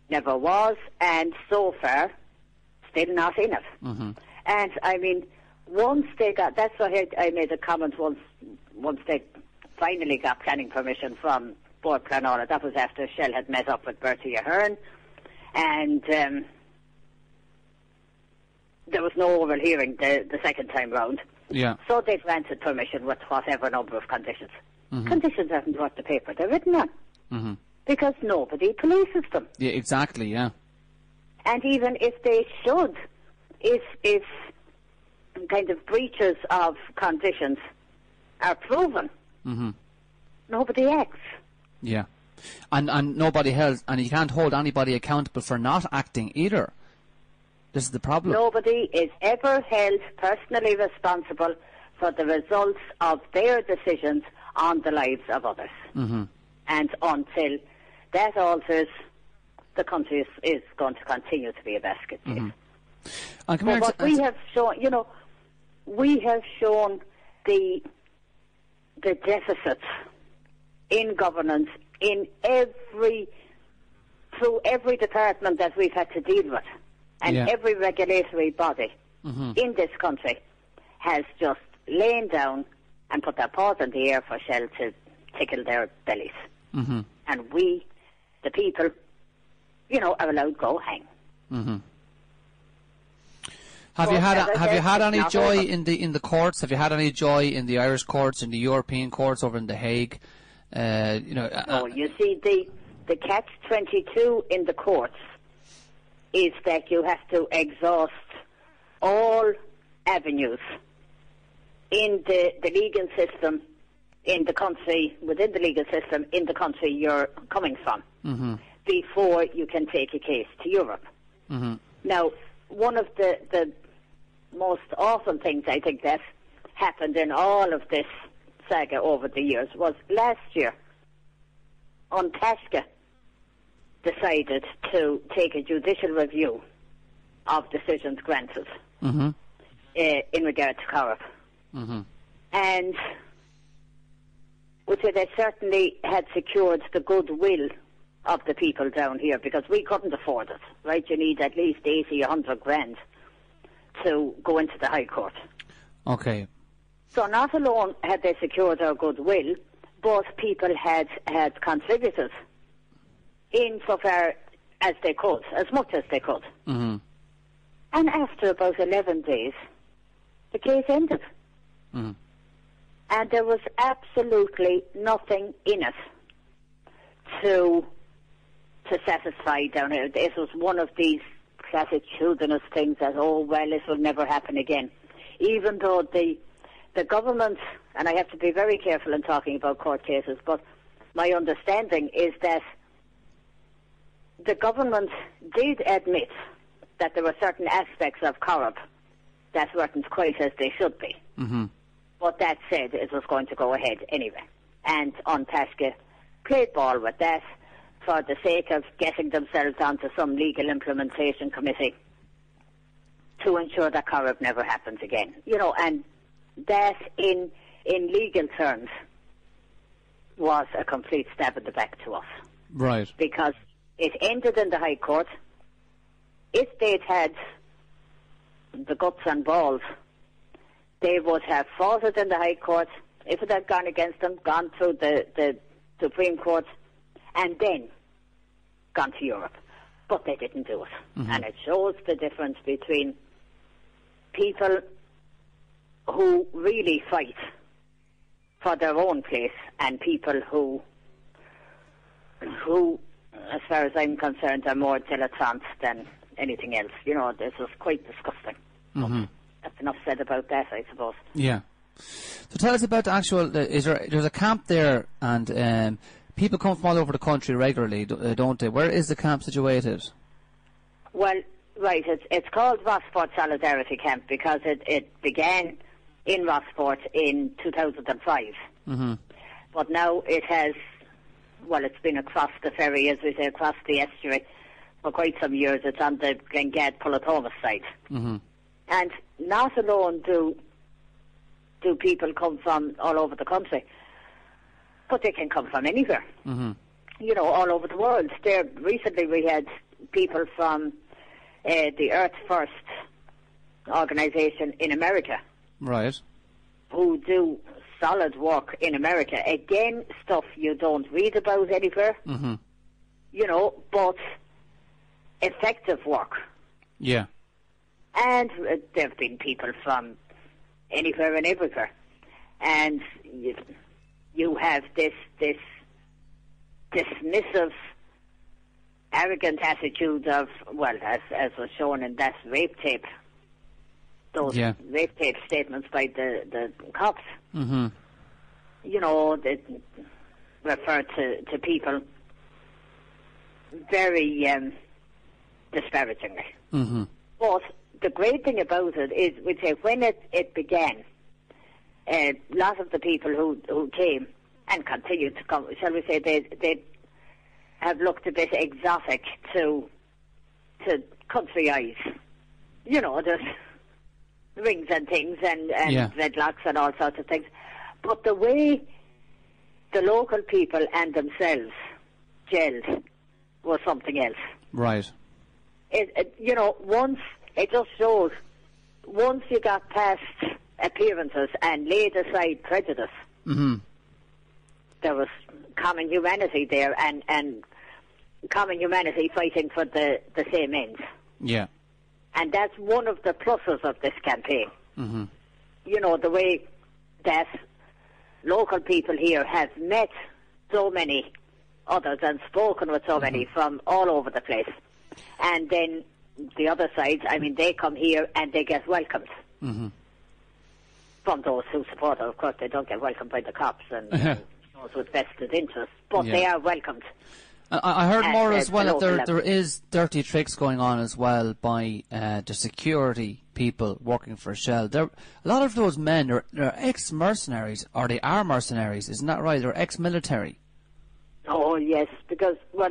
Never was, and so far, still not in it. And, I mean, once they got... That's why I made a comment once they finally got planning permission from Board Planala. That was after Shell had met up with Bertie Ahern, and there was no oral hearing the second time round. Yeah. So they granted permission with whatever number of conditions. Conditions haven't worth the paper they're written on. Because nobody polices them. Yeah, exactly, yeah. And even if they should, if kind of breaches of conditions are proven, nobody acts. Yeah. And nobody held, and you can't hold anybody accountable for not acting either. This is the problem. Nobody is ever held personally responsible for the results of their decisions on the lives of others. And until that alters, the country is going to continue to be a basket case. But what we have shown, you know, we have shown the deficits in governance in through every department that we've had to deal with, and every regulatory body in this country has just lain down and put their paws in the air for Shell to tickle their bellies. And we, the people, you know, are allowed go hang. Have you had any joy in the courts? Have you had any joy in the Irish courts, in the European courts, over in The Hague? You know. No, you see, the catch-22 in the courts is that you have to exhaust all avenues in the legal system in the country, within the legal system in the country you're coming from, before you can take a case to Europe. Now, one of the most awful things I think that happened in all of this saga over the years was last year, Tasca decided to take a judicial review of decisions granted in regard to Corrib. And which they certainly had secured the goodwill of the people down here, because we couldn't afford it, right? You need at least 80, 100 grand to go into the High Court. Okay. So not alone had they secured our goodwill, but people had contributed insofar as they could, as much as they could. And after about 11 days, the case ended. And there was absolutely nothing in it to satisfy down here. This was one of these platitudinous things that, oh, well, this will never happen again. Even though the the government, and I have to be very careful in talking about court cases, but my understanding is that the government did admit that there were certain aspects of Corrib that weren't quite as they should be. Mm-hmm. But that said, it was going to go ahead anyway. And An Taisce played ball with that for the sake of getting themselves onto some legal implementation committee to ensure that Corrib never happens again. You know, and that in legal terms was a complete stab in the back to us. Right. Because it ended in the High Court. If they'd had the guts and balls, they would have fought it in the High Court. If it had gone against them, gone through the Supreme Court, and then gone to Europe. But they didn't do it. Mm-hmm. And it shows the difference between people who really fight for their own place and people who, as far as I'm concerned, are more dilettantes than anything else. You know, this is quite disgusting. Mm-hmm. That's enough said about that, I suppose. Yeah. So tell us about the actual, there's a camp there, and people come from all over the country regularly, don't they? Where is the camp situated? Well, right, it's called Rossport Solidarity Camp because it began in Rossport in 2005. Mm-hmm. But now it has, well, it's been across the ferry, as we say, across the estuary for quite some years. It's on the Glengad-Pullatomas side. Mm-hmm. And not alone do people come from all over the country, but they can come from anywhere. Mm-hmm. You know, all over the world. There, recently we had people from the Earth First organisation in America. Right. Who do solid work in America. Again, stuff you don't read about anywhere. Mm-hmm. You know, but effective work. Yeah. And there have been people from anywhere and everywhere. And you have this dismissive, arrogant attitude of, well, as was shown in that rape tape, those rape tape statements by the cops. Mm-hmm. You know, they refer to people very disparagingly. Mm-hmm. But the great thing about it is, we'd say, when it began, a lot of the people who came and continued to come, shall we say, they have looked a bit exotic to country eyes. You know, there's rings and things and dreadlocks and all sorts of things. But the way the local people and themselves gelled was something else. Right. You know, once it just shows, once you got past appearances and laid aside prejudice, mm-hmm. there was common humanity there, and common humanity fighting for the same ends. Yeah. And that's one of the pluses of this campaign. Mm-hmm. You know, the way that local people here have met so many others and spoken with so many from all over the place. And then the other side, I mean, they come here and they get welcomed. Mm-hmm. From those who support her. Of course, they don't get welcomed by the cops and those with vested interests, but they are welcomed. I heard more as well that there is dirty tricks going on as well by the security people working for Shell. A lot of those men are ex-mercenaries, or they are mercenaries, isn't that right? They're ex-military. Oh, yes, because, well,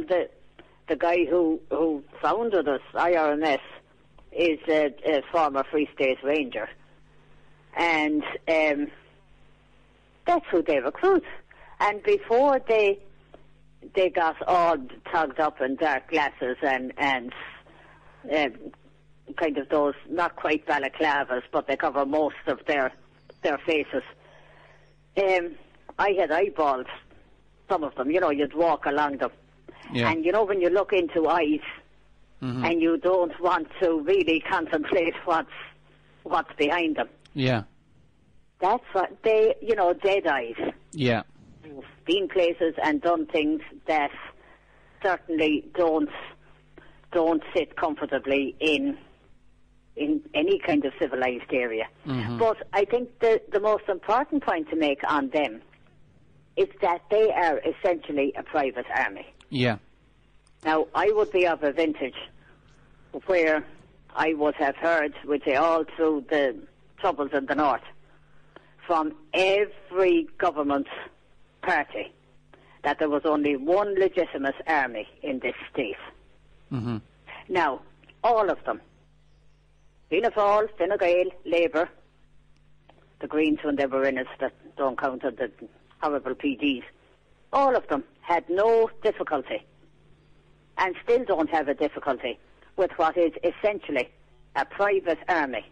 the guy who founded us, IRMS, is a former Free State Ranger. And that's who they recruit. And before they got all togged up in dark glasses and kind of those, not quite balaclavas, but they cover most of their faces. I had eyeballs, some of them, you know, you'd walk along them. Yeah. And you know, when you look into eyes, mm-hmm. and you don't want to really contemplate what's behind them. Yeah. That's what they, you know, dead eyes. Yeah. Been places and done things that certainly don't sit comfortably in in any kind of civilised area. Mm-hmm. But I think the most important point to make on them is that they are essentially a private army. Yeah. Now, I would be of a vintage where I would have heard, would say, all through the troubles in the north, from every government party, that there was only one legitimate army in this state. Mm-hmm. Now, all of them, Fianna Fáil, Fine Gael, Labour, the Greens when they were in it, that don't count the horrible PDs, all of them had no difficulty, and still don't have a difficulty, with what is essentially a private army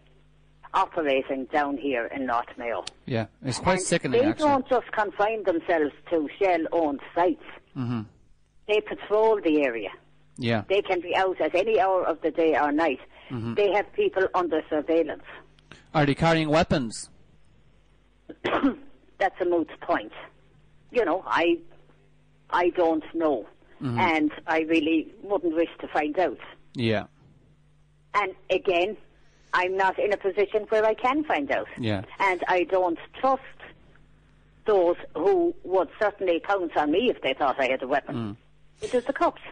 operating down here in North Mayo. Yeah, it's quite and sickening, they actually. don't just confine themselves to Shell-owned sites. Mm-hmm. They patrol the area. Yeah. They can be out at any hour of the day or night. Mm-hmm. They have people under surveillance. Are they carrying weapons? That's a moot point. You know, I don't know. Mm-hmm. And I really wouldn't wish to find out. Yeah. And again, I'm not in a position where I can find out. Yeah. And I don't trust those who would certainly pounce on me if they thought I had a weapon. It is the cops.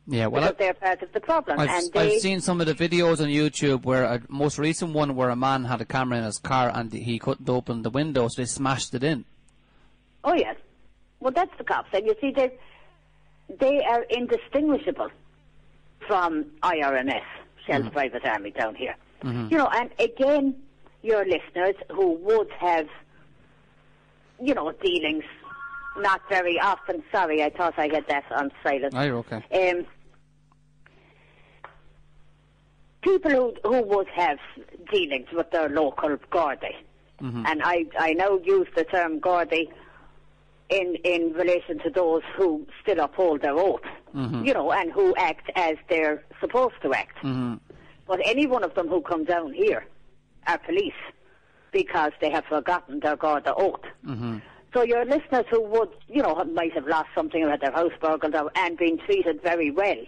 Yeah, well, because they're part of the problem. I've seen some of the videos on YouTube where a most recent one where a man had a camera in his car and he couldn't open the window, so they smashed it in. Oh yes, well that's the cops, and you see they are indistinguishable from IRMS, Shell's private army down here. Mm-hmm. You know, and again, your listeners who would have, you know, dealings not very often. Sorry, I thought I had that on silent. Oh, you're okay. People who would have dealings with their local Gardaí, and I now use the term Gardaí in relation to those who still uphold their oath, you know, and who act as they're supposed to act. But any one of them who come down here are police because they have forgotten their Garda oath. So your listeners who would, you know, might have lost something or had their house burgled out and been treated very well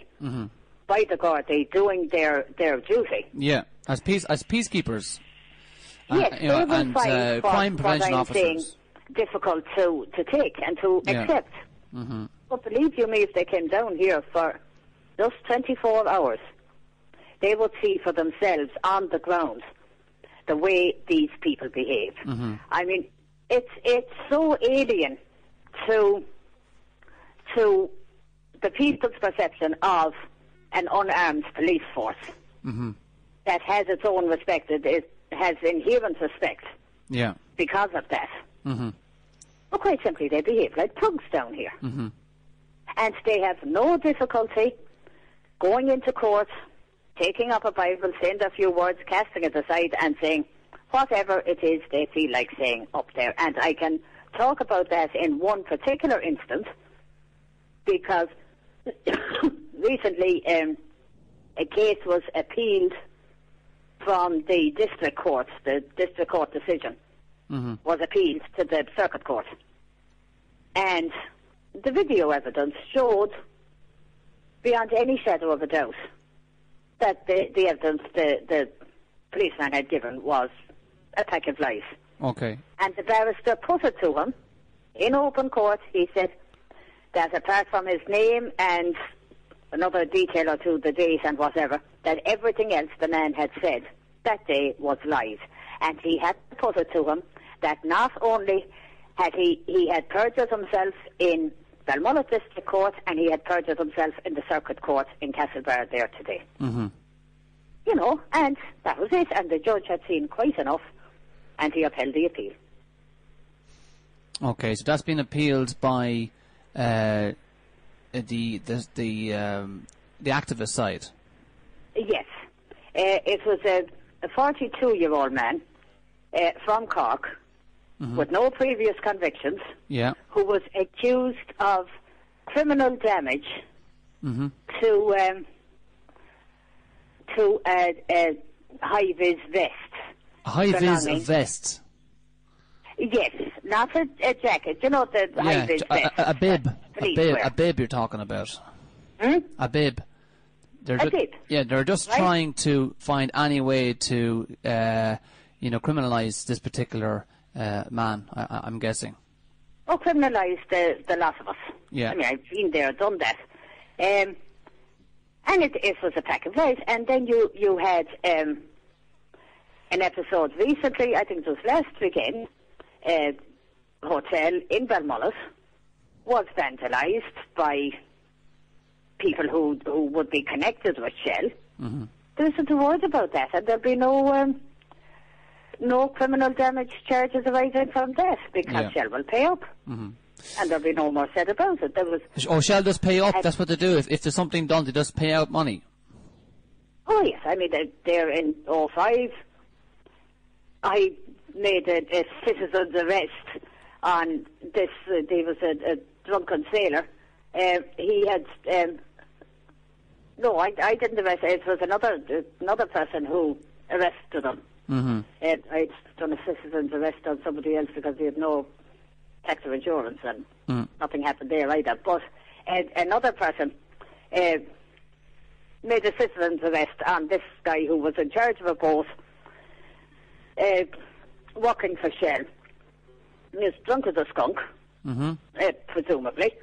by the Gardaí doing their duty. Yeah, as peacekeepers. Yes, you know, they will and find crime prevention what I'm saying officers. Difficult to take and to accept. But believe you me, if they came down here for just 24 hours, they would see for themselves on the ground the way these people behave. I mean, it's so alien to the people's perception of an unarmed police force that has its own respect. It has inherent respect because of that. But quite simply, they behave like thugs down here. And they have no difficulty going into court, taking up a Bible, saying a few words, casting it aside and saying whatever it is they feel like saying up there. And I can talk about that in one particular instance because recently a case was appealed from the district court. The district court decision was appealed to the circuit court. And the video evidence showed beyond any shadow of a doubt that the evidence the policeman had given was a pack of lies. Okay. And the barrister put it to him in open court. He said that apart from his name and another detail or two, the date and whatever, that everything else the man had said that day was lies. And he had to put it to him that not only had he had perjured himself in Balmullet District Court and he had perjured himself in the Circuit Court in Castlebar there today. You know, and that was it. And the judge had seen quite enough and he upheld the appeal. Okay, so that's been appealed by the activist side. Yes. It was a 42-year-old man from Cork with no previous convictions who was accused of criminal damage to a high-vis vest. A high-vis vest? Yes, not a jacket. You know the high-vis vest. A bib. A bib you're talking about. A bib. they're just trying to find any way to, criminalise this particular man, I'm guessing. Oh, criminalise the lot of us. Yeah. I mean, I've been there, done that. And it was a pack of lies. And then you had an episode recently, I think it was last weekend, a hotel in Belmullet was vandalised by people who would be connected with Shell. Mm-hmm. There isn't a word about that, and there'll be no criminal damage charges arising from that, because Shell will pay up. Mm-hmm. And there'll be no more said about it. Shell does pay up, that's what they do. If there's something done, they just pay out money. Oh, yes. I mean, they're in 05. I made a citizen's arrest on this. There was a drunken sailor. He had... no, I didn't arrest him. It was another person who arrested him. Mm-hmm. I'd done a citizen's arrest on somebody else because he had no tax or insurance, and nothing happened there either. But another person made a citizen's arrest on this guy who was in charge of a boat, working for Shell. He was drunk as a skunk, presumably,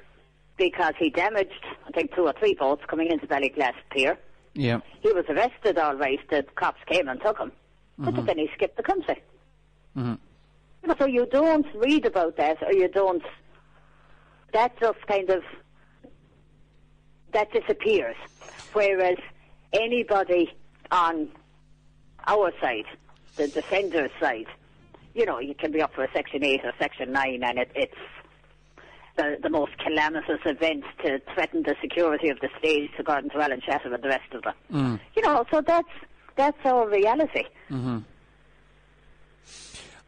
because he damaged, I think, 2 or 3 boats coming into Ballyglass Pier. Yeah. He was arrested, all right. The cops came and took him. But then he skipped the country. Mm-hmm. So you don't read about that, or you don't... That just kind of... That disappears. Whereas anybody on our side, the defender's side, you can be up for a Section 8 or Section 9, and it's the most calamitous event to threaten the security of the state, according to Alan Chatham and the rest of them. So that's our reality. Mm-hmm.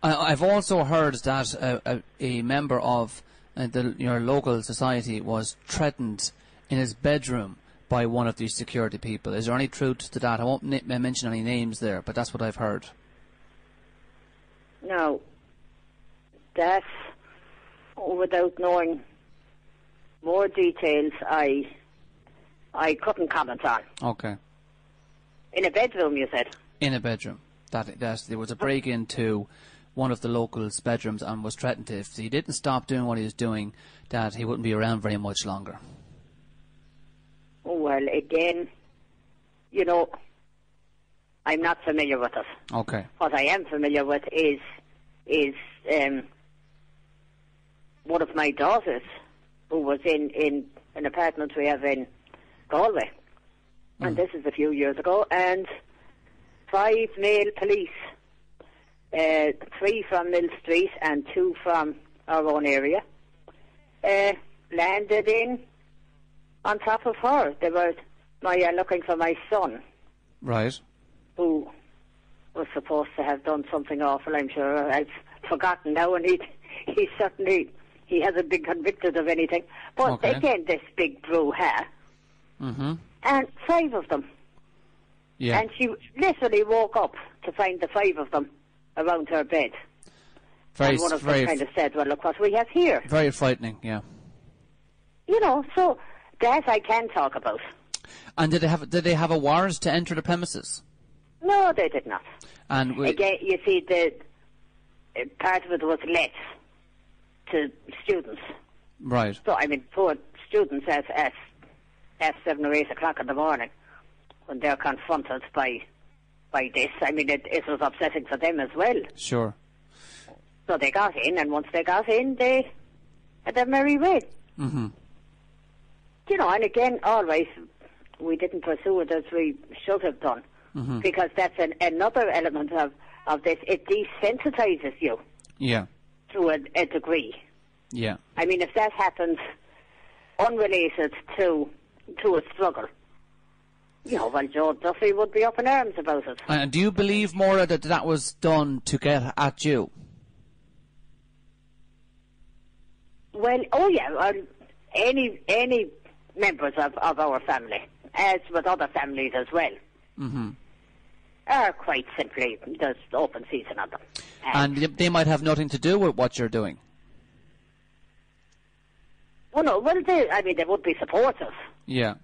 I've also heard that a member of your local society was threatened in his bedroom by one of these security people. Is there any truth to that? I won't mention any names there, but that's what I've heard. No, that, without knowing more details, I couldn't comment on. Okay. In a bedroom, you said? In a bedroom. That there was a break into one of the locals' bedrooms and was threatened if he didn't stop doing what he was doing, that he wouldn't be around very much longer. Well, again, I'm not familiar with it. Okay. What I am familiar with is one of my daughters, who was in an apartment we have in Galway, and this is a few years ago, and 5 male police, 3 from Mill Street and 2 from our own area, landed in on top of her. They were looking for my son. Right. Who was supposed to have done something awful, I'm sure. I've forgotten now, and he hasn't been convicted of anything. But again, this big brouhaha. Mm-hmm. And 5 of them. Yeah. And she literally woke up to find the 5 of them around her bed. And one of them kind of said, well, look what we have here. Very frightening, yeah. So that I can talk about. And did they have a warrant to enter the premises? No, they did not. And again, you see, the part of it was let to students. Right. So, I mean, poor students at 7 or 8 o'clock in the morning, when they're confronted by this, I mean, it was upsetting for them as well. Sure. So they got in, and once they got in, they had their merry way. Mm-hmm. And again, always, we didn't pursue it as we should have done, because that's another element of this. It desensitizes you. Yeah. To a degree. Yeah. I mean, if that happens unrelated to a struggle, well, Joe Duffy would be up in arms about it. And do you believe, Maura, that was done to get at you? Well, any members of our family, as with other families as well, are quite simply just open season on them. And they might have nothing to do with what you're doing. Well, no, they would be supportive. Yeah.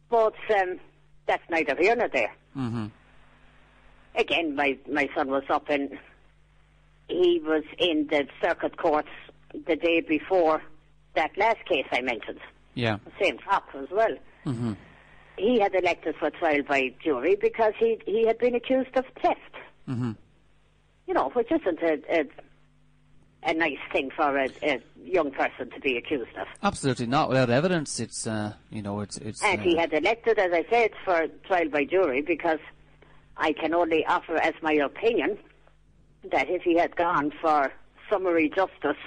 But that's neither here nor there. Mm-hmm. Again, my son was he was in the circuit courts the day before that last case I mentioned. Yeah. The same chap as well. Mm-hmm. He had elected for trial by jury because he had been accused of theft. Mm-hmm. You know, which isn't a nice thing for a young person to be accused of. Absolutely not. Without evidence, it's you know, it's. And he had elected, as I said, for trial by jury because I can only offer as my opinion that if he had gone for summary justice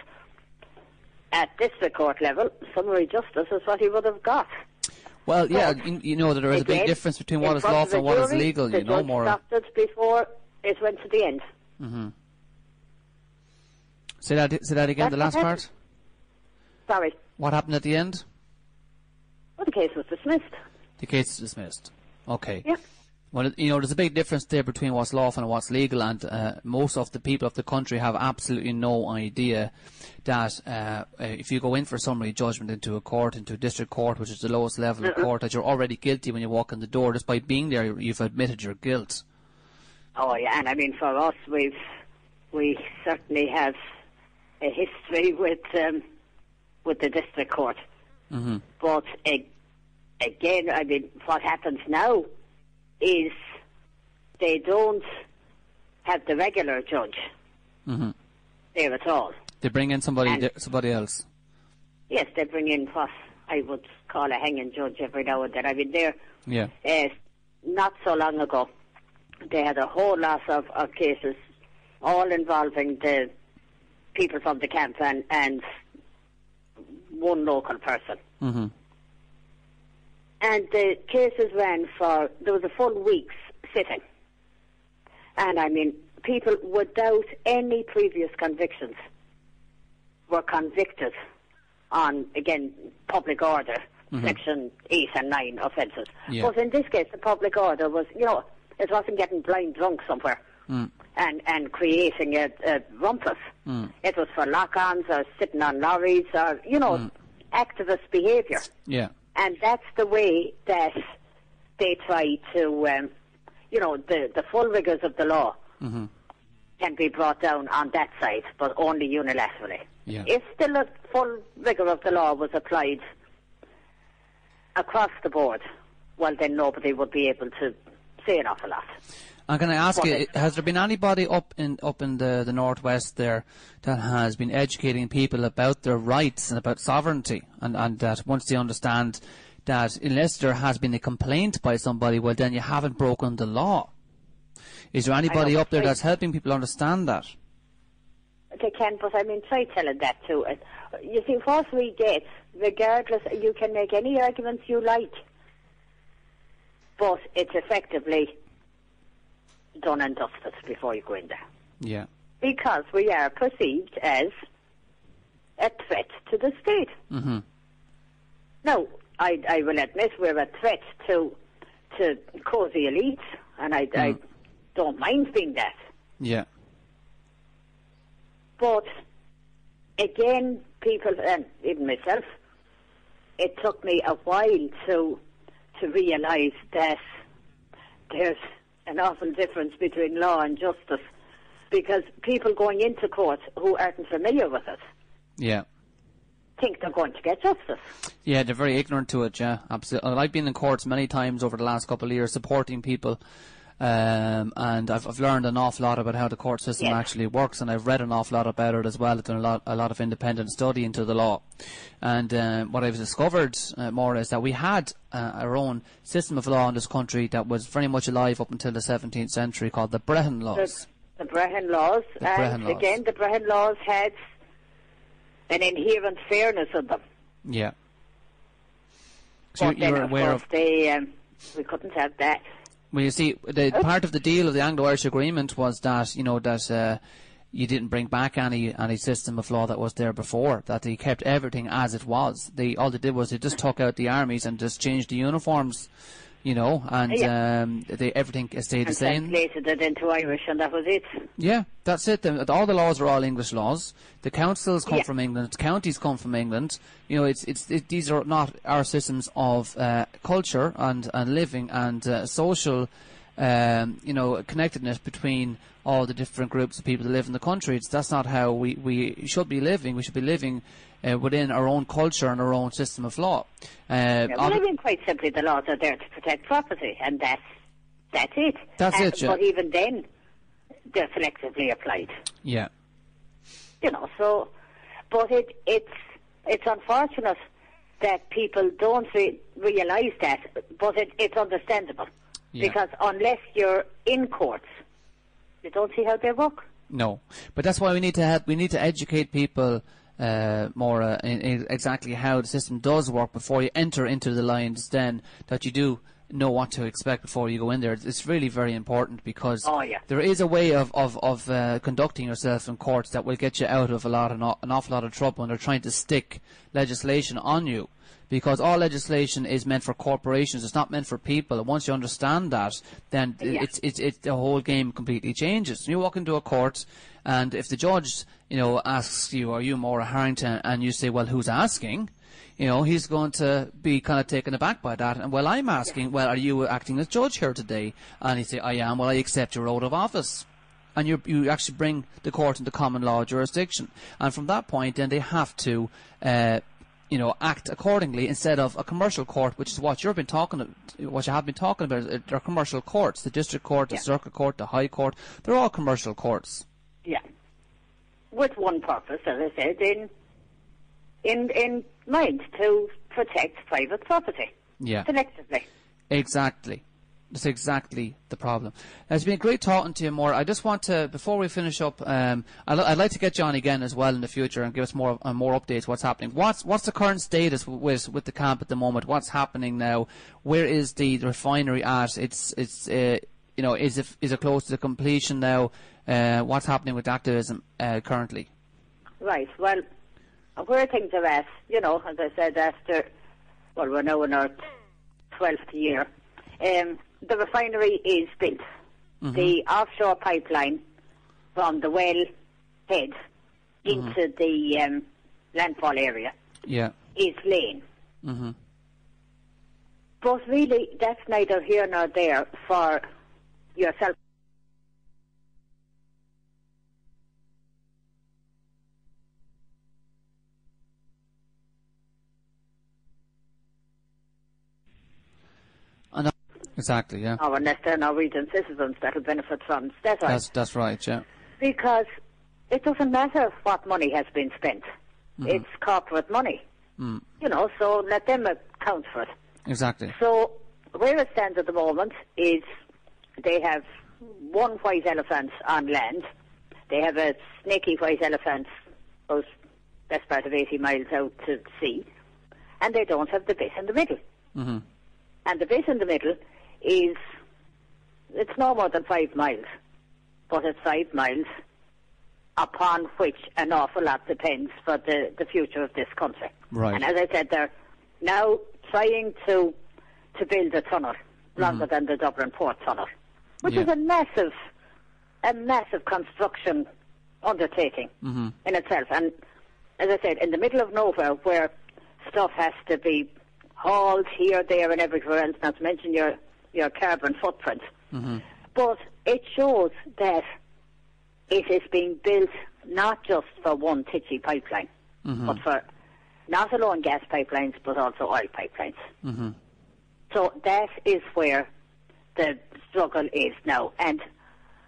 at district court level, summary justice is what he would have got. Well, yeah, you know that there is a big difference between what is lawful and what is legal. You know, Maura. The judge stopped it before it went to the end. Mm-hmm. Say that again. The last part. Sorry. What happened at the end? Well, the case was dismissed. The case is dismissed. Okay. Yeah. Well, you know, there's a big difference there between what's lawful and what's legal, and most of the people of the country have absolutely no idea that if you go in for summary judgment into a court, into a district court, which is the lowest level of court, that you're already guilty when you walk in the door. Just by being there, you've admitted your guilt. Oh, yeah, and I mean, for us, we certainly have a history with the district court. Mm-hmm. But again, I mean, what happens now is they don't have the regular judge there at all. They bring in somebody else. Yes, they bring in what I would call a hanging judge every now and then. I mean, there, not so long ago, they had a whole lot of cases, all involving the people from the camp and one local person. Mm-hmm. And the cases ran there was a full week's sitting. And I mean, people without any previous convictions were convicted on, again, public order, Section 8 and 9 offences. Yeah. But in this case, the public order was, you know, it wasn't getting blind drunk somewhere and creating a rumpus. It was for lock-ons or sitting on lorries or, you know, activist behaviour. Yeah. And that's the way that they try to, you know, the full rigours of the law can be brought down on that side, but only unilaterally. Yeah. If the full rigour of the law was applied across the board, well, then nobody would be able to say an awful lot. And can I ask you, has there been anybody up in the northwest there that has been educating people about their rights and about sovereignty, and that once they understand that unless there has been a complaint by somebody, well, then you haven't broken the law? Is there anybody up there that's helping people understand that? They can, but I mean, try telling that to it. You see, what we get, regardless, you can make any arguments you like, but it's effectively done and dusted before you go in there. Yeah. Because we are perceived as a threat to the state. Mm-hmm. Now, I will admit we're a threat to cosy elites, and I don't mind being that. Yeah. But again, people, and even myself, it took me a while to realise that there's an awful difference between law and justice, because people going into court who aren't familiar with it think they're going to get justice. Yeah, they're very ignorant to it, yeah, absolutely. I've been in courts many times over the last couple of years supporting people, and I've learned an awful lot about how the court system actually works, and I've read an awful lot about it as well. I've done a lot of independent study into the law. And what I've discovered, Maura, is that we had our own system of law in this country that was very much alive up until the 17th century, called the Brehon Laws. The Brehon Laws. Again, the Brehon Laws had an inherent fairness in them. Yeah. So but then, of course, we couldn't have that. Well, you see, part of the deal of the Anglo-Irish Agreement was that, you know, that you didn't bring back any system of law that was there before, that they kept everything as it was. All they did was they just took out the armies and just changed the uniforms, you know, and everything stayed the same. Translated it into Irish, and that was it. Yeah, that's it. All the laws are all English laws. The councils come from England. Counties come from England. You know, these are not our systems of culture and living and social, you know, connectedness between all the different groups of people that live in the country. That's not how we should be living. We should be living within our own culture and our own system of law. Well, I mean, quite simply, the laws are there to protect property, and that's it. That's it, yeah. But even then, they're selectively applied. Yeah. You know, so, but it's unfortunate that people don't realise that, but it's understandable. Yeah. Because unless you're in courts, you don't see how they work. No, but that's why we need to educate people more in exactly how the system does work before you enter into the lines. Then that you do know what to expect before you go in there. It's really very important, because there is a way of conducting yourself in courts that will get you out of an awful lot of trouble when they're trying to stick legislation on you. Because all legislation is meant for corporations, it's not meant for people. And once you understand that, then it's the whole game completely changes. You walk into a court, and if the judge, you know, asks you, "Are you Maura Harrington?" and you say, "Well, who's asking?" You know, he's going to be kind of taken aback by that. And, "Well, I'm asking, well, are you acting as judge here today?" And he say, "I am." "Well, I accept your oath of office." And you actually bring the court into common law jurisdiction. And from that point, then they have to you know, act accordingly, instead of a commercial court, which is what you have been talking about. They're commercial courts. The district court, the circuit court, the high court, they're all commercial courts. Yeah. With one purpose, as I said, in mind, to protect private property. Yeah. Selectively. Exactly. That's exactly the problem. It's been great talking to you, Maura. I just want to, before we finish up, I'd like to get you on again as well in the future and give us more updates. What's happening? What's the current status with the camp at the moment? What's happening now? Where is the refinery at? It's you know, is it close to completion now? What's happening with activism currently? Right. Well, where things are at, you know, as I said, we're now in our 12th year. The refinery is built. Mm-hmm. The offshore pipeline from the well head into the landfall area is laying. Mm-hmm. But really, that's neither here nor there for yourself. Exactly, yeah. Or unless they're Norwegian citizens that will benefit from that. That's right, yeah. Because it doesn't matter what money has been spent. Mm-hmm. It's corporate money. Mm. You know, so let them account for it. Exactly. So where it stands at the moment is they have one white elephant on land. They have a snaky white elephant about best part of 80 miles out to sea. And they don't have the bit in the middle. Mm-hmm. And the bit in the middle it's no more than 5 miles, but it's 5 miles upon which an awful lot depends for the future of this country. Right. And as I said, they're now trying to build a tunnel longer than the Dublin Port Tunnel, which is a massive construction undertaking in itself. And as I said, in the middle of nowhere, where stuff has to be hauled here, there, and everywhere else, not to mention your carbon footprint. Mm-hmm. But it shows that it is being built not just for one titchy pipeline, but for not alone gas pipelines, but also oil pipelines. Mm-hmm. So that is where the struggle is now. And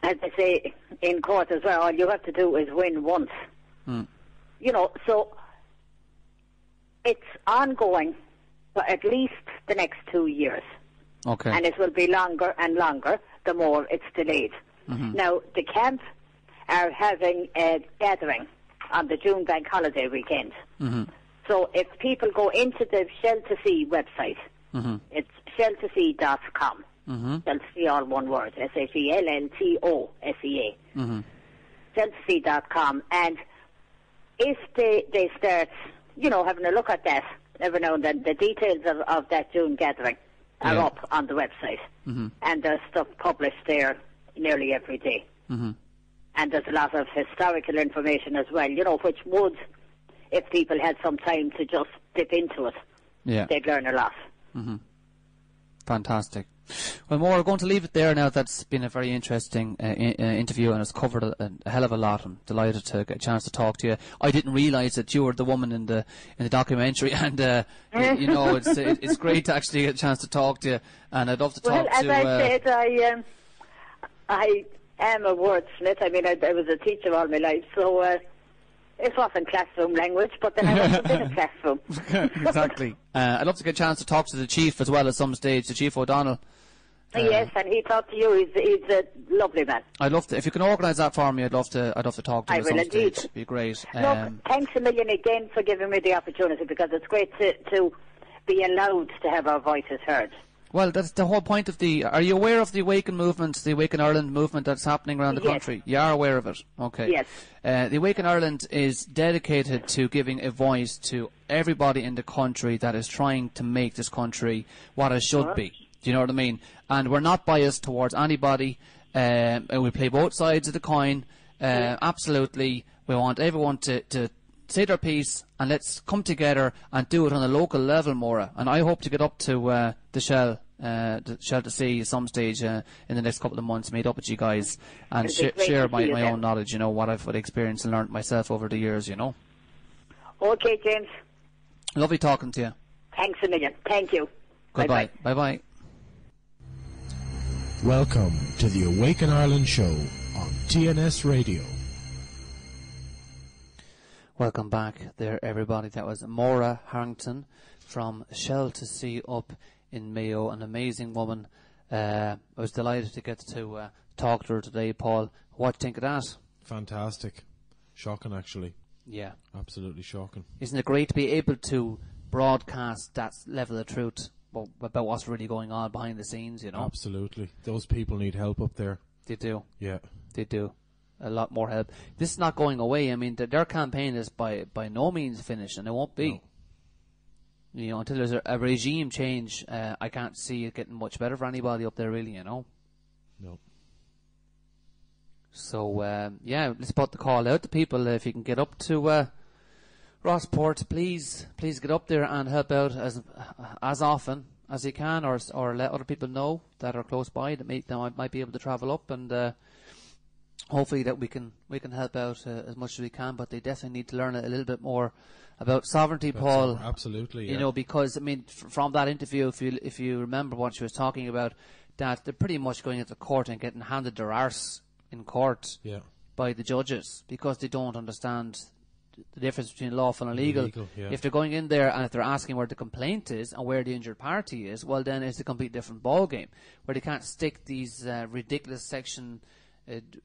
as I say in court as well, all you have to do is win once. Mm. You know, so it's ongoing for at least the next 2 years. Okay. And it will be longer and longer the more it's delayed. Mm-hmm. Now, the camp are having a gathering on the June bank holiday weekend. Mm-hmm. So if people go into the Shell to Sea website, it's shell2sea.com. Mm-hmm. Shell to Sea, all one word, SHELLTOSEA. Mm-hmm. Shell2sea.com. And if they start, you know, having a look at that every now and then, the details of that June gathering, are up on the website. Mm-hmm. And there's stuff published there nearly every day. Mm-hmm. And there's a lot of historical information as well, which would, if people had some time to just dip into it, they'd learn a lot. Mm-hmm. Fantastic. Well, Maura, we're going to leave it there now. That's been a very interesting interview, and it's covered a hell of a lot. I'm delighted to get a chance to talk to you. I didn't realise that you were the woman in the documentary, and it's great to actually get a chance to talk to you. And I'd love to talk to. Well, as I said, I am a wordsmith. I mean, I was a teacher all my life, so it wasn't classroom language, but then I was a bit of classroom. Exactly. I'd love to get a chance to talk to the chief as well at some stage, the Chief O'Donnell. Yes, and he talked to you. He's a lovely man. I'd love to. If you can organise that for me, I'd love to talk to him at some stage. It'd be great. Look, thanks a million again for giving me the opportunity, because it's great to be allowed to have our voices heard. Well, that's the whole point of Are you aware of the Awaken movement, the Awaken Ireland movement that's happening around the country? You are aware of it? Okay. Yes. The Awaken Ireland is dedicated to giving a voice to everybody in the country that is trying to make this country what it should be. Do you know what I mean? And we're not biased towards anybody. And we play both sides of the coin. Absolutely. We want everyone to say their piece, and let's come together and do it on a local level, Maura. And I hope to get up to the Shell to see at some stage in the next couple of months, meet up with you guys and share my own knowledge, what I've experienced and learned myself over the years, Okay, James. Lovely talking to you. Thanks a million. Thank you. Goodbye. Bye-bye. Welcome to the Awaken Ireland Show on TNS Radio. Welcome back there, everybody. That was Maura Harrington from Shell to See up in Mayo, an amazing woman. I was delighted to get to talk to her today, Paul. What do you think of that? Fantastic. Shocking, actually. Yeah. Absolutely shocking. Isn't it great to be able to broadcast that level of truth about what's really going on behind the scenes, Absolutely. Those people need help up there. They do. Yeah. They do. A lot more help. This is not going away. I mean, their campaign is by no means finished, and it won't be. No. Until there's a regime change, I can't see it getting much better for anybody up there, really, No. So, let's put the call out to people. If you can get up to Rossport, please get up there and help out as often as you can, or let other people know that are close by that might be able to travel up, and hopefully that we can help out as much as we can. But they definitely need to learn a little bit more about sovereignty, Paul. Absolutely, yeah. Because I mean, from that interview, if you remember what she was talking about, that they're pretty much going into court and getting handed their arse in court by the judges because they don't understand the difference between lawful and illegal. If they're going in there and if they're asking where the complaint is and where the injured party is, well, then it's a complete different ball game, where they can't stick these ridiculous Section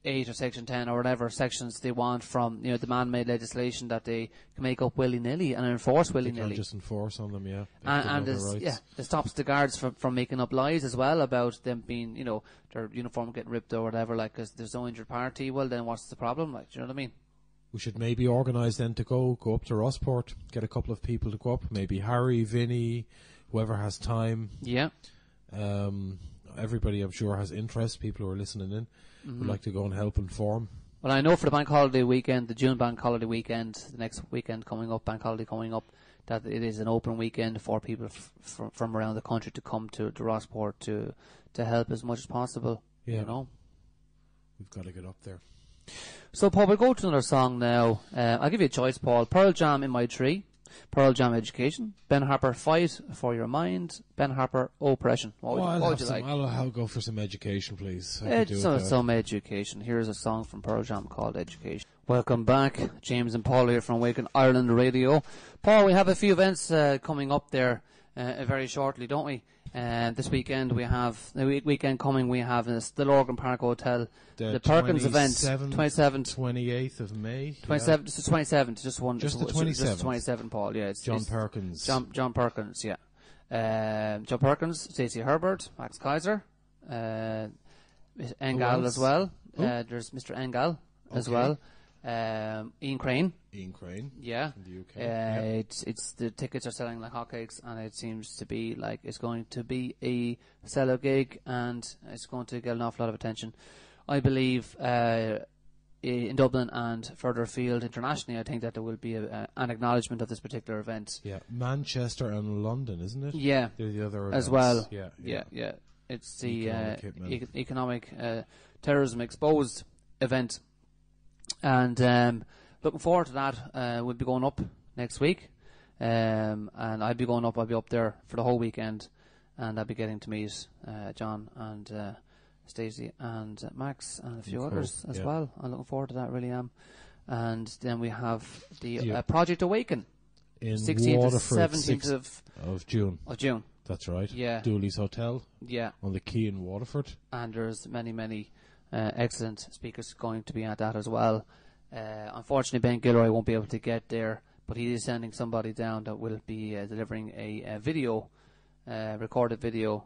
8 or Section 10 or whatever sections they want from the man-made legislation that they can make up willy-nilly and enforce willy-nilly. They can't just enforce on them, and it stops the guards from making up lies as well about them being, their uniform getting ripped or whatever, because there's no injured party. Well, then what's the problem? Do you know what I mean? We should maybe organise then to go up to Rossport, get a couple of people to go up, maybe Harry, Vinny, whoever has time. Yeah. Everybody, I'm sure, has interest. People who are listening in would like to go and help inform. Well, I know for the bank holiday weekend, the June bank holiday weekend, the next weekend coming up, bank holiday coming up, that it is an open weekend for people from around the country to come to Rossport to help as much as possible. Yeah. We've got to get up there. So, Paul, we'll go to another song now. I'll give you a choice, Paul. Pearl Jam, In My Tree. Pearl Jam, Education. Ben Harper, Fight for Your Mind. Ben Harper, Oppression. What would you like? I'll go for some education, please. Some education. Here's a song from Pearl Jam called Education. Welcome back. James and Paul here from Awaken Ireland Radio. Paul, we have a few events coming up there very shortly, don't we? This weekend we have, the weekend coming we have in the Lorgan Park Hotel, the Perkins event, 27th, 28th of May. 27th, just the 27th, just one. Just the 27th. Just the 27th, Paul, yeah. It's John Perkins. John Perkins, yeah. John Perkins, Stacey Herbert, Max Kaiser, Engel as well. There's Mr. Engel as well. Ian Crane. Ian Crane. Yeah. In the UK. It's the tickets are selling like hotcakes, and it seems to be like it's going to be a sellout gig, and it's going to get an awful lot of attention. I believe in Dublin and further afield internationally, I think that there will be an acknowledgement of this particular event. Yeah, Manchester and London, isn't it? Yeah, they're the other as events. well. Yeah. It's the economic terrorism exposed event, and looking forward to that. We'll be going up next week, and I'll be up there for the whole weekend, and I'll be getting to meet John and Stacey and Max and a few others as well. I'm looking forward to that, really am. And then we have the Project Awaken in 16th Waterford, to 17th of June. That's right. Yeah. Dooley's Hotel. Yeah. On the quay in Waterford. And there's many excellent speakers going to be at that as well. Unfortunately, Ben Gilroy won't be able to get there, but he is sending somebody down that will be delivering a video, recorded video.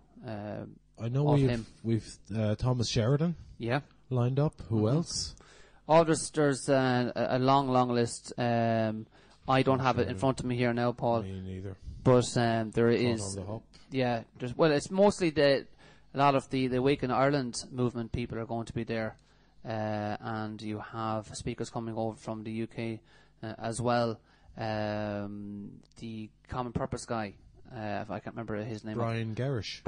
I know we've Thomas Sheridan. Yeah. Lined up. Who else? Oh, there's a long list. I don't have it in front of me here now, Paul. Me neither. But there is. Yeah. It's mostly a lot of the Awaken Ireland Movement people are going to be there, and you have speakers coming over from the UK as well. The Common Purpose guy. I can't remember his name. Brian Garish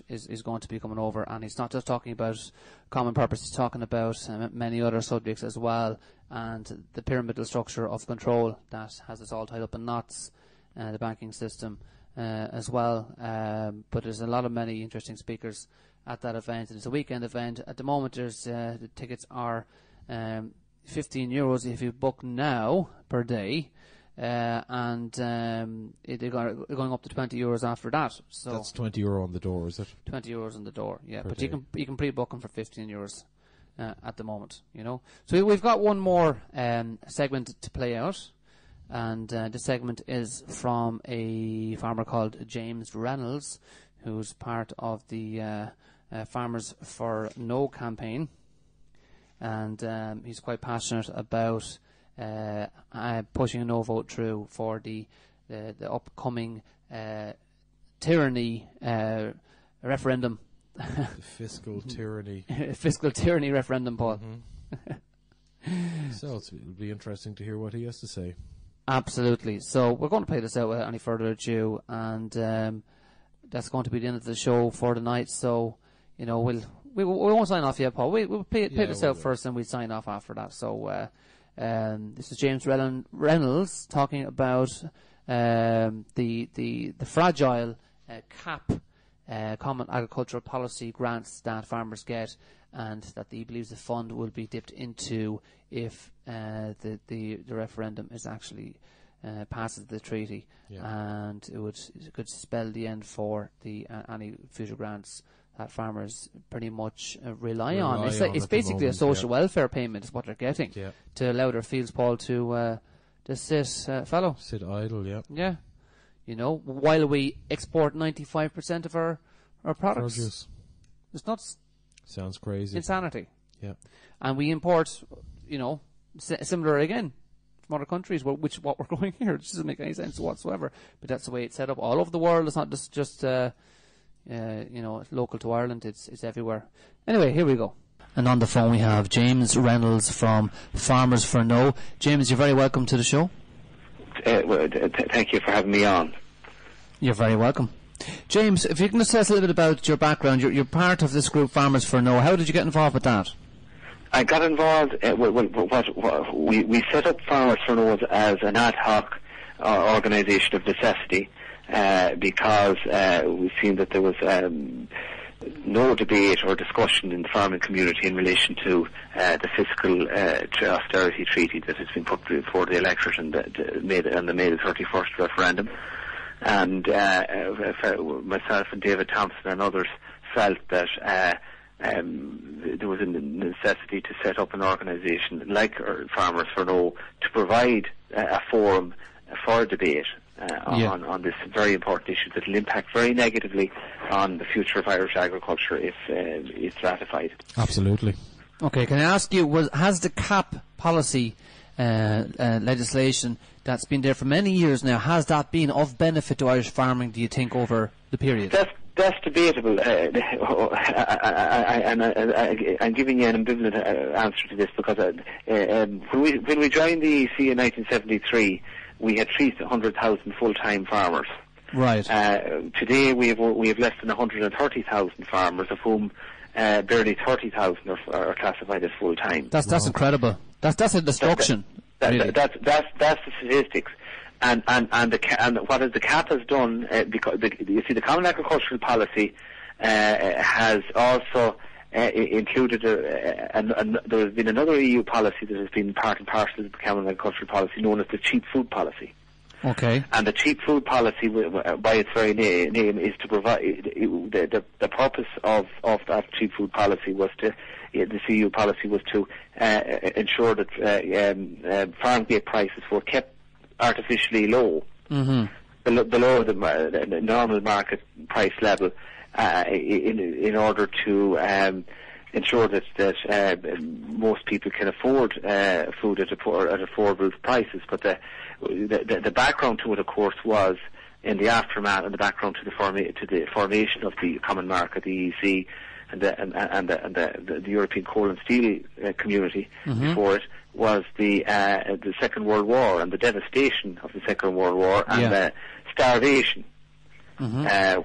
is going to be coming over, and he's not just talking about common purpose, he's talking about many other subjects as well, and the pyramidal structure of control that has us all tied up in knots, the banking system as well. But there's a lot of many interesting speakers at that event, and it's a weekend event. At the moment, there's the tickets are €15 if you book now per day. And they're going up to €20 after that. So that's €20 on the door, is it? €20 on the door, yeah. Per but day. you can pre-book them for €15 at the moment, you know. So we've got one more segment to play out, and the segment is from a farmer called James Reynolds, who's part of the Farmers for No campaign, and he's quite passionate about pushing a no vote through for the upcoming tyranny referendum. The fiscal tyranny. Fiscal tyranny referendum, Paul. Mm-hmm. So it'll be interesting to hear what he has to say. Absolutely. So we're going to play this out without any further ado, and that's going to be the end of the show for tonight. So we won't sign off yet, Paul. We'll play this out first, and we'll sign off after that. So. This is James Reynolds talking about the fragile cap common agricultural policy grants that farmers get, and that he believes the fund will be dipped into if the referendum is actually passes the treaty, and it could spell the end for any future grants that farmers pretty much rely on. It's basically a social welfare payment is what they're getting to allow their fields, Paul, to sit idle, yeah. While we export 95% of our products. Produce. It's nuts. Sounds crazy. Insanity. Yeah. And we import, similar again from other countries, which what we're growing here. It doesn't make any sense whatsoever. But that's the way it's set up all over the world. It's not just local to Ireland. It's everywhere. Anyway, here we go. And on the phone we have James Reynolds from Farmers for No. James, you're very welcome to the show. Thank you for having me on. You're very welcome. James, if you can just tell us a little bit about your background. You're part of this group, Farmers for No. How did you get involved with that? I got involved, we set up Farmers for No as an ad hoc organisation of necessity, because we've seen that there was no debate or discussion in the farming community in relation to the fiscal austerity treaty that has been put before the electorate on the May the 31st referendum. And myself and David Thompson and others felt that there was a necessity to set up an organisation like Farmers for No to provide a forum for debate on this very important issue that will impact very negatively on the future of Irish agriculture if it's ratified. Absolutely. Okay, can I ask you, has the cap policy legislation that's been there for many years now, has that been of benefit to Irish farming, do you think, over the period? That's debatable, and I'm giving you an ambivalent answer to this, because when we joined the EEC in 1973, we had 300,000 full-time farmers. Right. Today we have less than 130,000 farmers, of whom barely 30,000 are classified as full-time. That's incredible. That's a destruction. Really. That's the statistics. And what the cap has done, because you see, the Common Agricultural Policy has also included, and there has been another EU policy that has been part and parcel of the Common Agricultural Policy, known as the Cheap Food Policy. Okay. And the Cheap Food Policy, by its very name, is to provide the purpose of that Cheap Food Policy was to. The EU policy was to ensure that farm gate prices were kept artificially low, below the normal market price level, in order to ensure that most people can afford food at affordable prices. But the background to it, of course, was in the aftermath and the background to the formation of the common market, the EEC, and the European coal and steel community before it, was the Second World War and the devastation of the Second World War and the starvation,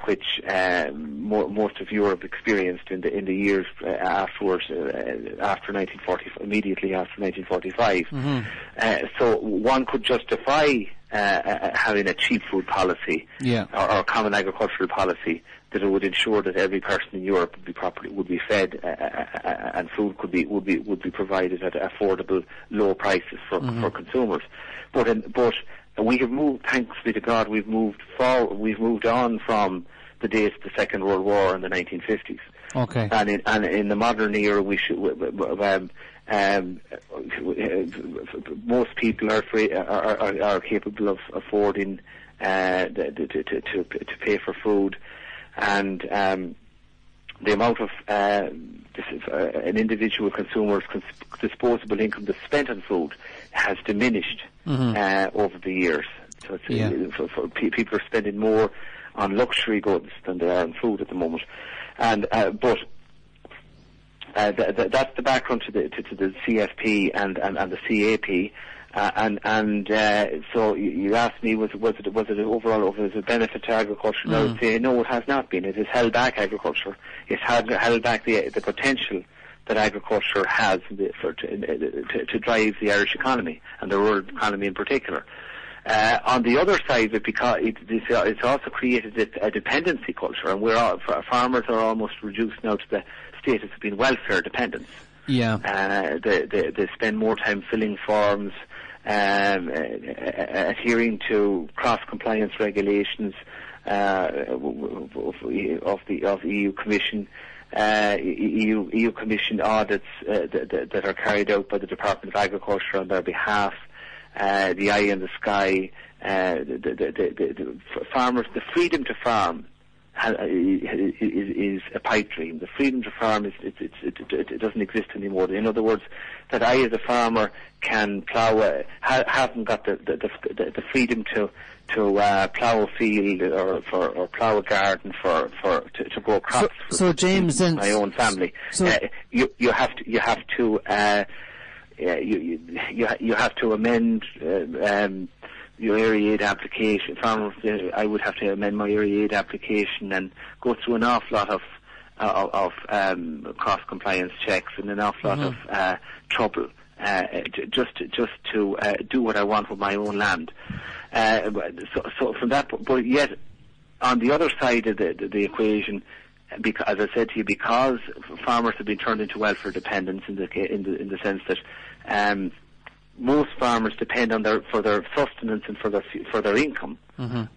which most of Europe experienced in the years afterwards, immediately after 1945. So one could justify having a cheap food policy or common agricultural policy that it would ensure that every person in Europe would be fed and food would be provided at affordable low prices for consumers. But we have moved, thanks be to God, we've moved on from the days of the Second World War in the 1950s. Okay. And in the modern era, we should. Most people are capable of affording to pay for food, and the amount of an individual consumer's disposable income that's spent on food has diminished over the years. So people are spending more on luxury goods than they are on food at the moment, and but that's the background to the CFP and the CAP. So you asked me, was it overall a benefit to agriculture? And I would say no, it has not been. It has held back agriculture. It's held back the potential that agriculture has to drive the Irish economy and the rural economy in particular. On the other side, it's also created a dependency culture, and farmers are almost reduced now to the status of being welfare dependents. They spend more time filling forms, adhering to cross-compliance regulations of the EU Commission, EU Commission audits that are carried out by the Department of Agriculture on their behalf, the eye in the sky, the farmers, the freedom to farm is a pipe dream. The freedom to farm it doesn't exist anymore. In other words, that I as a farmer can plough haven't got the freedom to plough a field or plough a garden to grow crops. So James, for my own family. So you have to amend your area aid application. Farmers, I would have to amend my area aid application and go through an awful lot of cross-compliance checks and an awful lot of trouble just to do what I want with my own land. So from that, but yet on the other side of the equation, because, as I said to you, because farmers have been turned into welfare dependents in the sense that most farmers depend on for their sustenance and for their income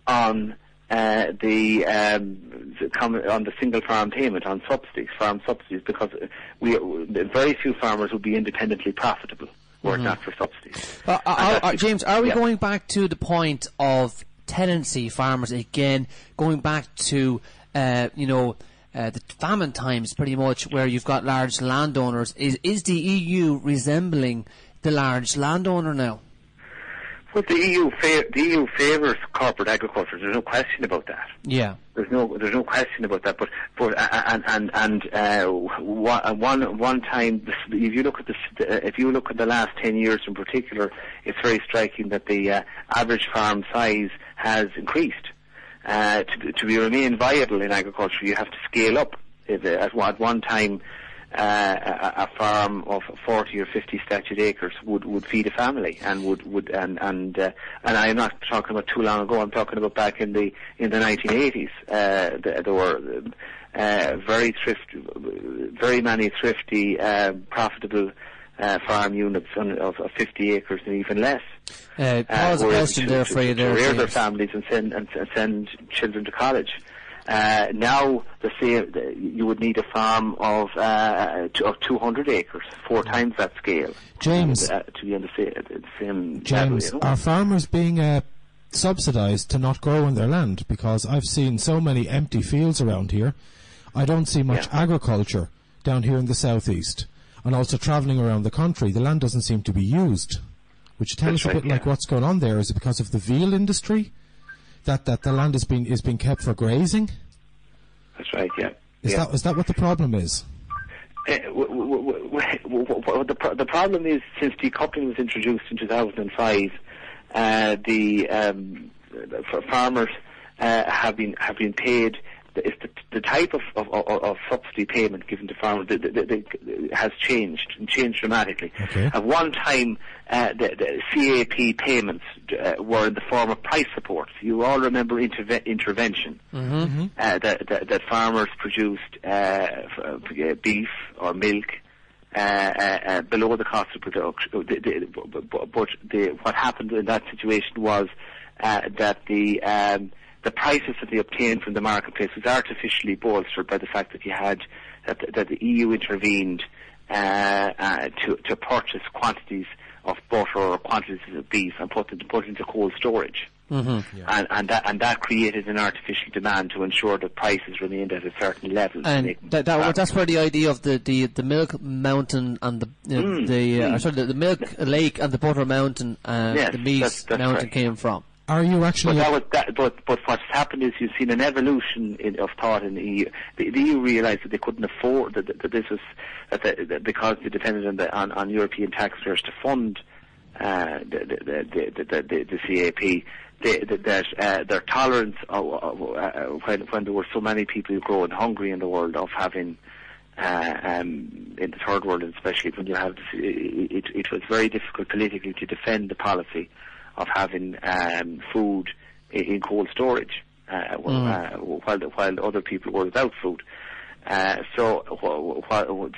on the single farm payment, on farm subsidies, because very few farmers would be independently profitable were it not for subsidies. James, are we going back to the point of tenancy farmers again? Going back to the famine times, pretty much, where you've got large landowners. Is the EU resembling the large landowner now? Well, the EU favours corporate agriculture. There's no question about that. Yeah. There's no question about that. But one time, if you look at the last 10 years in particular, it's very striking that the average farm size has increased. To remain viable in agriculture, you have to scale up. At one time, a farm of 40 or 50 statute acres would feed a family, and and I'm not talking about too long ago. I'm talking about back in the 1980s. There were very many thrifty, profitable farm units of 50 acres and even less. Pause a question there for you there. To rear their families and send children to college. Now, you would need a farm of 200 acres, 4 times that scale. James, to be on the same James, level, you know? Are farmers being subsidised to not grow on their land? Because I've seen so many empty fields around here. I don't see much agriculture down here in the southeast. And also travelling around the country, the land doesn't seem to be used. Would you tell us a bit like what's going on there? Is it because of the veal industry that the land is being kept for grazing? That's right. Yeah. Is that what the problem is? The problem is, since decoupling was introduced in 2005, farmers have been paid. The type of subsidy payment given to farmers has changed dramatically. Okay. At one time, the CAP payments were in the form of price supports. You all remember intervention. Mm-hmm. That farmers produced beef or milk below the cost of production. What happened in that situation was that the prices that they obtained from the marketplace was artificially bolstered by the fact that you had that the EU intervened to purchase quantities of butter or quantities of beef and put into cold storage. Mm-hmm. Yeah. And that created an artificial demand to ensure that prices remained at a certain level. And that's where the idea of the milk mountain and the milk lake and the butter mountain and the meat mountain came from. Are you actually? But what's happened is you've seen an evolution of thought in the EU. The EU realised that they couldn't afford that this was because they depended on European taxpayers to fund the CAP. Their tolerance when there were so many people growing hungry in the world of having in the third world, especially when you have it was very difficult politically to defend the policy of having food in cold storage while other people were without food. So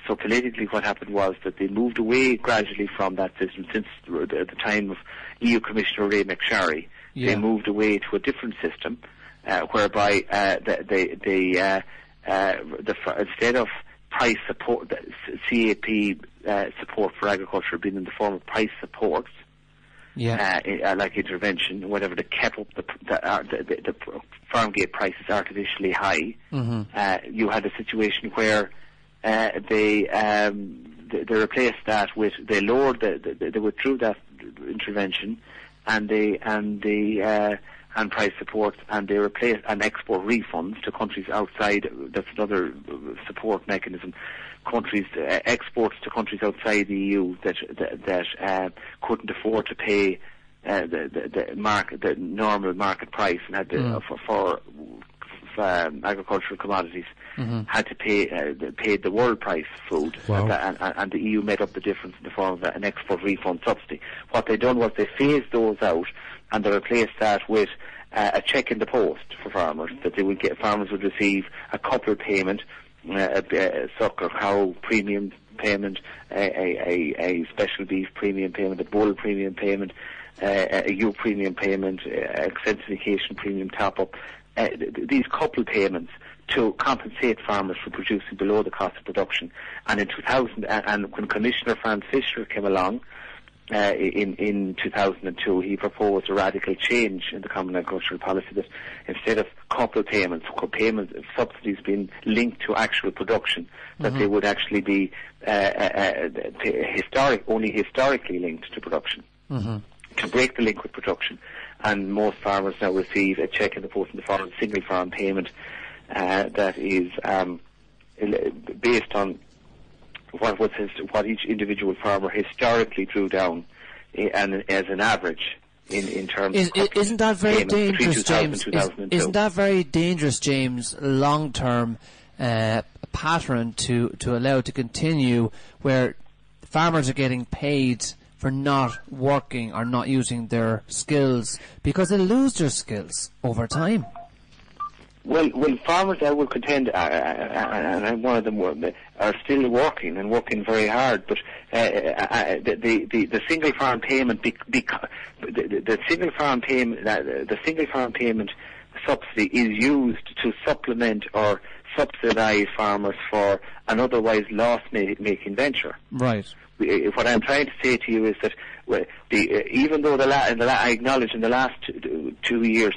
politically what happened was that they moved away gradually from that system since the time of EU Commissioner Ray McSharry. Yeah. They moved away to a different system whereby instead of price support, CAP support for agriculture being in the form of price supports, like intervention, whatever, that kept up the farm gate prices artificially high. Mm-hmm. You had a situation where they replaced that with, they lowered they withdrew that intervention and price support, and they replaced and export refunds to countries outside. That's another support mechanism. Countries exports to countries outside the EU that couldn't afford to pay the normal market price and had to, for agricultural commodities, had to pay the world price food. Wow. And the EU made up the difference in the form of an export refund subsidy. What they done was they phased those out and they replaced that with a check in the post for farmers, that farmers would receive a coupled payment, a sucker cow premium payment, a special beef premium payment, a bull premium payment, a ewe premium payment, extensification premium top-up. These coupled payments to compensate farmers for producing below the cost of production. And in 2000, and when Commissioner Franz Fischer came along, in 2002, he proposed a radical change in the Common Agricultural Policy, that instead of coupled payments, subsidies being linked to actual production, that they would actually be only historically linked to production, to break the link with production. And most farmers now receive a cheque in the post in the form of a single farm payment that is based on what each individual farmer historically drew down, and as an average in terms of isn't that very dangerous, James? Isn't that very dangerous, James? Long term pattern to allow to continue, where farmers are getting paid for not working or not using their skills because they lose their skills over time. Well, farmers, I would contend, and I'm one of them, are still working and working very hard. But the single farm payment, the single farm payment subsidy is used to supplement or subsidise farmers for an otherwise loss-making venture. Right. What I'm trying to say to you is that even though I acknowledge in the last 2 years,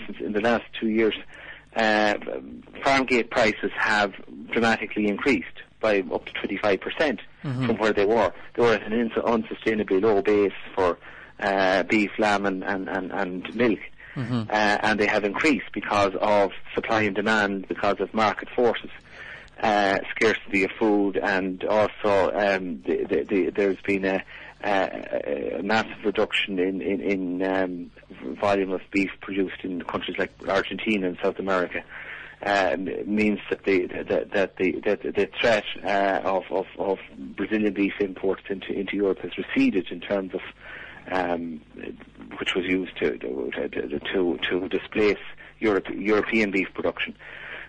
farm gate prices have dramatically increased by up to 25% from where they were. They were at an unsustainably low base for beef, lamb and milk. And they have increased because of supply and demand, because of market forces, scarcity of food, and also there's been a massive reduction in volume of beef produced in countries like Argentina and South America. Means that the threat of Brazilian beef imports into Europe has receded in terms of which was used to displace European beef production.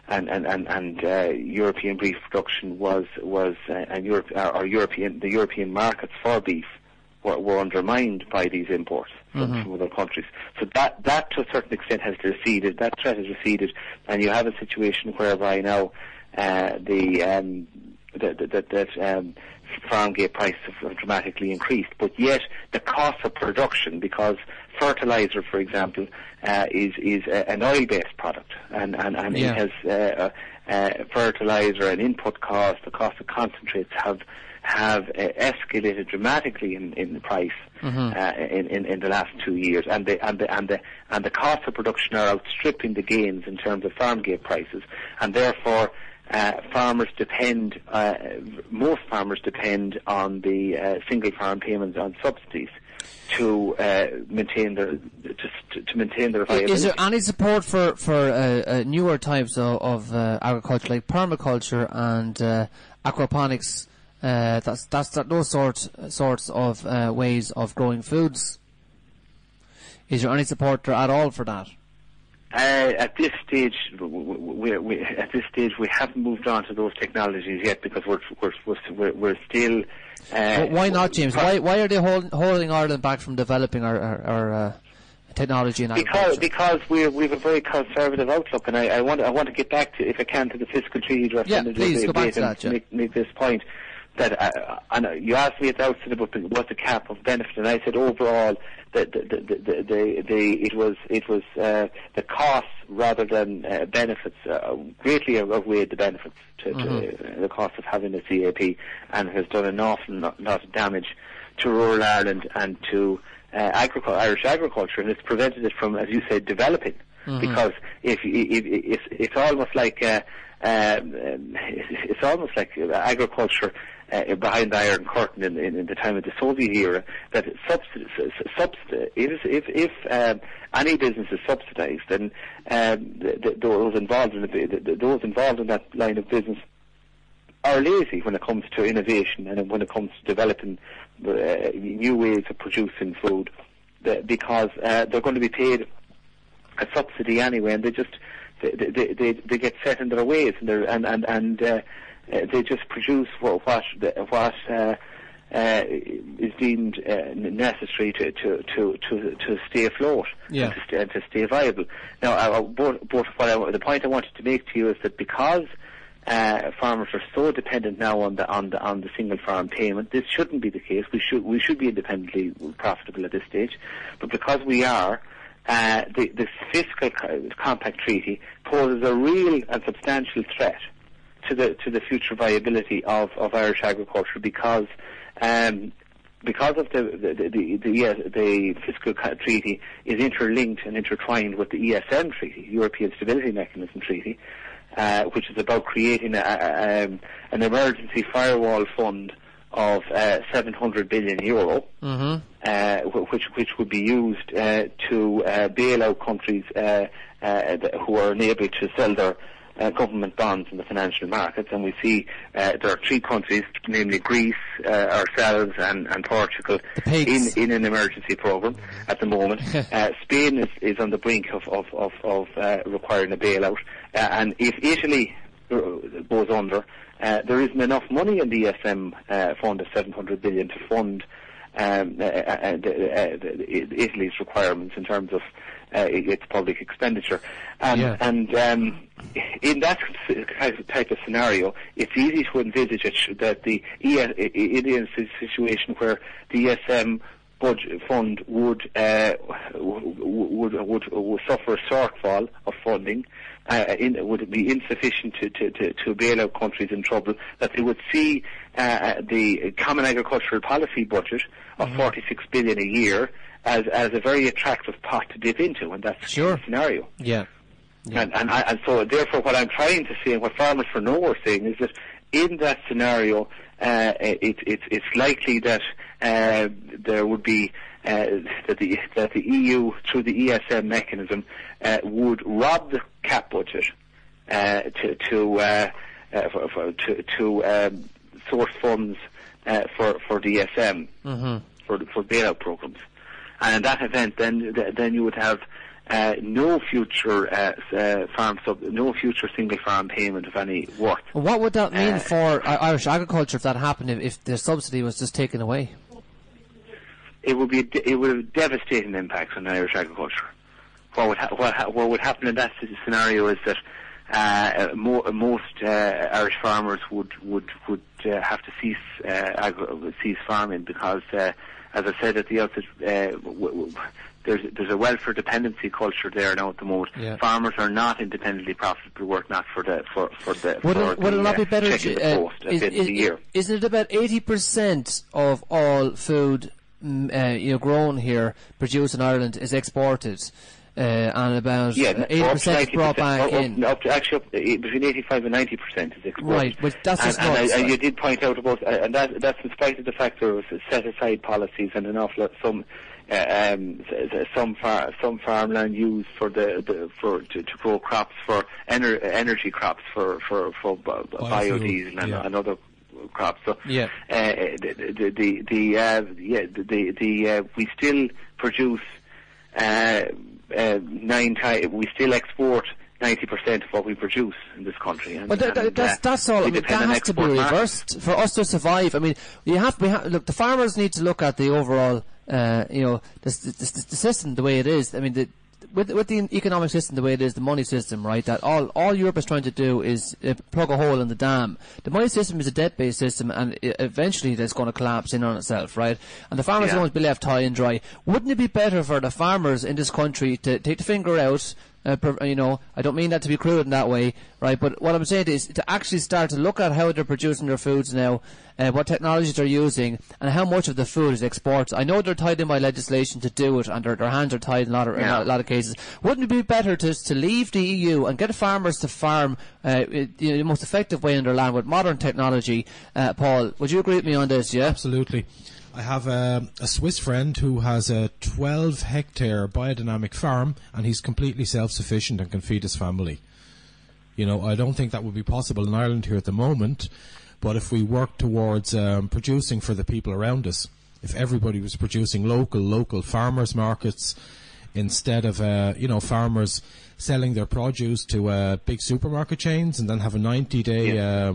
And European beef production the European markets for beef were undermined by these imports from other countries. So that to a certain extent has receded. That threat has receded, and you have a situation whereby now farm gate prices have dramatically increased. But yet the cost of production, because fertilizer, for example, is an oil-based product, and it has fertilizer and input costs. The cost of concentrates have escalated dramatically in price in the last 2 years, and the costs of production are outstripping the gains in terms of farm gate prices, and therefore most farmers depend on the single farm payments on subsidies to maintain their viability. Is there any support for newer types of agriculture, like permaculture and aquaponics? Those sorts of ways of growing foods. Is there any support there at all for that? At this stage, we haven't moved on to those technologies yet, because we're still. But why not, James? Why are they holding Ireland back from developing our technology in agriculture? Because we have a very conservative outlook, and I want to get back to, if I can, to the fiscal treaty draft. Yeah, please go back to that. Yeah. Make this point. That you asked me at the outset about what the cap of benefit, and I said overall that it was the costs rather than benefits greatly outweighed the benefits to the cost of having a CAP, and has done an awful lot of damage to rural Ireland and to Irish agriculture, and it's prevented it from, as you said, developing. Because it's almost like agriculture behind the Iron Curtain in the time of the Soviet era, that if any business is subsidised, then those involved in that line of business are lazy when it comes to innovation and when it comes to developing new ways of producing food, because they're going to be paid a subsidy anyway, and they get set in their ways, and they just produce what is deemed necessary to stay afloat, and to stay viable. Now, the point I wanted to make to you is that because farmers are so dependent now on the single farm payment. This shouldn't be the case. We should be independently profitable at this stage, but because we are, this fiscal compact treaty poses a real and substantial threat to the future viability of Irish agriculture, because of the fiscal treaty is interlinked and intertwined with the ESM treaty, European Stability Mechanism treaty, which is about creating an emergency firewall fund of €700 billion, which would be used to bail out countries who are unable to sell their government bonds in the financial markets. And we see there are 3 countries, namely Greece, ourselves and Portugal, in an emergency programme at the moment. Spain is on the brink of requiring a bailout, and if Italy goes under, there isn't enough money in the ESM fund of $700 billion to fund Italy's requirements in terms of its public expenditure. And in that type of scenario, it's easy to envisage that it is a situation where the ESM budget fund would suffer a shortfall of funding. Would be insufficient to bail out countries in trouble, that they would see the Common Agricultural Policy budget of $46 billion a year as a very attractive pot to dip into, and that's the scenario. And so therefore what I'm trying to say, and what Farmers for No are saying, is that in that scenario it's likely that there would be that the EU, through the ESM mechanism, would rob the CAP budget to source funds for the ESM for bailout programs. And in that event, then you would have no future no future single farm payment of any worth. What would that mean for Irish agriculture if that happened? If the subsidy was just taken away? It would have devastating impacts on Irish agriculture. What would happen in that scenario is that most Irish farmers would have to cease farming, because, as I said at the outset, there's a welfare dependency culture there now at the moment. Farmers are not independently profitable work, not for the would it not be better checking the post at the end of the year. Isn't it about 80% of all food grown here, produced in Ireland, is exported? And about 80% is brought back in. Between 85 and 90% is exported. Right, but that's just nuts. And you did point out about, and that's in spite of the fact there was set aside policies and an awful lot, some farmland used to grow crops for energy crops for biodiesel and other crops. So we still produce. We still export 90% of what we produce in this country. But that's all. I mean, that has to be reversed for us to survive. I mean, look. The farmers need to look at the overall, the system the way it is. I mean, with the economic system the way it is, the money system, right? That all Europe is trying to do is plug a hole in the dam. The money system is a debt-based system, and eventually it's going to collapse in on itself, right? And the farmers don't want to be left high and dry. Wouldn't it be better for the farmers in this country to take the finger out? I don't mean that to be crude in that way, right? But what I'm saying is to actually start to look at how they're producing their foods now, what technologies they're using, and how much of the food is exported. I know they're tied in by legislation to do it, and their hands are tied in a lot of cases. Wouldn't it be better to leave the EU and get farmers to farm the most effective way in their land with modern technology? Paul, would you agree with me on this? Yeah, absolutely. I have a Swiss friend who has a 12-hectare biodynamic farm, and he's completely self-sufficient and can feed his family. I don't think that would be possible in Ireland here at the moment, but if we work towards producing for the people around us, if everybody was producing local farmers markets instead of farmers selling their produce to big supermarket chains and then have a 90-day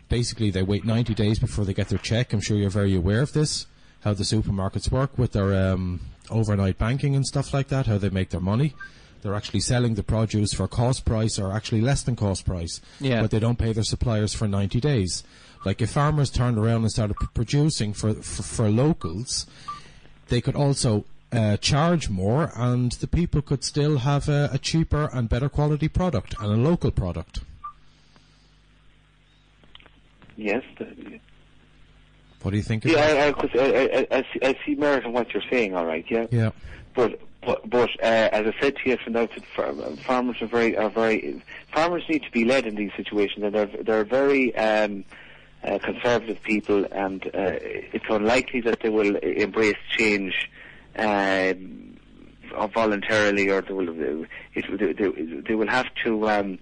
basically they wait 90 days before they get their check. I'm sure you're very aware of this, how the supermarkets work with their overnight banking and stuff like that, how they make their money. They're actually selling the produce for cost price or actually less than cost price, but they don't pay their suppliers for 90 days. Like if farmers turned around and started producing for locals, they could also charge more, and the people could still have a cheaper and better quality product and a local product. Yes. What do you think? I see merit in what you're saying. All right, yeah. Yeah. But as I said to you from the outset, farmers are very. Farmers need to be led in these situations, and they're very conservative people, and it's unlikely that they will embrace change voluntarily, or they will have to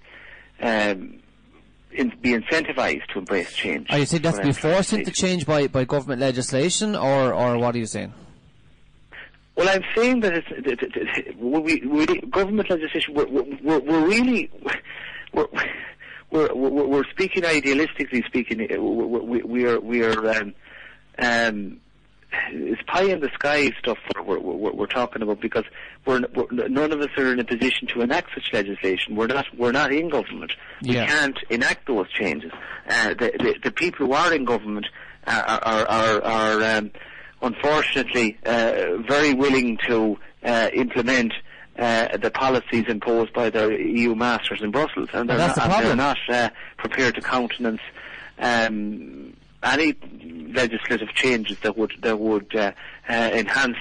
be incentivised to embrace change. Are you saying that's to be forced into change by government legislation, or what are you saying? Well, I'm saying that government legislation. We're speaking idealistically speaking. We are it's pie in the sky stuff we're talking about, because none of us are in a position to enact such legislation. We're not in government. We can't enact those changes. The people who are in government are unfortunately very willing to implement the policies imposed by their EU masters in Brussels, and they're not prepared to countenance any legislative changes that would enhance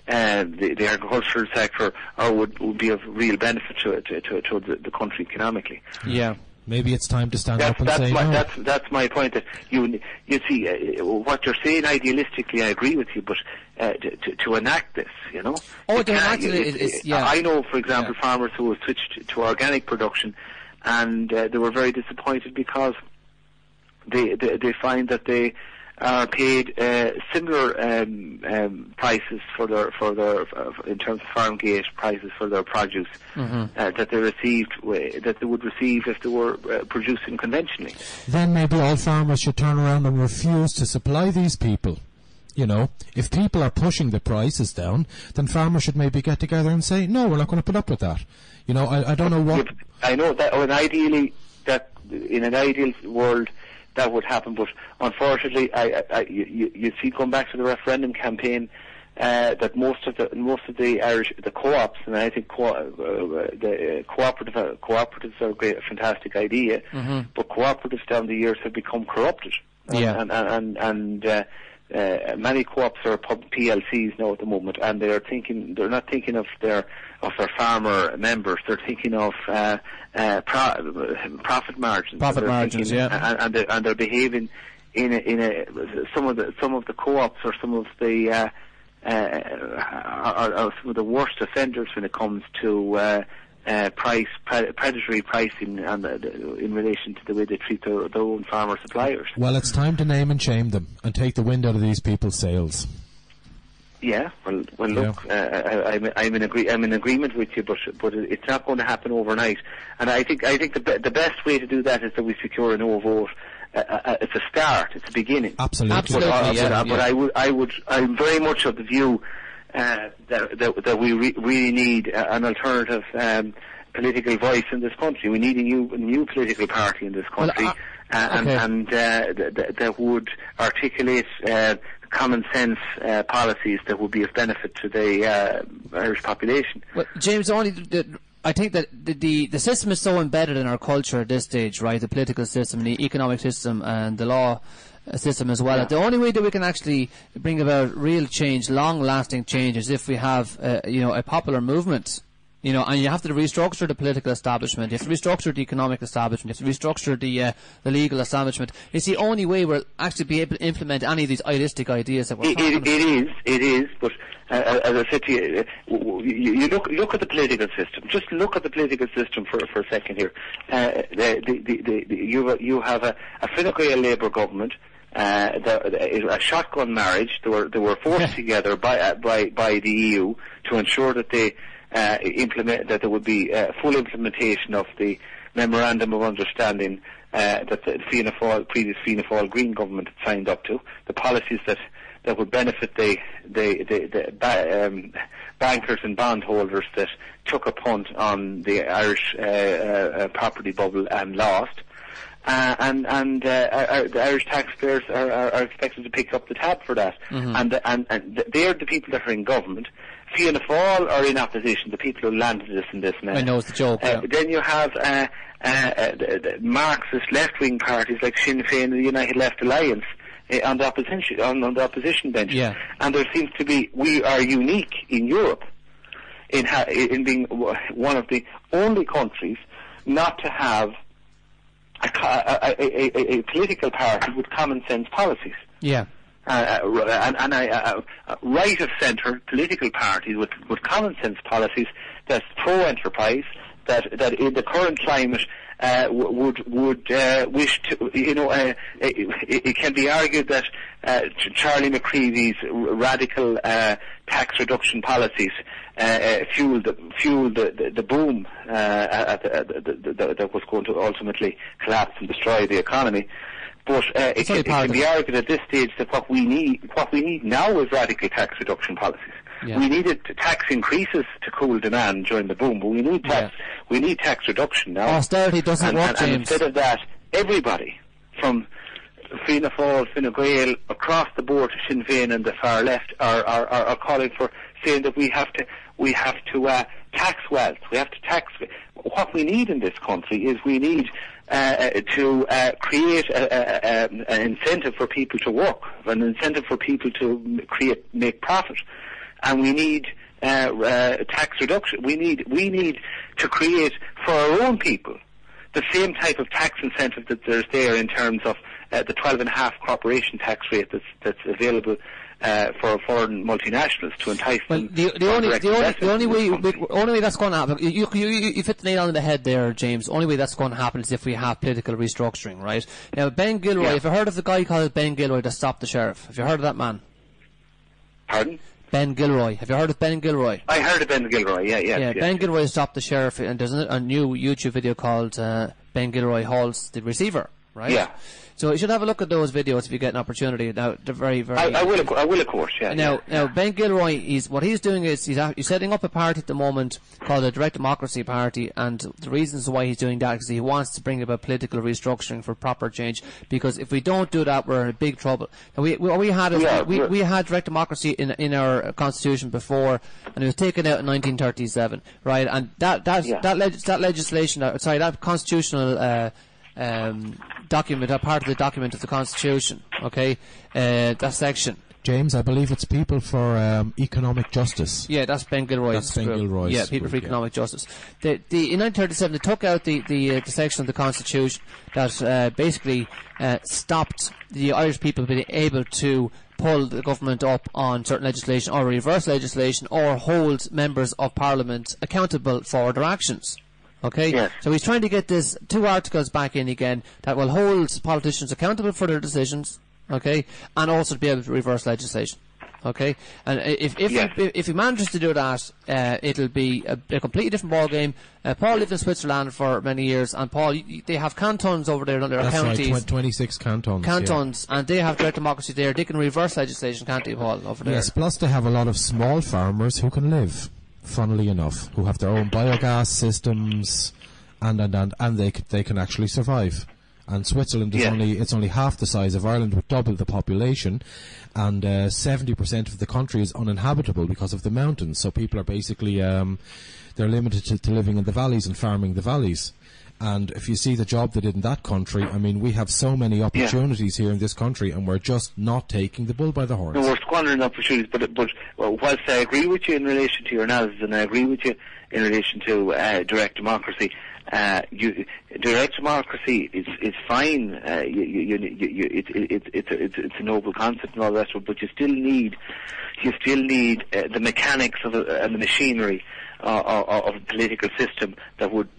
the agricultural sector, or would be of real benefit to the country economically. Yeah. Maybe it's time to stand up and say no. That's my point. That you see what you're saying idealistically, I agree with you, but to enact this, you know. Oh, to enact it. I know, for example, farmers who have switched to organic production, and they were very disappointed because they find that they are paid similar prices for their in terms of farm gate prices for their produce that they would receive if they were producing conventionally. Then maybe all farmers should turn around and refuse to supply these people. You know, if people are pushing the prices down, then farmers should maybe get together and say, no, we're not going to put up with that. You know, I don't know what. I know that, in an ideal world, that would happen, but unfortunately, you see, going back to the referendum campaign, that most of the Irish, the co-ops, and I think the cooperatives are a fantastic idea, but cooperatives down the years have become corrupted, and many co-ops are PLCs now at the moment, and they're not thinking of their farmer members. They're thinking of profit margins. And they're behaving some of the co-ops are some of the are some of the worst offenders when it comes to predatory pricing and in relation to the way they treat their own farmer suppliers. Well, it's time to name and shame them and take the wind out of these people's sails. Yeah, well, look, I'm in agreement with you, but it's not going to happen overnight. And I think the best way to do that is that we secure a no vote. It's a start, it's a beginning. Absolutely. I'm very much of the view that we really need an alternative political voice in this country. We need a new political party in this country, that would articulate common sense policies that would be of benefit to the Irish population. Well, James, I think that the system is so embedded in our culture at this stage, right? The political system, the economic system, and the law system as well. Yeah. The only way that we can actually bring about real change, long-lasting change, is if we have, a popular movement. You know, and you have to restructure the political establishment. You have to restructure the economic establishment. You have to restructure the legal establishment. It's the only way we'll actually be able to implement any of these idealistic ideas that we're talking about. It is. But as I said to you, you look at the political system. Just look at the political system for a second here. You have a Fine Gael Labour government. A shotgun marriage. They were forced together by the EU to ensure that they that there would be full implementation of the memorandum of understanding that the previous Fianna Fáil Green government had signed up to, the policies that would benefit the bankers and bondholders that took a punt on the Irish property bubble and lost. And the Irish taxpayers are expected to pick up the tab for that. And they're the people that are in government. Fianna Fáil are in opposition, the people who landed us in this mess. I know, it's the joke. Then you have the Marxist left-wing parties like Sinn Féin and the United Left Alliance on the opposition bench. Yeah. And there seems to be, we are unique in Europe in being one of the only countries not to have a political party with common sense policies. Yeah. And right of centre political parties with common sense policies that's pro-enterprise, that in the current climate would wish to, it can be argued that Charlie McCreevy's radical tax reduction policies fueled the boom that was going to ultimately collapse and destroy the economy. But it can be argued at this stage that what we need now is radical tax reduction policies. Yeah. We needed tax increases to cool demand during the boom, but we need tax reduction now. Austerity doesn't work, James. And instead of that, everybody from Fianna Fáil, Fine Gael, across the board to Sinn Féin and the far left are calling for, saying that we have to tax wealth. We have to tax. What we need in this country is we need to create an incentive for people to work, an incentive for people to make profit, and we need tax reduction. We need to create for our own people the same type of tax incentive that there's there in terms of the 12.5% corporation tax rate that's available for foreign multinationals to entice them. The only way that's going to happen, you hit the nail on the head there, James. The only way that's going to happen is if we have political restructuring, right? Now, Ben Gilroy, have you heard of the guy called Ben Gilroy that stopped the sheriff? Have you heard of that man? Pardon? Ben Gilroy. Have you heard of Ben Gilroy? I heard of Ben Gilroy, yeah. Ben Gilroy stopped the sheriff, and there's a new YouTube video called Ben Gilroy halts the receiver, right? Yeah. So you should have a look at those videos if you get an opportunity. Now, they're very, very... I will, of course, yeah. Now, Ben Gilroy, what he's doing is he's setting up a party at the moment called the Direct Democracy Party, and the reasons why he's doing that is he wants to bring about political restructuring for proper change, because if we don't do that, we're in big trouble. Now, we had direct democracy in our constitution before, and it was taken out in 1937, right? And that constitutional document, a part of the document of the Constitution, okay, that section. James, I believe it's People for Economic Justice. Yeah, that's Ben Gilroy's That's Ben Gilroy's Yeah, People for Economic Justice. In 1937, they took out the section of the Constitution that basically stopped the Irish people being able to pull the government up on certain legislation or reverse legislation or hold members of Parliament accountable for their actions. Okay, yes. So he's trying to get this 2 articles back in again that will hold politicians accountable for their decisions, okay, and also to be able to reverse legislation, okay. And if he manages to do that, it'll be a completely different ball game. Paul lived in Switzerland for many years, and Paul, they have cantons over there, there are counties. Right, 26 cantons. Cantons, yeah. And they have direct democracy there. They can reverse legislation, can't they, Paul, over there? Yes, plus they have a lot of small farmers who can live, funnily enough, who have their own biogas systems, and they can actually survive. And Switzerland is only half the size of Ireland, with double the population, and 70% of the country is uninhabitable because of the mountains. So people are basically they're limited to living in the valleys and farming the valleys. And if you see the job they did in that country, I mean, we have so many opportunities here in this country, and we're just not taking the bull by the horns. No, we're squandering opportunities, but whilst I agree with you in relation to your analysis, and I agree with you in relation to direct democracy, direct democracy is fine. It's a noble concept and all that, but you still need the mechanics of and the machinery of a political system that would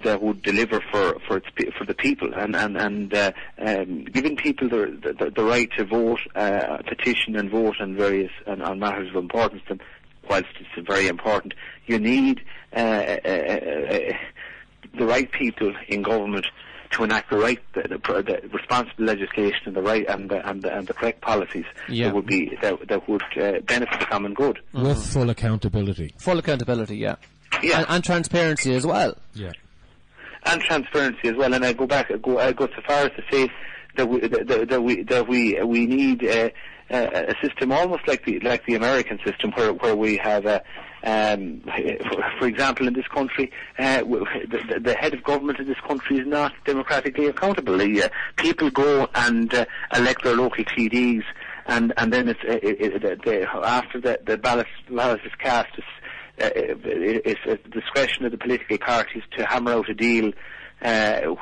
deliver for the people, and giving people the right to vote, petition and vote on various on matters of importance to them. Whilst it's very important, you need the right people in government to enact the responsible legislation and the right and the correct policies that would benefit the common good. With full accountability. Full accountability, yeah. Yeah. And transparency as well. Yeah. And transparency as well. And I go so far as to say that we need a system almost like the American system, where we have for example, in this country, the head of government in this country is not democratically accountable. People go and elect their local TDs, and then after the ballot is cast, it's at the discretion of the political parties to hammer out a deal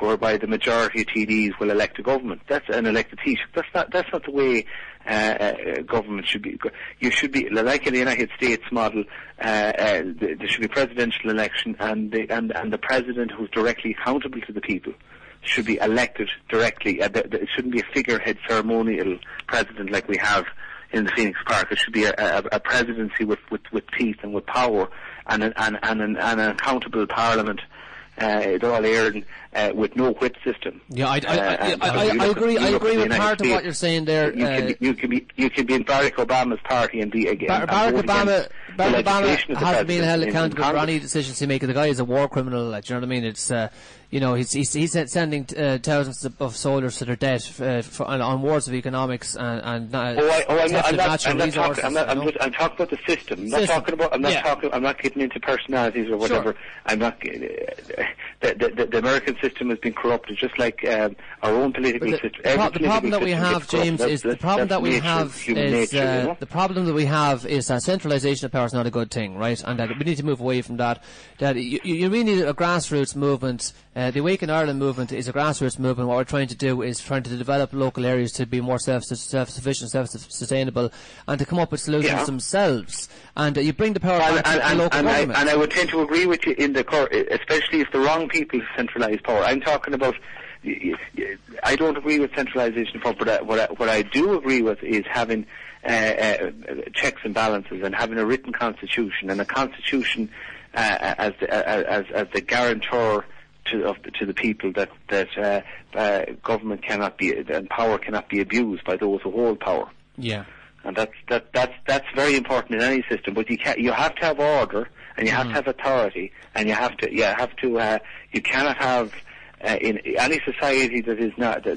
whereby the majority of TDs will elect a government. That's an elected Taoiseach. That's not the way government should be. You should be like in the United States model. There should be a presidential election, and the president, who's directly accountable to the people, should be elected directly. It shouldn't be a figurehead ceremonial president like we have in the Phoenix Park. It should be a presidency with teeth and with power, and an accountable parliament. All aired with no whip system. Yeah, I agree. I agree with part of what you're saying there. You can be in Barack Obama's party and be again. Barack Obama hasn't been held accountable for any decisions he makes. The guy is a war criminal. Like, you know what I mean? It's he's sending thousands of soldiers to their death on wars of economics and natural resources. I'm talking about the system. I'm not getting into personalities or whatever. Sure. I'm not. The American system has been corrupted, just like our own political system. The problem that we have, James, is the problem that we have is that centralisation of power is not a good thing, right? And that we need to move away from that. That you really need a grassroots movement. The Awaken Ireland movement is a grassroots movement. What we're trying to do is trying to develop local areas to be more self-sufficient, self-sustainable, and to come up with solutions themselves. And you bring the power back to local government. And I would tend to agree with you especially if the wrong people centralise power. I'm talking about. I don't agree with centralisation of power, but what I do agree with is having checks and balances, and having a written constitution, and a constitution as the guarantor to the people that government cannot be, and power cannot be abused by those who hold power. Yeah. And that's very important in any system. But you have to have order, and you have to have authority, and you cannot have in any society that is not you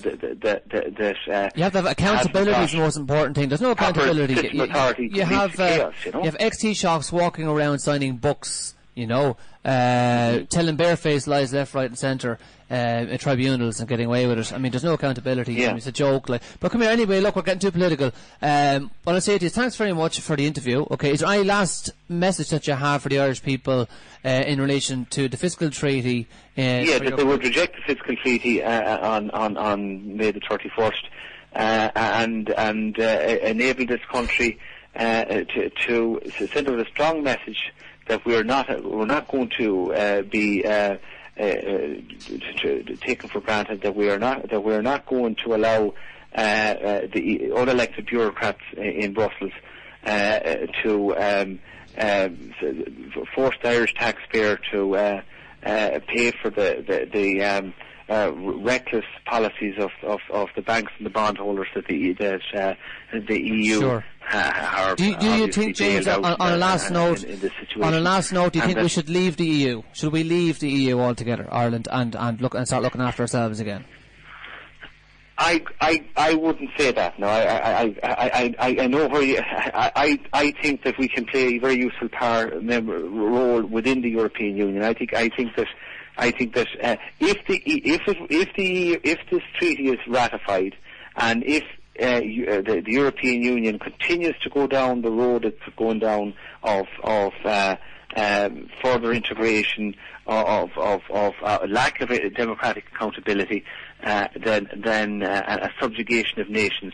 have to have accountability is the most important thing. There's no accountability. You have chaos, you have ex-Taoiseachs walking around signing books, telling barefaced lies left, right and centre at tribunals and getting away with it. I mean, there's no accountability. Yeah. I mean, it's a joke. But come here anyway. Look, we're getting too political. What I'll say to you is thanks very much for the interview. Okay, is there any last message that you have for the Irish people in relation to the fiscal treaty? That they would reject the fiscal treaty on May the 31st and enable this country to send out a strong message that we're not going to be taken for granted, that we're not going to allow the unelected bureaucrats in Brussels to force the Irish taxpayer to pay for the reckless policies of the banks and the bondholders that the EU sure. Do you think, James, on a last note, do you think we should leave the EU? Should we leave the EU altogether, Ireland, and start looking after ourselves again? I wouldn't say that. No, I know where you. I think that we can play a very useful role within the European Union. I think that if this treaty is ratified, and if the European Union continues to go down the road it's going down of further integration, of lack of democratic accountability, then a subjugation of nations,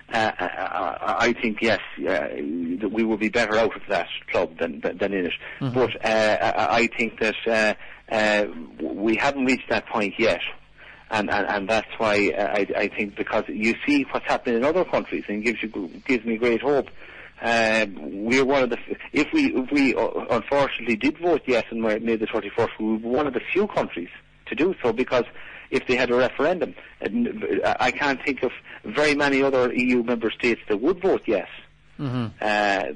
I think yes, that we will be better out of that club than in it. Mm-hmm. But I think that we haven't reached that point yet. And that's why I think, because you see what's happening in other countries, and gives me great hope. We're one of the. If we unfortunately did vote yes on May the 31st, we were one of the few countries to do so, because if they had a referendum. And I can't think of very many other EU member states that would vote yes. So as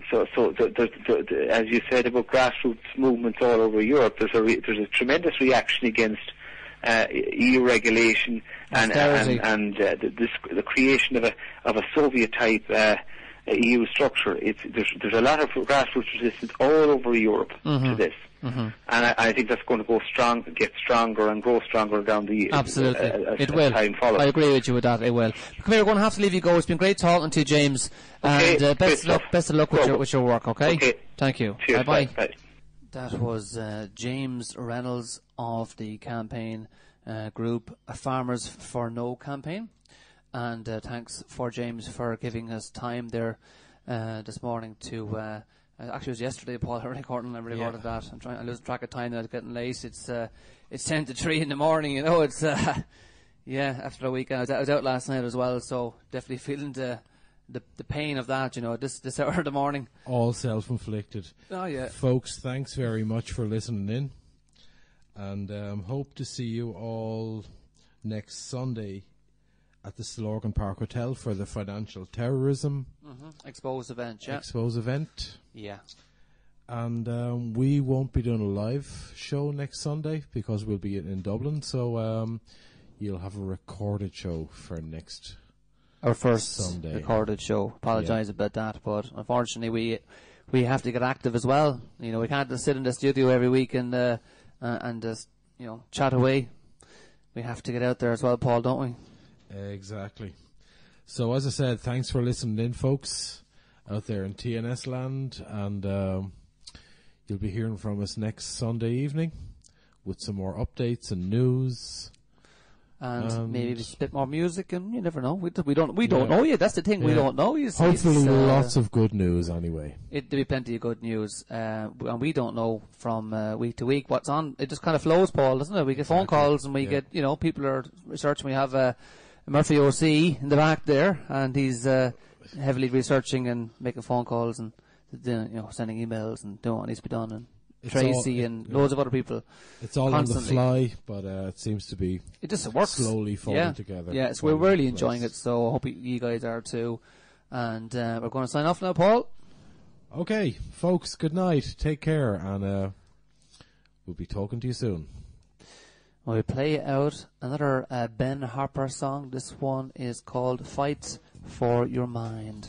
you said about grassroots movements all over Europe, there's a tremendous reaction against EU regulation and the creation of a Soviet type EU structure. There's a lot of grassroots resistance all over Europe to this. And I think that's going to get stronger and grow stronger down the absolutely. It will. Time follows. I agree with you with that. It will. Come here, we're going to have to leave you go. It's been great talking to you, James. And best of luck with your work. Okay. Thank you. Cheers. Bye. That was James Reynolds of the campaign group Farmers for No campaign. And thanks for James for giving us time there this morning to. Actually, it was yesterday, Paul. I recorded that. I'm losing track of time now. It's getting late. It's 10 to 3 in the morning. You know, it's after a weekend. I was out last night as well, so definitely feeling the pain of that. You know, this hour of the morning. All self-inflicted. Oh yeah, folks. Thanks very much for listening in, and hope to see you all next Sunday at the Slorgan Park Hotel for the Financial Terrorism Expose event, Yeah. And we won't be doing a live show next Sunday because we'll be in Dublin, so you'll have a recorded show for next our first Sunday. Recorded show. Apologise about that, but unfortunately we have to get active as well. You know, we can't just sit in the studio every week and just, you know, chat away. We have to get out there as well, Paul, don't we? Exactly. So as I said, thanks for listening in, folks, out there in TNS land, and you'll be hearing from us next Sunday evening with some more updates and news. And maybe a bit more music, and you never know. We don't know yet. That's the thing. We don't know. You see, hopefully, lots of good news anyway. There'll be plenty of good news, and we don't know from week to week what's on. It just kind of flows, Paul, doesn't it? We get phone calls, and we get, you know, people are researching. We have Murphy OC in the back there, and he's heavily researching and making phone calls and sending emails and doing what needs to be done. And Treacy and loads of other people. It's all constantly on the fly, but it seems to be works. Slowly falling together. Yeah, so we're really enjoying it, so I hope you guys are too. And we're going to sign off now, Paul. Okay, folks, good night. Take care, and we'll be talking to you soon. We'll play out another Ben Harper song. This one is called Fight for Your Mind.